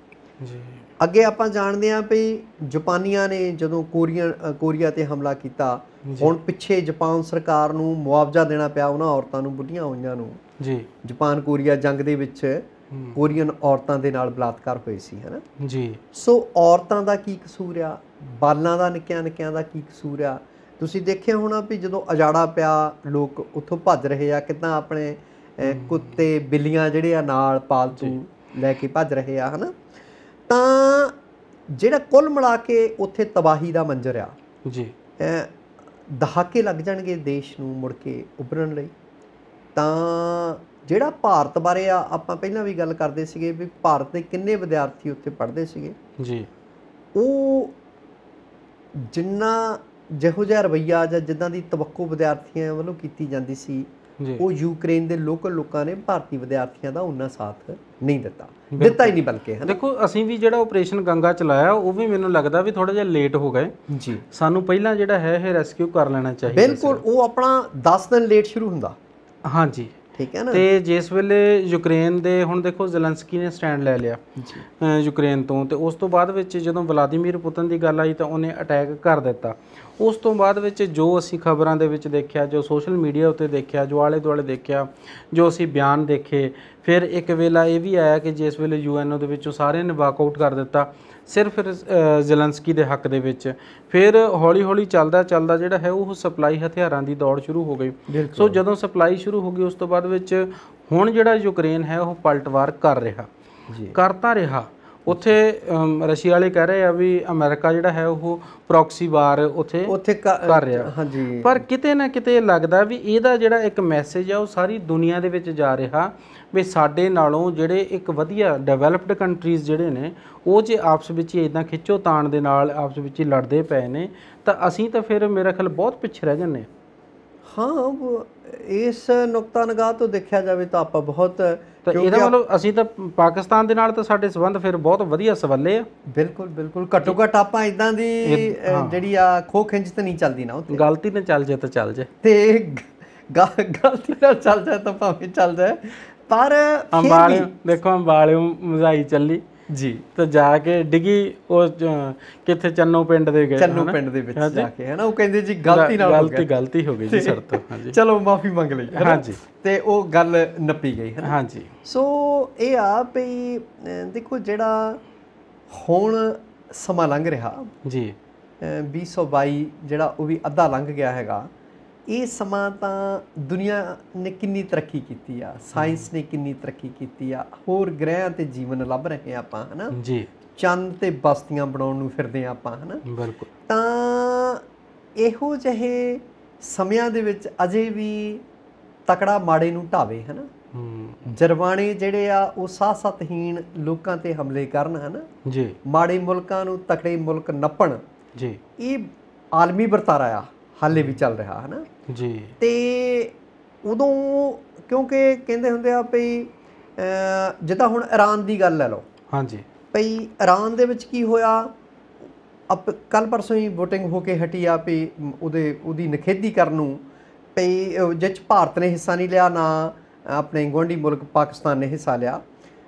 ਜੀ। ਅੱਗੇ ਆਪਾਂ ਜਾਣਦੇ ਹਾਂ ਵੀ ਜਾਪਾਨੀਆਂ ਨੇ ਜਦੋਂ ਕੋਰੀਆ ਤੇ ਹਮਲਾ ਕੀਤਾ, ਹੁਣ ਪਿੱਛੇ ਜਾਪਾਨ ਸਰਕਾਰ ਨੂੰ ਮੁਆਵਜ਼ਾ ਦੇਣਾ ਪਿਆ ਉਹਨਾਂ ਔਰਤਾਂ ਨੂੰ, ਬੁੱਢੀਆਂ ਹੋਈਆਂ ਨੂੰ ਜੀ। ਜਾਪਾਨ ਕੋਰੀਆ ਜੰਗ ਦੇ ਵਿੱਚ ਕੋਰੀਅਨ ਔਰਤਾਂ ਦੇ ਨਾਲ ਬਲਾਤਕਾਰ ਹੋਏ ਸੀ ਹੈ ਨਾ ਜੀ। ਸੋ ਔਰਤਾਂ ਦਾ ਕੀ ਕਸੂਰ ਆ, ਬਾਲਾਂ ਦਾ ਨਿੱਕਿਆਂ ਨਿੱਕਿਆਂ ਦਾ ਕੀ ਕਸੂਰ ਆ। ਤੁਸੀਂ ਦੇਖਿਆ ਹੋਣਾ ਵੀ ਜਦੋਂ ਉਜਾੜਾ ਪਿਆ ਲੋਕ ਉੱਥੋਂ ਭੱਜ ਰਹੇ ਆ, ਕਿੱਦਾਂ ਆਪਣੇ ਕੁੱਤੇ ਬਿੱਲੀਆਂ ਜਿਹੜੇ ਆ ਨਾਲ ਪਾਲਤੂ ਲੈ ਕੇ ਭੱਜ ਰਹੇ ਆ ਹੈ ਨਾ। ਤਾਂ ਜਿਹੜਾ ਕੁੱਲ ਮਿਲਾ ਕੇ ਉੱਥੇ ਤਬਾਹੀ ਦਾ ਮੰਜ਼ਰ ਆ ਜੀ, ਦਹਾਕੇ ਲੱਗ ਜਾਣਗੇ ਦੇਸ਼ ਨੂੰ ਮੁੜ ਕੇ ਉੱਭਰਨ ਲਈ। ਤਾਂ ਜਿਹੜਾ ਭਾਰਤ ਬਾਰੇ ਆ, ਆਪਾਂ ਪਹਿਲਾਂ ਵੀ ਗੱਲ ਕਰਦੇ ਸੀਗੇ ਵੀ ਭਾਰਤ ਦੇ ਕਿੰਨੇ ਵਿਦਿਆਰਥੀ ਉੱਥੇ ਪੜ੍ਹਦੇ ਸੀਗੇ ਜੀ, ਉਹ ਜਿੰਨਾ ਜਿਹੋ ਜਿਹਾ ਰਵੱਈਆ ਜਾਂ ਜਿੱਦਾਂ ਦੀ ਤਵੱਕੋ ਵਿਦਿਆਰਥੀਆਂ ਵੱਲੋਂ ਕੀਤੀ ਜਾਂਦੀ ਸੀ, ਉਹ ਯੂਕਰੇਨ ਦੇ ਲੋਕਲ ਲੋਕਾਂ ਨੇ ਭਾਰਤੀ ਵਿਦਿਆਰਥੀਆਂ ਦਾ ਉਹਨਾਂ ਸਾਥ ਨਹੀਂ ਦਿੱਤਾ ਹੀ ਨਹੀਂ। ਬਲਕਿ ਦੇਖੋ ਅਸੀਂ ਵੀ ਜਿਹੜਾ ਆਪਰੇਸ਼ਨ ਗੰਗਾ ਚਲਾਇਆ ਉਹ ਵੀ ਮੈਨੂੰ ਲੱਗਦਾ ਵੀ ਥੋੜਾ ਜਿਹਾ ਲੇਟ ਹੋ ਗਏ ਜੀ। ਸਾਨੂੰ ਪਹਿਲਾਂ ਜਿਹੜਾ ਹੈ ਇਹ ਰੈਸਕਿਊ ਕਰ ਲੈਣਾ ਚਾਹੀਦਾ। ਬਿਲਕੁਲ, ਉਹ ਆਪਣਾ 10 ਦਿਨ ਲੇਟ ਸ਼ੁਰੂ ਹੁੰਦਾ। ਹਾਂਜੀ ਠੀਕ ਹੈ ਨਾ। ਤੇ ਜਿਸ ਵੇਲੇ ਯੂਕਰੇਨ ਦੇ, ਹੁਣ ਦੇਖੋ ਜ਼ੈਲੈਂਸਕੀ ਨੇ ਸਟੈਂਡ ਲੈ ਲਿਆ ਯੂਕਰੇਨ ਤੋਂ, ਤੇ ਉਸ ਤੋਂ ਬਾਅਦ ਵਿੱਚ ਜਦੋਂ ਵਲਾਦੀਮੀਰ ਪੁਤਨ ਦੀ ਗੱਲ ਆਈ ਤਾਂ ਉਹਨੇ ਅਟੈਕ ਕਰ ਦਿੱਤਾ। ਉਸ ਤੋਂ ਬਾਅਦ ਵਿੱਚ ਜੋ ਅਸੀਂ ਖਬਰਾਂ ਦੇ ਵਿੱਚ ਦੇਖਿਆ, ਜੋ ਸੋਸ਼ਲ ਮੀਡੀਆ ਉੱਤੇ ਦੇਖਿਆ, ਜੋ ਆਲੇ ਦੁਆਲੇ ਦੇਖਿਆ, ਜੋ ਅਸੀਂ ਬਿਆਨ ਦੇਖੇ, ਫਿਰ ਇੱਕ ਵੇਲਾ ਇਹ ਵੀ ਆਇਆ ਕਿ ਜਿਸ ਵੇਲੇ ਯੂਐਨਓ ਦੇ ਵਿੱਚੋਂ ਸਾਰਿਆਂ ਨੇ ਵਾਕਆਊਟ ਕਰ ਦਿੱਤਾ ਸਿਰਫ ਜ਼ੈਲੈਂਸਕੀ ਦੇ ਹੱਕ ਦੇ ਵਿੱਚ। ਫਿਰ ਹੌਲੀ ਹੌਲੀ ਚੱਲਦਾ ਜਿਹੜਾ ਹੈ ਉਹ ਸਪਲਾਈ ਹਥਿਆਰਾਂ ਦੀ ਦੌੜ ਸ਼ੁਰੂ ਹੋ ਗਈ। ਸੋ ਜਦੋਂ ਸਪਲਾਈ ਸ਼ੁਰੂ ਹੋ ਗਈ ਉਸ ਤੋਂ ਬਾਅਦ ਵਿੱਚ ਹੁਣ ਜਿਹੜਾ ਯੂਕਰੇਨ ਹੈ ਉਹ ਪਲਟਵਾਰ ਕਰ ਤਾਂ ਰਿਹਾ। ਉੱਥੇ ਰਸ਼ੀਆ ਵਾਲੇ ਕਹਿ ਰਹੇ ਆ ਵੀ ਅਮਰੀਕਾ ਜਿਹੜਾ ਹੈ ਉਹ ਪ੍ਰੋਕਸੀ ਵਾਰ ਉੱਥੇ ਕਰ ਰਿਹਾ। ਹਾਂਜੀ। ਪਰ ਕਿਤੇ ਨਾ ਕਿਤੇ ਲੱਗਦਾ ਵੀ ਇਹਦਾ ਜਿਹੜਾ ਇੱਕ ਮੈਸੇਜ ਆ ਉਹ ਸਾਰੀ ਦੁਨੀਆ ਦੇ ਵਿੱਚ ਜਾ ਰਿਹਾ ਵੀ ਸਾਡੇ ਨਾਲੋਂ ਜਿਹੜੇ ਇੱਕ ਵਧੀਆ ਡਿਵੈਲਪਡ ਕੰਟਰੀਜ਼ ਜਿਹੜੇ ਨੇ ਉਹ ਜੇ ਆਪਸ ਵਿੱਚ ਹੀ ਇੱਦਾਂ ਖਿੱਚੋ ਤਾਣ ਦੇ ਨਾਲ ਆਪਸ ਵਿੱਚ ਹੀ ਲੜਦੇ ਪਏ ਨੇ ਤਾਂ ਅਸੀਂ ਤਾਂ ਫਿਰ ਮੇਰਾ ਖਿਆਲ ਬਹੁਤ ਪਿੱਛੇ ਰਹਿ ਜਾਂਦੇ ਹਾਂ। ਇਸ ਨੁਕਤਾ ਨਿਗਾਹ ਤੋਂ ਦੇਖਿਆ ਜਾਵੇ ਤਾਂ ਆਪਾਂ ਬਹੁਤ, ਇਹਦਾ ਮਤਲਬ ਅਸੀਂ ਤਾਂ ਪਾਕਿਸਤਾਨ ਦੇ ਨਾਲ ਤਾਂ ਸਾਡੇ ਸੰਬੰਧ ਫਿਰ ਬਹੁਤ ਵਧੀਆ ਸਵੱਲੇ ਆ। ਬਿਲਕੁਲ ਬਿਲਕੁਲ, ਘੱਟੋ ਘੱਟ ਆਪਾਂ ਇਦਾਂ ਦੀ ਜਿਹੜੀ ਆ ਖੋ ਖਿੰਚ ਤਾਂ ਨਹੀਂ ਚੱਲਦੀ ਨਾ ਉੱਥੇ। ਗਲਤੀ ਨਾਲ ਚੱਲ ਜਾਏ ਤਾਂ ਚੱਲ ਜਾਏ, ਤੇ ਗਲਤੀ ਨਾਲ ਚੱਲ ਜਾਏ ਤਾਂ ਭਾਵੇਂ ਚੱਲ ਜਾਏ। ਪਰ ਅੰਬਾਲਿਓ ਦੇਖੋ, ਅੰਬਾਲਿਓ ਮਜ਼ਾਈ ਚੱਲੀ ਜੀ ਤਾਂ ਜਾ ਕੇ ਡਿੱਗੀ ਉਹ ਕਿੱਥੇ ਚੰਨੋ ਪਿੰਡ ਦੇ ਗਏ, ਚੰਨੋ ਪਿੰਡ ਦੇ ਵਿੱਚ ਜਾ ਕੇ ਹੈ ਨਾ। ਉਹ ਕਹਿੰਦੇ ਜੀ ਗਲਤੀ ਹੋ ਗਈ ਜੀ ਸਰ ਤੋਂ। ਹਾਂਜੀ, ਚਲੋ ਮਾਫੀ ਮੰਗ ਲਈ। ਹਾਂਜੀ, ਤੇ ਉਹ ਗੱਲ ਨੱਪੀ ਗਈ ਹੈ ਨਾ। ਹਾਂਜੀ। ਸੋ ਇਹ ਆ ਵੀ ਦੇਖੋ ਜਿਹੜਾ ਹੁਣ ਸਮਾਂ ਲੰਘ ਰਿਹਾ ਜੀ, 2022 ਜਿਹੜਾ ਉਹ ਵੀ ਅੱਧਾ ਲੰਘ ਗਿਆ ਹੈਗਾ। ਇਹ ਸਮਾਂ ਤਾਂ ਦੁਨੀਆ ਨੇ ਕਿੰਨੀ ਤਰੱਕੀ ਕੀਤੀ ਆ, ਸਾਇੰਸ ਨੇ ਕਿੰਨੀ ਤਰੱਕੀ ਕੀਤੀ ਆ, ਹੋਰ ਗ੍ਰਹਿਆਂ ਤੇ ਜੀਵਨ ਲੱਭ ਰਹੇ ਆ ਆਪਾਂ ਹੈ ਨਾ ਜੀ, ਚੰਦ ਤੇ ਬਸਤੀਆਂ ਬਣਾਉਣ ਨੂੰ ਫਿਰਦੇ ਆ ਆਪਾਂ ਹੈ ਨਾ। ਬਿਲਕੁਲ। ਤਾਂ ਇਹੋ ਜਿਹੇ ਸਮਿਆਂ ਦੇ ਵਿੱਚ ਅਜੇ ਵੀ ਤਕੜਾ ਮਾੜੇ ਨੂੰ ਢਾਵੇ ਹੈ ਨਾ। ਜਰਵਾਣੇ ਜਿਹੜੇ ਆ ਉਹ ਸਾਹ-ਸਤਹੀਣ ਲੋਕਾਂ ਤੇ ਹਮਲੇ ਕਰਨ ਹੈ ਨਾ ਜੀ, ਮਾੜੇ ਮੁਲਕਾਂ ਨੂੰ ਤਕੜੇ ਮੁਲਕ ਨੱਪਣ ਜੀ। ਇਹ ਆਲਮੀ ਵਰਤਾਰਾ ਆ, ਹਾਲੇ ਵੀ ਚੱਲ ਰਿਹਾ ਹੈ ਨਾ ਜੀ। ਤੇ ਉਦੋਂ ਕਿਉਂਕਿ ਕਹਿੰਦੇ ਹੁੰਦੇ ਆ ਵੀ ਜਿੱਦਾਂ ਹੁਣ ਈਰਾਨ ਦੀ ਗੱਲ ਲੈ ਲਓ। ਹਾਂਜੀ। ਭਈ ਈਰਾਨ ਦੇ ਵਿੱਚ ਕੀ ਹੋਇਆ, ਕੱਲ੍ਹ ਪਰਸੋਂ ਹੀ ਵੋਟਿੰਗ ਹੋ ਕੇ ਹਟੀ ਆ ਵੀ ਉਹਦੀ ਨਿਖੇਧੀ ਕਰਨ ਨੂੰ, ਭਈ ਜਿਹ 'ਚ ਭਾਰਤ ਨੇ ਹਿੱਸਾ ਨਹੀਂ ਲਿਆ, ਨਾ ਆਪਣੇ ਗੁਆਂਢੀ ਮੁਲਕ ਪਾਕਿਸਤਾਨ ਨੇ ਹਿੱਸਾ ਲਿਆ।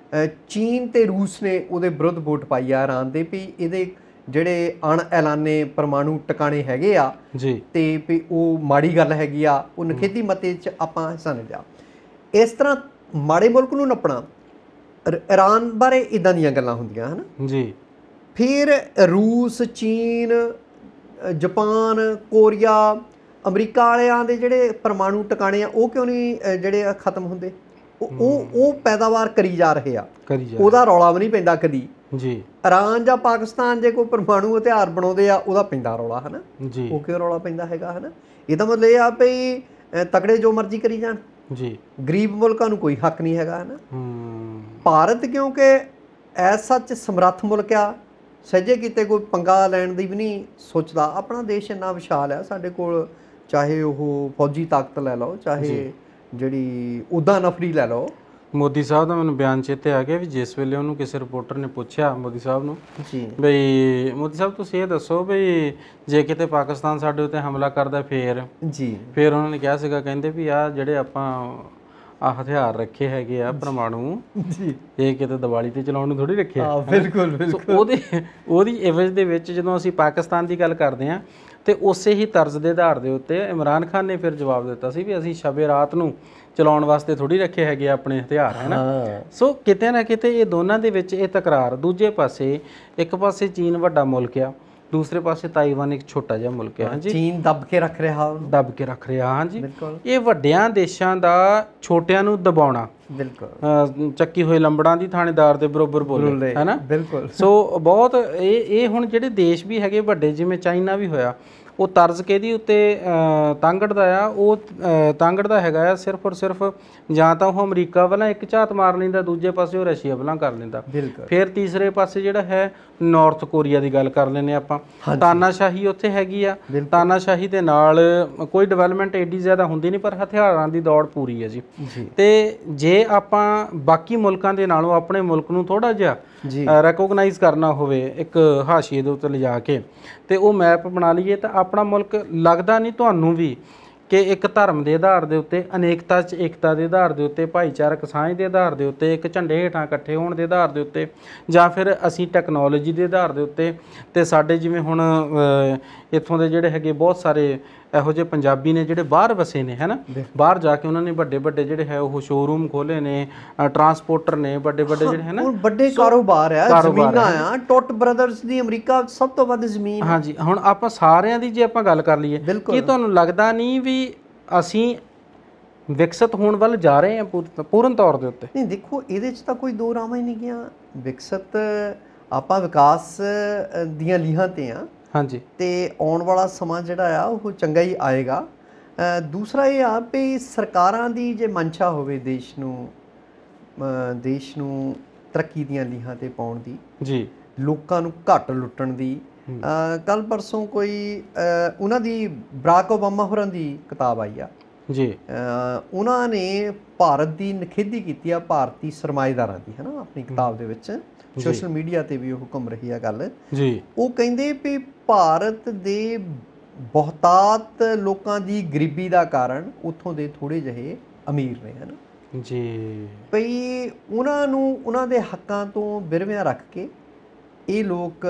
ਚੀਨ ਤੇ ਰੂਸ ਨੇ ਉਹਦੇ ਵਿਰੁੱਧ ਵੋਟ ਪਾਈ ਆ ਈਰਾਨ ਦੇ ਵੀ ਇਹਦੇ ਜਿਹੜੇ ਅਣ ਐਲਾਨੇ ਪਰਮਾਣੂ ਟਿਕਾਣੇ ਹੈਗੇ ਆ ਜੀ, ਤੇ ਵੀ ਉਹ ਮਾੜੀ ਗੱਲ ਹੈਗੀ ਆ, ਉਹ ਨਿਖੇਧੀ ਮਤੇ 'ਚ ਆਪਾਂ ਹਿੱਸਾ ਨਹੀਂ ਲਿਆ। ਇਸ ਤਰ੍ਹਾਂ ਮਾੜੇ ਮੁਲਕ ਨੂੰ ਨੱਪਣਾ, ਈਰਾਨ ਬਾਰੇ ਇੱਦਾਂ ਦੀਆਂ ਗੱਲਾਂ ਹੁੰਦੀਆਂ ਹਨ ਜੀ। ਫਿਰ ਰੂਸ, ਚੀਨ, ਜਾਪਾਨ, ਕੋਰੀਆ, ਅਮਰੀਕਾ ਵਾਲਿਆਂ ਦੇ ਜਿਹੜੇ ਪਰਮਾਣੂ ਟਿਕਾਣੇ ਆ ਉਹ ਕਿਉਂ ਨਹੀਂ ਜਿਹੜੇ ਖਤਮ ਹੁੰਦੇ? ਉਹ ਪੈਦਾਵਾਰ ਕਰੀ ਜਾ ਰਹੇ ਆ, ਉਹਦਾ ਰੌਲਾ ਵੀ ਨਹੀਂ ਪੈਂਦਾ ਕਦੀ ਜੀ। ਈਰਾਨ ਜਾਂ ਪਾਕਿਸਤਾਨ ਜੇ ਕੋਈ ਪਰਮਾਣੂ ਹਥਿਆਰ ਬਣਾਉਂਦੇ ਆ ਉਹਦਾ ਪੈਂਦਾ ਰੌਲਾ ਹੈ ਨਾ ਜੀ। ਉਹ ਕਿਉਂ ਰੌਲਾ ਪੈਂਦਾ ਹੈਗਾ ਹੈ ਨਾ? ਇਹਦਾ ਮਤਲਬ ਇਹ ਆ ਵੀ ਤਕੜੇ ਜੋ ਮਰਜ਼ੀ ਕਰੀ ਜਾਣ ਜੀ, ਗਰੀਬ ਮੁਲਕਾਂ ਨੂੰ ਕੋਈ ਹੱਕ ਨਹੀਂ ਹੈਗਾ ਹੈ ਨਾ। ਭਾਰਤ ਕਿਉਂਕਿ ਐਸ ਸੱਚ ਸਮਰੱਥ ਮੁਲਕ ਆ, ਸਹਿਜੇ ਕਿਤੇ ਕੋਈ ਪੰਗਾ ਲੈਣ ਦੀ ਵੀ ਨਹੀਂ ਸੋਚਦਾ। ਆਪਣਾ ਦੇਸ਼ ਇੰਨਾ ਵਿਸ਼ਾਲ ਹੈ, ਸਾਡੇ ਕੋਲ ਚਾਹੇ ਉਹ ਫੌਜੀ ਤਾਕਤ ਲੈ ਲਓ, ਚਾਹੇ ਜਿਹੜੀ ਉੱਦਾਂ ਨਫਰੀ ਲੈ ਲਓ। ਮੋਦੀ ਸਾਹਿਬ ਦਾ ਮੈਨੂੰ ਬਿਆਨ ਚੇਤੇ ਆ ਗਿਆ ਵੀ ਜਿਸ ਵੇਲੇ ਉਹਨੂੰ ਕਿਸੇ ਰਿਪੋਰਟਰ ਨੇ ਪੁੱਛਿਆ ਮੋਦੀ ਸਾਹਿਬ ਨੂੰ ਬਈ ਮੋਦੀ ਸਾਹਿਬ ਤੁਸੀਂ ਇਹ ਦੱਸੋ ਬਈ ਜੇ ਕਿਤੇ ਪਾਕਿਸਤਾਨ ਸਾਡੇ ਉੱਤੇ ਹਮਲਾ ਕਰਦਾ ਫਿਰ ਉਹਨਾਂ ਨੇ ਕਿਹਾ ਸੀਗਾ, ਕਹਿੰਦੇ ਵੀ ਆ ਜਿਹੜੇ ਆਪਾਂ ਆ ਹਥਿਆਰ ਰੱਖੇ ਹੈਗੇ ਆ ਪਰਮਾਣੂ ਇਹ ਕਿਤੇ ਦੀਵਾਲੀ ਤੇ ਚਲਾਉਣ ਨੂੰ ਥੋੜੀ ਰੱਖੇ ਆ। ਬਿਲਕੁਲ ਉਹਦੀ ਇਵਜ ਦੇ ਵਿੱਚ ਜਦੋਂ ਅਸੀਂ ਪਾਕਿਸਤਾਨ ਦੀ ਗੱਲ ਕਰਦੇ ਹਾਂ ਤੇ ਉਸੇ ਹੀ ਤਰਜ਼ ਦੇ ਆਧਾਰ ਦੇ ਉੱਤੇ ਇਮਰਾਨ ਖਾਨ ਨੇ ਫਿਰ ਜਵਾਬ ਦਿੱਤਾ ਸੀ ਵੀ ਅਸੀਂ ਸ਼ਬੇ ਰਾਤ ਨੂੰ ਚਲਾਉਣ ਵਾਸਤੇ ਥੋੜੀ ਰੱਖੇ ਹੈਗੇ ਆਪਣੇ ਹਥਿਆਰ, ਹੈ ਨਾ। ਸੋ ਕਿਤੇ ਨਾ ਕਿਤੇ ਇਹ ਦੋਨਾਂ ਦੇ ਵਿੱਚ ਇਹ ਤਕਰਾਰ। ਦੂਜੇ ਪਾਸੇ ਇੱਕ ਪਾਸੇ ਚੀਨ ਵੱਡਾ ਮੁਲਕ ਆ, ਦੂਸਰੇ ਪਾਸੇ ਤਾਈਵਾਨ ਇੱਕ ਛੋਟਾ ਜਿਹਾ ਮੁਲਕ ਹੈ। ਹਾਂਜੀ, ਚੀਨ ਦੱਬ ਕੇ ਰੱਖ ਰਿਹਾ ਹਾਂਜੀ। ਇਹ ਵੱਡਿਆਂ ਦੇਸ਼ਾਂ ਦਾ ਛੋਟਿਆਂ ਨੂੰ ਦਬਾਉਣਾ, ਚੱਕੀ ਹੋਏ ਲੰਬੜਾਂ ਦੀ ਥਾਣੇਦਾਰ ਦੇ ਬਰੋਬਰ ਬੋਲੇ, ਹੈ ਨਾ। ਸੋ ਬਹੁਤ ਇਹ ਹੁਣ ਜਿਹੜੇ ਦੇਸ਼ ਵੀ ਹੈਗੇ ਵੱਡੇ, ਜਿਵੇਂ ਚਾਈਨਾ ਵੀ ਹੋਇਆ, ਉਹ ਤਰਜ਼ ਕਿਹਦੀ ਉੱਤੇ ਤਾਂਗੜਦਾ ਆ, ਉਹ ਤਾਂਗੜਦਾ ਹੈਗਾ ਆ ਸਿਰਫ ਔਰ ਸਿਰਫ ਜਾਂ ਤਾਂ ਉਹ ਅਮਰੀਕਾ ਵੱਲਾਂ ਇੱਕ ਝਾਤ ਮਾਰ ਲੈਂਦਾ, ਦੂਜੇ ਪਾਸੇ ਉਹ ਰਸ਼ੀਆ ਵੱਲਾਂ ਕਰ ਲੈਂਦਾ, ਫਿਰ ਤੀਸਰੇ ਪਾਸੇ ਜਿਹੜਾ ਹੈ ਨਾਰਥ ਕੋਰੀਆ ਦੀ ਗੱਲ ਕਰ ਲੈਂਦੇ ਆਪਾਂ। ਤਾਨਾਸ਼ਾਹੀ ਉੱਥੇ ਹੈਗੀ ਆ, ਤਾਨਾਸ਼ਾਹੀ ਦੇ ਨਾਲ ਕੋਈ ਡਿਵੈਲਪਮੈਂਟ ਏਡੀ ਜ਼ਿਆਦਾ ਹੁੰਦੀ ਨਹੀਂ, ਪਰ ਹਥਿਆਰਾਂ ਦੀ ਦੌੜ ਪੂਰੀ ਹੈ ਜੀ। ਤੇ ਜੇ ਆਪਾਂ ਬਾਕੀ ਮੁਲਕਾਂ ਦੇ ਨਾਲੋਂ ਆਪਣੇ ਮੁਲਕ ਨੂੰ ਥੋੜਾ ਜਿਹਾ ਰੈਕੋਗਨਾਈਜ਼ ਕਰਨਾ ਹੋਵੇ ਇੱਕ ਹਾਸ਼ੀਏ ਦੇ ਉੱਤੇ ਲਿਜਾ ਕੇ ਤੇ ਉਹ ਮੈਪ ਬਣਾ ਲਈਏ, ਤਾਂ ਆਪਣਾ ਮੁਲਕ ਲੱਗਦਾ ਨਹੀਂ ਤੁਹਾਨੂੰ ਵੀ ਕਿ ਇੱਕ ਧਰਮ ਦੇ ਆਧਾਰ ਦੇ ਉੱਤੇ, ਅਨੇਕਤਾ 'ਚ ਏਕਤਾ ਦੇ ਆਧਾਰ ਦੇ ਉੱਤੇ, ਭਾਈਚਾਰਕ ਸਾਂਝ ਦੇ ਆਧਾਰ ਦੇ ਉੱਤੇ, ਇੱਕ ਝੰਡੇ ਹੇਠਾਂ ਇਕੱਠੇ ਹੋਣ ਦੇ ਆਧਾਰ ਦੇ ਉੱਤੇ, ਜਾਂ ਫਿਰ ਅਸੀਂ ਟੈਕਨੋਲੋਜੀ ਦੇ ਆਧਾਰ ਦੇ ਉੱਤੇ। ਤੇ ਸਾਡੇ ਜਿਵੇਂ ਹੁਣ ਇੱਥੋਂ ਦੇ ਜਿਹੜੇ ਹੈਗੇ ਬਹੁਤ ਸਾਰੇ ਇਹੋ ਜਿਹੇ ਪੰਜਾਬੀ ਨੇ ਜਿਹੜੇ ਬਾਹਰ ਵਸੇ ਨੇ, ਹੈ ਨਾ, ਬਾਹਰ ਜਾ ਕੇ ਉਹਨਾਂ ਨੇ ਵੱਡੇ ਵੱਡੇ ਜਿਹੜੇ ਹੈ ਉਹ ਸ਼ੋਰੂਮ ਖੋਲੇ ਨੇ, ਟਰਾਂਸਪੋਰਟਰ ਨੇ ਵੱਡੇ ਵੱਡੇ ਜਿਹੜੇ ਹੈ ਨਾ, ਵੱਡੇ ਕਾਰੋਬਾਰ ਆ, ਜ਼ਮੀਨਾਂ ਆ। ਟੁੱਟ ਬ੍ਰਦਰਸ ਦੀ ਅਮਰੀਕਾ ਸਭ ਤੋਂ ਵੱਧ ਜ਼ਮੀਨ। ਹਾਂਜੀ, ਹੁਣ ਆਪਾਂ ਸਾਰਿਆਂ ਦੀ ਜੇ ਆਪਾਂ ਗੱਲ ਕਰ ਲਈਏ, ਕੀ ਤੁਹਾਨੂੰ ਲੱਗਦਾ ਨਹੀਂ ਵੀ ਅਸੀਂ ਵਿਕਸਿਤ ਹੋਣ ਵੱਲ ਜਾ ਰਹੇ ਹਾਂ ਪੂਰਨ ਤੌਰ ਦੇ ਉੱਤੇ? ਨਹੀਂ, ਦੇਖੋ ਇਹਦੇ 'ਚ ਤਾਂ ਕੋਈ ਦੋ ਰਾਵਾਂ ਹੀ ਨਹੀਂ ਗਿਆ। ਵਿਕਸਿਤ ਆਪਾਂ ਵਿਕਾਸ ਦੀਆਂ ਲੀਹਾਂ 'ਤੇ ਆ। ਹਾਂਜੀ, ਤੇ ਆਉਣ ਵਾਲਾ ਸਮਾਂ ਜਿਹੜਾ ਆ ਉਹ ਚੰਗਾ ਹੀ ਆਏਗਾ। ਦੂਸਰਾ ਇਹ ਆ ਵੀ ਸਰਕਾਰਾਂ ਦੀ ਜੇ ਮਨਸ਼ਾ ਹੋਵੇ ਦੇਸ਼ ਨੂੰ ਤਰੱਕੀ ਦੀਆਂ ਲੀਹਾਂ 'ਤੇ ਪਾਉਣ ਦੀ, ਲੋਕਾਂ ਨੂੰ ਘੱਟ ਲੁੱਟਣ ਦੀ। ਕੱਲ ਪਰਸੋਂ ਕੋਈ ਉਹਨਾਂ ਦੀ ਬਰਾਕ ਓਬਾਮਾ ਹੋਰਾਂ ਦੀ ਕਿਤਾਬ ਆਈ ਆ ਜੀ, ਉਹਨਾਂ ਨੇ ਭਾਰਤ ਦੀ ਨਿਖੇਧੀ ਕੀਤੀ ਆ ਭਾਰਤੀ ਸਰਮਾਏਦਾਰਾਂ ਦੀ, ਹੈ ਨਾ, ਆਪਣੀ ਕਿਤਾਬ ਦੇ ਵਿੱਚ। ਸੋਸ਼ਲ ਮੀਡੀਆ ਤੇ ਵੀ ਉਹ ਘੁੰਮ ਰਹੀ ਆ ਗੱਲ ਜੀ। ਉਹ ਕਹਿੰਦੇ ਵੀ ਭਾਰਤ ਦੇ ਬਹੁਤਾਤ ਲੋਕਾਂ ਦੀ ਗਰੀਬੀ ਦਾ ਕਾਰਨ ਉੱਥੋਂ ਦੇ ਥੋੜੇ ਜਿਹੇ ਅਮੀਰ ਨੇ, ਹੈ ਨਾ ਜੀ, ਭਈ ਉਹਨਾਂ ਨੂੰ ਉਹਨਾਂ ਦੇ ਹੱਕਾਂ ਤੋਂ ਬਿਰਵਿਆਂ ਰੱਖ ਕੇ ਇਹ ਲੋਕ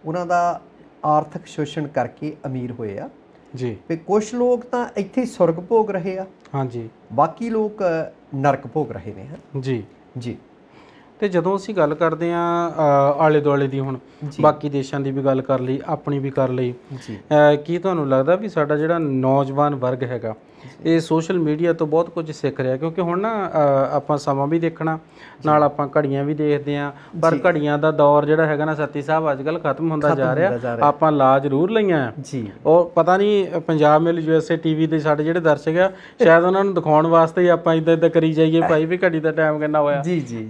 ਉਹਨਾਂ ਦਾ ਆਰਥਿਕ ਸ਼ੋਸ਼ਣ ਕਰਕੇ ਅਮੀਰ ਹੋਏ ਆ ਜੀ। ਵੀ ਕੁਛ ਲੋਕ ਤਾਂ ਇੱਥੇ ਸੁਰਗ ਭੋਗ ਰਹੇ ਆ, ਹਾਂਜੀ, ਬਾਕੀ ਲੋਕ ਨਰਕ ਭੋਗ ਰਹੇ ਨੇ, ਹੈ ਜੀ ਜੀ। ਤੇ ਜਦੋਂ ਅਸੀਂ ਗੱਲ ਕਰਦੇ ਹਾਂ ਆਲੇ ਦੁਆਲੇ ਦੀ, ਹੁਣ ਬਾਕੀ ਦੇਸ਼ਾਂ ਦੀ ਵੀ ਗੱਲ ਕਰ ਲਈ, ਆਪਣੀ ਵੀ ਕਰ ਲਈ, ਕੀ ਤੁਹਾਨੂੰ ਲੱਗਦਾ ਵੀ ਸਾਡਾ ਜਿਹੜਾ ਨੌਜਵਾਨ ਵਰਗ ਹੈਗਾ ਇਹ ਸੋਸ਼ਲ ਮੀਡੀਆ ਤੋਂ ਬਹੁਤ ਕੁਝ ਸਿੱਖ ਰਿਹਾ? ਕਿਉਂਕਿ ਹੁਣ ਨਾ ਆਪਾਂ ਸਮਾਂ ਵੀ ਦੇਖਣਾ, ਨਾਲ ਆਪਾਂ ਘੜੀਆਂ ਵੀ ਦੇਖਦੇ ਹਾਂ, ਪਰ ਘੜੀਆਂ ਦਾ ਦੌਰ ਜਿਹੜਾ ਹੈਗਾ ਨਾ ਸੱਤੀ ਸਾਹਿਬ ਅੱਜ ਕੱਲ੍ਹ ਖਤਮ ਹੁੰਦਾ ਜਾ ਰਿਹਾ। ਆਪਾਂ ਲਾ ਜ਼ਰੂਰ ਲਈਆਂ ਜੀ, ਉਹ ਪਤਾ ਨਹੀਂ ਪੰਜਾਬ ਮਿਲ USA TV ਦੇ ਸਾਡੇ ਜਿਹੜੇ ਦਰਸ਼ਕ ਆ, ਸ਼ਾਇਦ ਉਹਨਾਂ ਨੂੰ ਦਿਖਾਉਣ ਵਾਸਤੇ ਹੀ ਆਪਾਂ ਇੱਦਾਂ ਇੱਦਾਂ ਕਰੀ ਜਾਈਏ ਭਾਈ ਵੀ ਘੜੀ ਦਾ ਟਾਈਮ ਕਿੰਨਾ ਹੋਇਆ,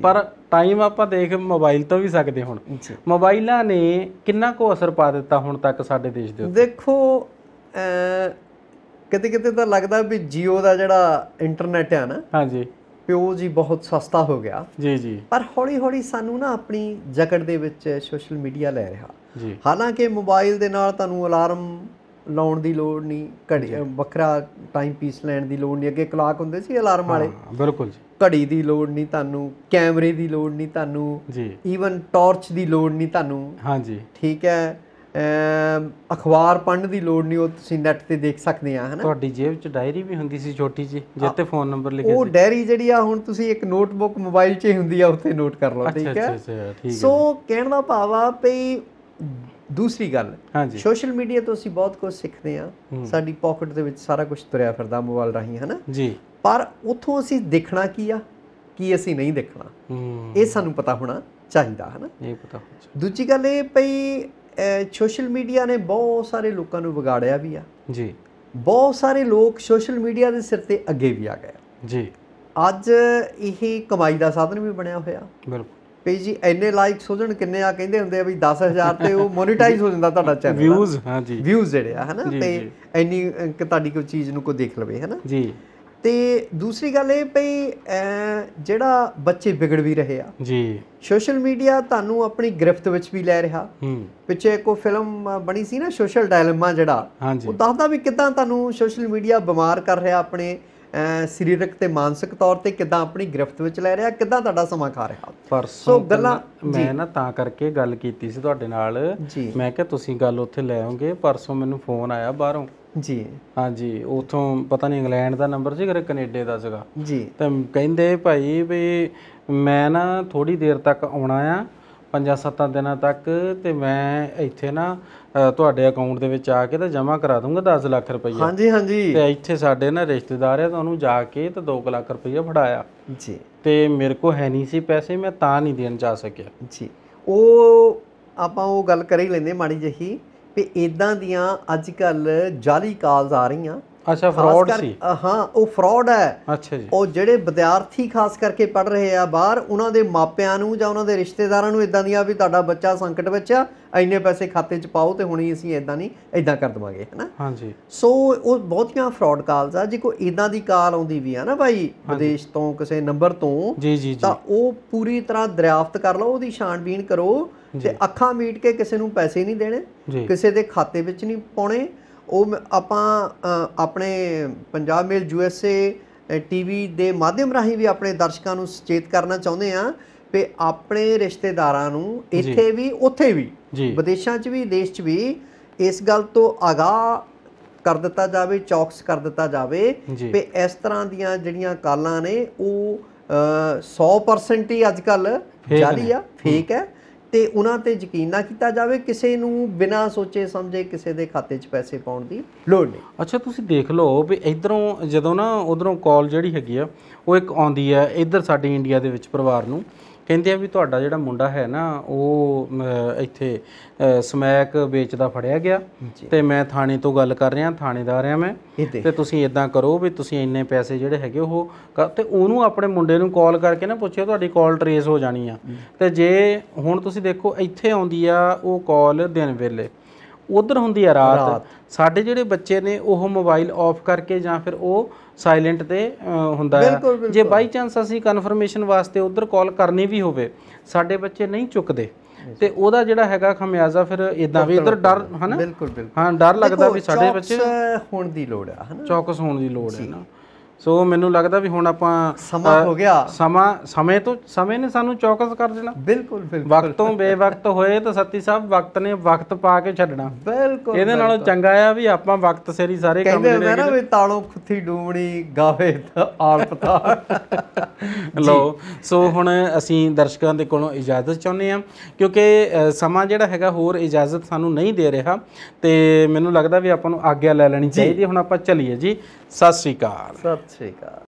ਪਰ ਟਾਈਮ ਆਪਾਂ ਦੇਖ ਮੋਬਾਈਲ ਤੋਂ ਵੀ ਸਕਦੇ। ਹੁਣ ਮੋਬਾਈਲਾਂ ਨੇ ਕਿੰਨਾ ਕੁ ਅਸਰ ਪਾ ਦਿੱਤਾ ਹੁਣ ਤੱਕ ਸਾਡੇ ਦੇਸ਼ ਦੇ ਉੱਤੇ? ਦੇਖੋ, ਕਿਤੇ ਕਿਤੇ ਤਾਂ ਲੱਗਦਾ ਵੀ ਜੀਓ ਦਾ ਜਿਹੜਾ ਇੰਟਰਨੈਟ ਆ ਨਾ, ਹਾਂਜੀ, ਪਿਓ ਜੀ ਬਹੁਤ ਸਸਤਾ ਹੋ ਗਿਆ ਜੀ ਜੀ, ਪਰ ਹੌਲੀ ਹੌਲੀ ਸਾਨੂੰ ਨਾ ਆਪਣੀ ਜਕੜ ਦੇ ਵਿੱਚ ਸੋਸ਼ਲ ਮੀਡੀਆ ਲੈ ਰਿਹਾ ਜੀ। ਹਾਲਾਂਕਿ ਮੋਬਾਈਲ ਦੇ ਨਾਲ ਤੁਹਾਨੂੰ ਅਲਾਰਮ ਲਾਉਣ ਦੀ ਲੋੜ ਨਹੀਂ, ਘੜੀ ਵੱਖਰਾ ਟਾਈਮ ਪੀਸ ਲੈਣ ਦੀ ਲੋੜ ਨਹੀਂ। ਅੱਗੇ ਕਲਾਕ ਹੁੰਦੇ ਸੀ ਅਲਾਰਮ ਵਾਲੇ, ਬਿਲਕੁਲ ਜੀ, ਘੜੀ ਦੀ ਲੋੜ ਨਹੀਂ ਤੁਹਾਨੂੰ, ਕੈਮਰੇ ਦੀ ਲੋੜ ਨਹੀਂ ਤੁਹਾਨੂੰ ਜੀ, ਈਵਨ ਟਾਰਚ ਦੀ ਲੋੜ ਨਹੀਂ ਤੁਹਾਨੂੰ, ਹਾਂਜੀ, ਠੀਕ ਹੈ, ਅਖਬਾਰ ਪੜ੍ਹਨ ਦੀ ਲੋੜ ਨਹੀਂ, ਉਹ ਤੁਸੀਂ ਨੈਟ ਤੇ ਦੇਖ ਸਕਦੇ ਆ, ਹੈ ਨਾ। ਤੁਹਾਡੀ ਜੇਬ 'ਚ ਡਾਇਰੀ ਵੀ ਹੁੰਦੀ ਸੀ ਛੋਟੀ ਜਿਹੀ, ਜਿੱਤੇ ਫੋਨ ਨੰਬਰ ਲਿਖੇ ਸੀ, ਉਹ ਡਾਇਰੀ ਜਿਹੜੀ ਆ ਹੁਣ ਤੁਸੀਂ ਇੱਕ ਨੋਟਬੁੱਕ ਮੋਬਾਈਲ 'ਚ ਹੀ ਹੁੰਦੀ ਆ, ਉੱਥੇ ਨੋਟ ਕਰ ਲਓ, ਠੀਕ ਹੈ। ਸੋ ਕਹਿਣ ਦਾ ਭਾਵ ਆ ਵੀ ਦੂਸਰੀ ਗੱਲ, ਸੋਸ਼ਲ ਮੀਡੀਆ ਤੋਂ ਅਸੀਂ ਬਹੁਤ ਕੁਝ ਸਿੱਖਦੇ ਆ, ਸਾਡੀ ਪਾਕਟ ਦੇ ਵਿੱਚ ਸਾਰਾ ਕੁਝ ਤੁਰਿਆ ਫਿਰਦਾ ਮੋਬਾਈਲ ਰਾਹੀਂ, ਹੈ ਨਾ ਜੀ, ਪਰ ਉੱਥੋਂ ਅਸੀਂ ਦੇਖਣਾ ਕੀ ਆ, ਕੀ ਅਸੀਂ ਨਹੀਂ ਦੇਖਣਾ, ਇਹ ਸਾਨੂੰ ਪਤਾ ਹੋਣਾ ਚਾਹੀਦਾ, ਹੈ ਨਾ। ਇਹ ਪਤਾ। ਦੂਜੀ ਗੱਲ ਇਹ ਪਈ, ਸੋਸ਼ਲ ਮੀਡੀਆ ਨੇ ਬਹੁਤ ਸਾਰੇ ਲੋਕਾਂ ਨੂੰ ਵਿਗਾੜਿਆ ਵੀ ਆ ਜੀ, ਬਹੁਤ ਸਾਰੇ ਲੋਕ ਸੋਸ਼ਲ ਮੀਡੀਆ ਦੇ ਸਿਰ ਤੇ ਅੱਗੇ ਵੀ ਆ ਗਏ ਜੀ। ਅੱਜ ਇਹ ਕਮਾਈ ਦਾ ਸਾਧਨ ਵੀ ਬਣਿਆ ਹੋਇਆ, ਬਿਲਕੁਲ, ਵੀ ਜੀ ਇੰਨੇ ਲਾਈਕਸ ਹੋ ਜਾਣ, ਕਿੰਨੇ ਆ ਕਹਿੰਦੇ ਹੁੰਦੇ ਆ ਵੀ 10,000 ਤੇ ਉਹ ਮੋਨੀਟਾਈਜ਼ ਹੋ ਜਾਂਦਾ ਤੁਹਾਡਾ ਚੈਨਲ, ਵਿਊਜ਼। ਹਾਂਜੀ, ਵਿਊਜ਼ ਜਿਹੜੇ ਆ ਹਨਾ, ਤੇ ਇੰਨੀ ਤੁਹਾਡੀ ਕੋਈ ਚੀਜ਼ ਨੂੰ ਕੋਈ ਦੇਖ ਲਵੇ ਹਨਾ ਜੀ। ਤੇ ਦੂਸਰੀ ਗੱਲ ਇਹ ਭਈ ਜਿਹੜਾ ਬੱਚੇ ਵਿਗੜ ਵੀ ਰਹੇ ਆ ਜੀ, ਸੋਸ਼ਲ ਮੀਡੀਆ ਤੁਹਾਨੂੰ ਆਪਣੀ ਗ੍ਰਿਫਤ ਵਿੱਚ ਵੀ ਲੈ ਰਿਹਾ। ਪਿੱਛੇ ਇੱਕ ਫਿਲਮ ਬਣੀ ਸੀ ਨਾ ਸੋਸ਼ਲ ਡਾਇਲੇਮਾ, ਜਿਹੜਾ ਉਹ ਦੱਸਦਾ ਵੀ ਕਿੱਦਾਂ ਤੁਹਾਨੂੰ ਸੋਸ਼ਲ ਮੀਡੀਆ ਬਿਮਾਰ ਕਰ ਰਿਹਾ ਆਪਣੇ ਸਰੀਰਕ ਤੇ ਮਾਨਸਿਕ ਤੌਰ ਤੇ, ਕਿੱਦਾਂ ਆਪਣੀ ਗ੍ਰਿਫਤ ਵਿੱਚ ਲੈ ਰਿਹਾ, ਕਿੱਦਾਂ ਤੁਹਾਡਾ ਸਮਾਂ ਖਾ ਰਿਹਾ। ਪਰਸੋਂ ਗੱਲਾਂ ਮੈਂ ਨਾ ਤਾਂ ਕਰਕੇ ਗੱਲ ਕੀਤੀ ਸੀ ਤੁਹਾਡੇ ਨਾਲ, ਮੈਂ ਕਿਹਾ ਤੁਸੀਂ ਗੱਲ ਉੱਥੇ ਲੈ ਆਓਗੇ। ਪਰਸੋਂ ਮੈਨੂੰ ਫੋਨ ਆਇਆ ਬਾਹਰੋਂ ਜੀ, ਹਾਂਜੀ, ਉਥੋਂ ਪਤਾ ਨਹੀਂ ਇੰਗਲੈਂਡ ਦਾ ਨੰਬਰ ਸੀ ਕਿ ਕੈਨੇਡਾ ਦਾ ਸੀਗਾ ਜੀ, ਤੇ ਕਹਿੰਦੇ ਭਾਈ ਵੀ ਮੈਂ ਨਾ ਥੋੜੀ ਦੇਰ ਤੱਕ ਆਉਣਾ ਆ, 5-7 ਦਿਨਾਂ ਤੱਕ, ਤੇ ਮੈਂ ਇੱਥੇ ਨਾ ਤੁਹਾਡੇ ਅਕਾਊਂਟ ਦੇ ਵਿੱਚ ਆ ਕੇ ਤੇ ਜਮ੍ਹਾਂ ਕਰਾ ਦੂੰਗਾ 10 ਲੱਖ ਰੁਪਈਆ। ਹਾਂਜੀ ਹਾਂਜੀ। ਤੇ ਇੱਥੇ ਸਾਡੇ ਨਾ ਰਿਸ਼ਤੇਦਾਰ ਆ, ਤਾਂ ਉਹਨੂੰ ਜਾ ਕੇ ਤੇ 2 ਲੱਖ ਰੁਪਈਆ ਫੜਾਇਆ ਜੀ, ਤੇ ਮੇਰੇ ਕੋਲ ਹੈ ਨਹੀਂ ਸੀ ਪੈਸੇ, ਮੈਂ ਤਾਂ ਨਹੀਂ ਦੇਣ ਜਾ ਸਕਿਆ ਜੀ। ਉਹ ਆਪਾਂ ਉਹ ਗੱਲ ਕਰ ਹੀ ਲੈਂਦੇ ਮਾੜੀ ਜਿਹੀ ਵੀ ਇਦਾਂ ਦੀਆਂ ਅੱਜ ਕੱਲ ਜਾਲੀ ਕਾਲਸ ਆ ਰਹੀਆਂ। ਅੱਛਾ, ਫਰਾਡ ਸੀ। ਹਾਂ, ਉਹ ਫਰਾਡ ਹੈ। ਅੱਛਾ ਜੀ। ਉਹ ਜਿਹੜੇ ਵਿਦਿਆਰਥੀ ਖਾਸ ਕਰਕੇ ਪੜ੍ਹ ਰਹੇ ਆ ਬਾਹਰ, ਉਹਨਾਂ ਦੇ ਮਾਪਿਆਂ ਨੂੰ ਜਾਂ ਉਹਨਾਂ ਦੇ ਰਿਸ਼ਤੇਦਾਰਾਂ ਨੂੰ ਇਦਾਂ ਦੀਆਂ ਵੀ ਤੁਹਾਡਾ ਬੱਚਾ ਸੰਕਟ ਵਿੱਚ ਆ, ਇੰਨੇ ਪੈਸੇ ਖਾਤੇ 'ਚ ਪਾਓ ਤੇ ਹੁਣੀ ਅਸੀਂ ਇਦਾਂ ਨਹੀਂ ਇਦਾਂ ਕਰ ਦੇਵਾਂਗੇ, ਹੈ ਨਾ। ਹਾਂਜੀ। ਸੋ ਉਹ ਬਹੁਤੀਆਂ ਫਰਾਡ ਕਾਲਸ ਆ। ਜੇ ਕੋਈ ਇਦਾਂ ਦੀ ਕਾਲ ਆਉਂਦੀ ਵੀ ਆ ਨਾ ਭਾਈ ਵਿਦੇਸ਼ ਤੋਂ ਕਿਸੇ ਨੰਬਰ ਤੋਂ, ਤਾਂ ਉਹ ਪੂਰੀ ਤਰ੍ਹਾਂ ਦਰਿਆਫਤ ਕਰ ਲਓ, ਉਹਦੀ ਛਾਣਬੀਣ ਕਰੋ ਤੇ ਅੱਖਾਂ ਮੀਟ ਕੇ ਕਿਸੇ ਨੂੰ ਪੈਸੇ ਨਹੀਂ ਦੇਣੇ, ਕਿਸੇ ਦੇ ਖਾਤੇ ਵਿੱਚ ਨਹੀਂ ਪਾਉਣੇ। ਉਹ ਆਪਾਂ ਆਪਣੇ ਪੰਜਾਬ ਮੇਲ USA TV ਦੇ ਮਾਧਿਅਮ ਰਾਹੀਂ ਵੀ ਆਪਣੇ ਦਰਸ਼ਕਾਂ ਨੂੰ ਸੁਚੇਤ ਕਰਨਾ ਚਾਹੁੰਦੇ ਆ ਵੀ ਆਪਣੇ ਰਿਸ਼ਤੇਦਾਰਾਂ ਨੂੰ ਇੱਥੇ ਵੀ ਉੱਥੇ ਵੀ, ਵਿਦੇਸ਼ਾਂ 'ਚ ਵੀ ਦੇਸ਼ 'ਚ ਵੀ, ਇਸ ਗੱਲ ਤੋਂ ਆਗਾਹ ਕਰ ਦਿੱਤਾ ਜਾਵੇ, ਚੌਕਸ ਕਰ ਦਿੱਤਾ ਜਾਵੇ ਵੀ ਇਸ ਤਰ੍ਹਾਂ ਦੀਆਂ ਜਿਹੜੀਆਂ ਕਾਲਾਂ ਨੇ ਉਹ 100% ਹੀ ਅੱਜ ਕੱਲ੍ਹ ਜਾਲੀ ਆ, ਫੇਕ ਹੈ, ਤੇ ਉਹਨਾਂ ਤੇ ਯਕੀਨ ਨਾ ਕੀਤਾ ਜਾਵੇ। ਕਿਸੇ ਨੂੰ ਬਿਨਾਂ ਸੋਚੇ ਸਮਝੇ ਕਿਸੇ ਦੇ ਖਾਤੇ 'ਚ ਪੈਸੇ ਪਾਉਣ ਦੀ ਲੋੜ ਨਹੀਂ। ਅੱਛਾ, ਤੁਸੀਂ ਦੇਖ ਲਓ ਵੀ ਇੱਧਰੋਂ ਜਦੋਂ ਨਾ ਉਧਰੋਂ ਕਾਲ ਜਿਹੜੀ ਹੈਗੀ ਆ ਉਹ ਇੱਕ ਆਉਂਦੀ ਆ ਇੱਧਰ ਸਾਡੇ ਇੰਡੀਆ ਦੇ ਵਿੱਚ ਪਰਿਵਾਰ ਨੂੰ, ਕਹਿੰਦੇ ਆ ਵੀ ਤੁਹਾਡਾ ਜਿਹੜਾ ਮੁੰਡਾ ਹੈ ਨਾ ਉਹ ਇੱਥੇ ਸਮੈਕ ਵੇਚਦਾ ਫੜਿਆ ਗਿਆ, ਤੇ ਮੈਂ ਥਾਣੇ ਤੋਂ ਗੱਲ ਕਰ ਰਿਹਾ, ਥਾਣੇਦਾਰ ਆ ਮੈਂ, ਤੇ ਤੁਸੀਂ ਇਦਾਂ ਕਰੋ ਵੀ ਤੁਸੀਂ ਇੰਨੇ ਪੈਸੇ ਜਿਹੜੇ ਹੈਗੇ ਉਹ, ਤੇ ਉਹਨੂੰ ਆਪਣੇ ਮੁੰਡੇ ਨੂੰ ਕਾਲ ਕਰਕੇ ਨਾ ਪੁੱਛਿਓ, ਤੁਹਾਡੀ ਕਾਲ ਟਰੇਸ ਹੋ ਜਾਣੀ ਆ। ਤੇ ਜੇ ਹੁਣ ਤੁਸੀਂ ਦੇਖੋ ਇੱਥੇ ਆਉਂਦੀ ਆ ਉਹ ਕਾਲ ਦਿਨ ਵੇਲੇ, ਉਧਰ ਹੁੰਦੀ ਆ ਰਾਤ। ਸਾਡੇ ਜਿਹੜੇ ਬੱਚੇ ਨੇ ਉਹ ਮੋਬਾਈਲ ਆਫ ਕਰਕੇ ਜਾਂ ਫਿਰ ਉਹ ਸਾਇਲੈਂਟ ਤੇ ਹੁੰਦਾ ਹੈ। ਜੇ ਬਾਈ ਚਾਂਸ ਅਸੀਂ ਕਨਫਰਮੇਸ਼ਨ ਵਾਸਤੇ ਉਧਰ ਕਾਲ ਕਰਨੀ ਵੀ ਹੋਵੇ, ਸਾਡੇ ਬੱਚੇ ਨਹੀਂ ਚੁੱਕਦੇ, ਤੇ ਉਹਦਾ ਜਿਹੜਾ ਹੈਗਾ ਖਮਿਆਜ਼ਾ ਫਿਰ ਇਦਾਂ ਵੀ ਇਧਰ ਡਰ, ਹਨਾ। ਬਿਲਕੁਲ ਬਿਲਕੁਲ। ਹਾਂ, ਡਰ ਲੱਗਦਾ ਵੀ ਸਾਡੇ ਬੱਚੇ ਹੋਣ ਦੀ ਲੋੜ ਆ, ਹਨਾ, ਚੌਕਸ ਹੋਣ ਦੀ ਲੋੜ ਹੈ ਨਾ। ਸੋ ਮੈਨੂੰ ਲੱਗਦਾ ਵੀ ਹੁਣ ਆਪਾਂ ਸਮਾਂ ਹੋ ਗਿਆ, ਸਮੇਂ ਨੇ ਸਾਨੂੰ ਚੌਕਸ ਕਰ ਦੇਣਾ। ਬਿਲਕੁਲ ਬਿਲਕੁਲ। ਵਕਤ ਤੋਂ ਬੇਵਕਤ ਹੋਏ ਤਾਂ ਸੱਤੀ ਸਾਹਿਬ ਵਕਤ ਨੇ ਵਕਤ ਪਾ ਕੇ ਛੱਡਣਾ। ਬਿਲਕੁਲ। ਇਹਦੇ ਨਾਲੋਂ ਚੰਗਾ ਆ ਵੀ ਆਪਾਂ ਵਕਤ ਸਿਰ ਹੀ ਸਾਰੇ ਕੰਮ ਜਿਹੜੇ ਕਹਿੰਦੇ ਨਾ ਵੀ ਤਾਲੋਂ ਖੁੱਥੀ ਡੂਮਣੀ ਗਾਵੇ ਤਾਂ ਆਲ ਪਤਾ। ਲਓ, ਸੋ ਹੁਣ ਅਸੀਂ ਦਰਸ਼ਕਾਂ ਦੇ ਕੋਲੋਂ ਇਜਾਜ਼ਤ ਚਾਹੁੰਦੇ ਹਾਂ, ਕਿਉਂਕਿ ਸਮਾਂ ਜਿਹੜਾ ਹੈਗਾ ਹੋਰ ਇਜਾਜ਼ਤ ਸਾਨੂੰ ਨਹੀਂ ਦੇ ਰਿਹਾ, ਤੇ ਮੈਨੂੰ ਲੱਗਦਾ ਵੀ ਆਪਾਂ ਨੂੰ ਆਗਿਆ ਲੈ ਲੈਣੀ ਚਾਹੀਦੀ। ਹੁਣ ਆਪਾਂ ਚੱਲੀਏ ਜੀ। ਸਤਿ ਸ਼੍ਰੀ ਅਕਾਲ। ਸਤਿ ਸ਼੍ਰੀ ਅਕਾਲ।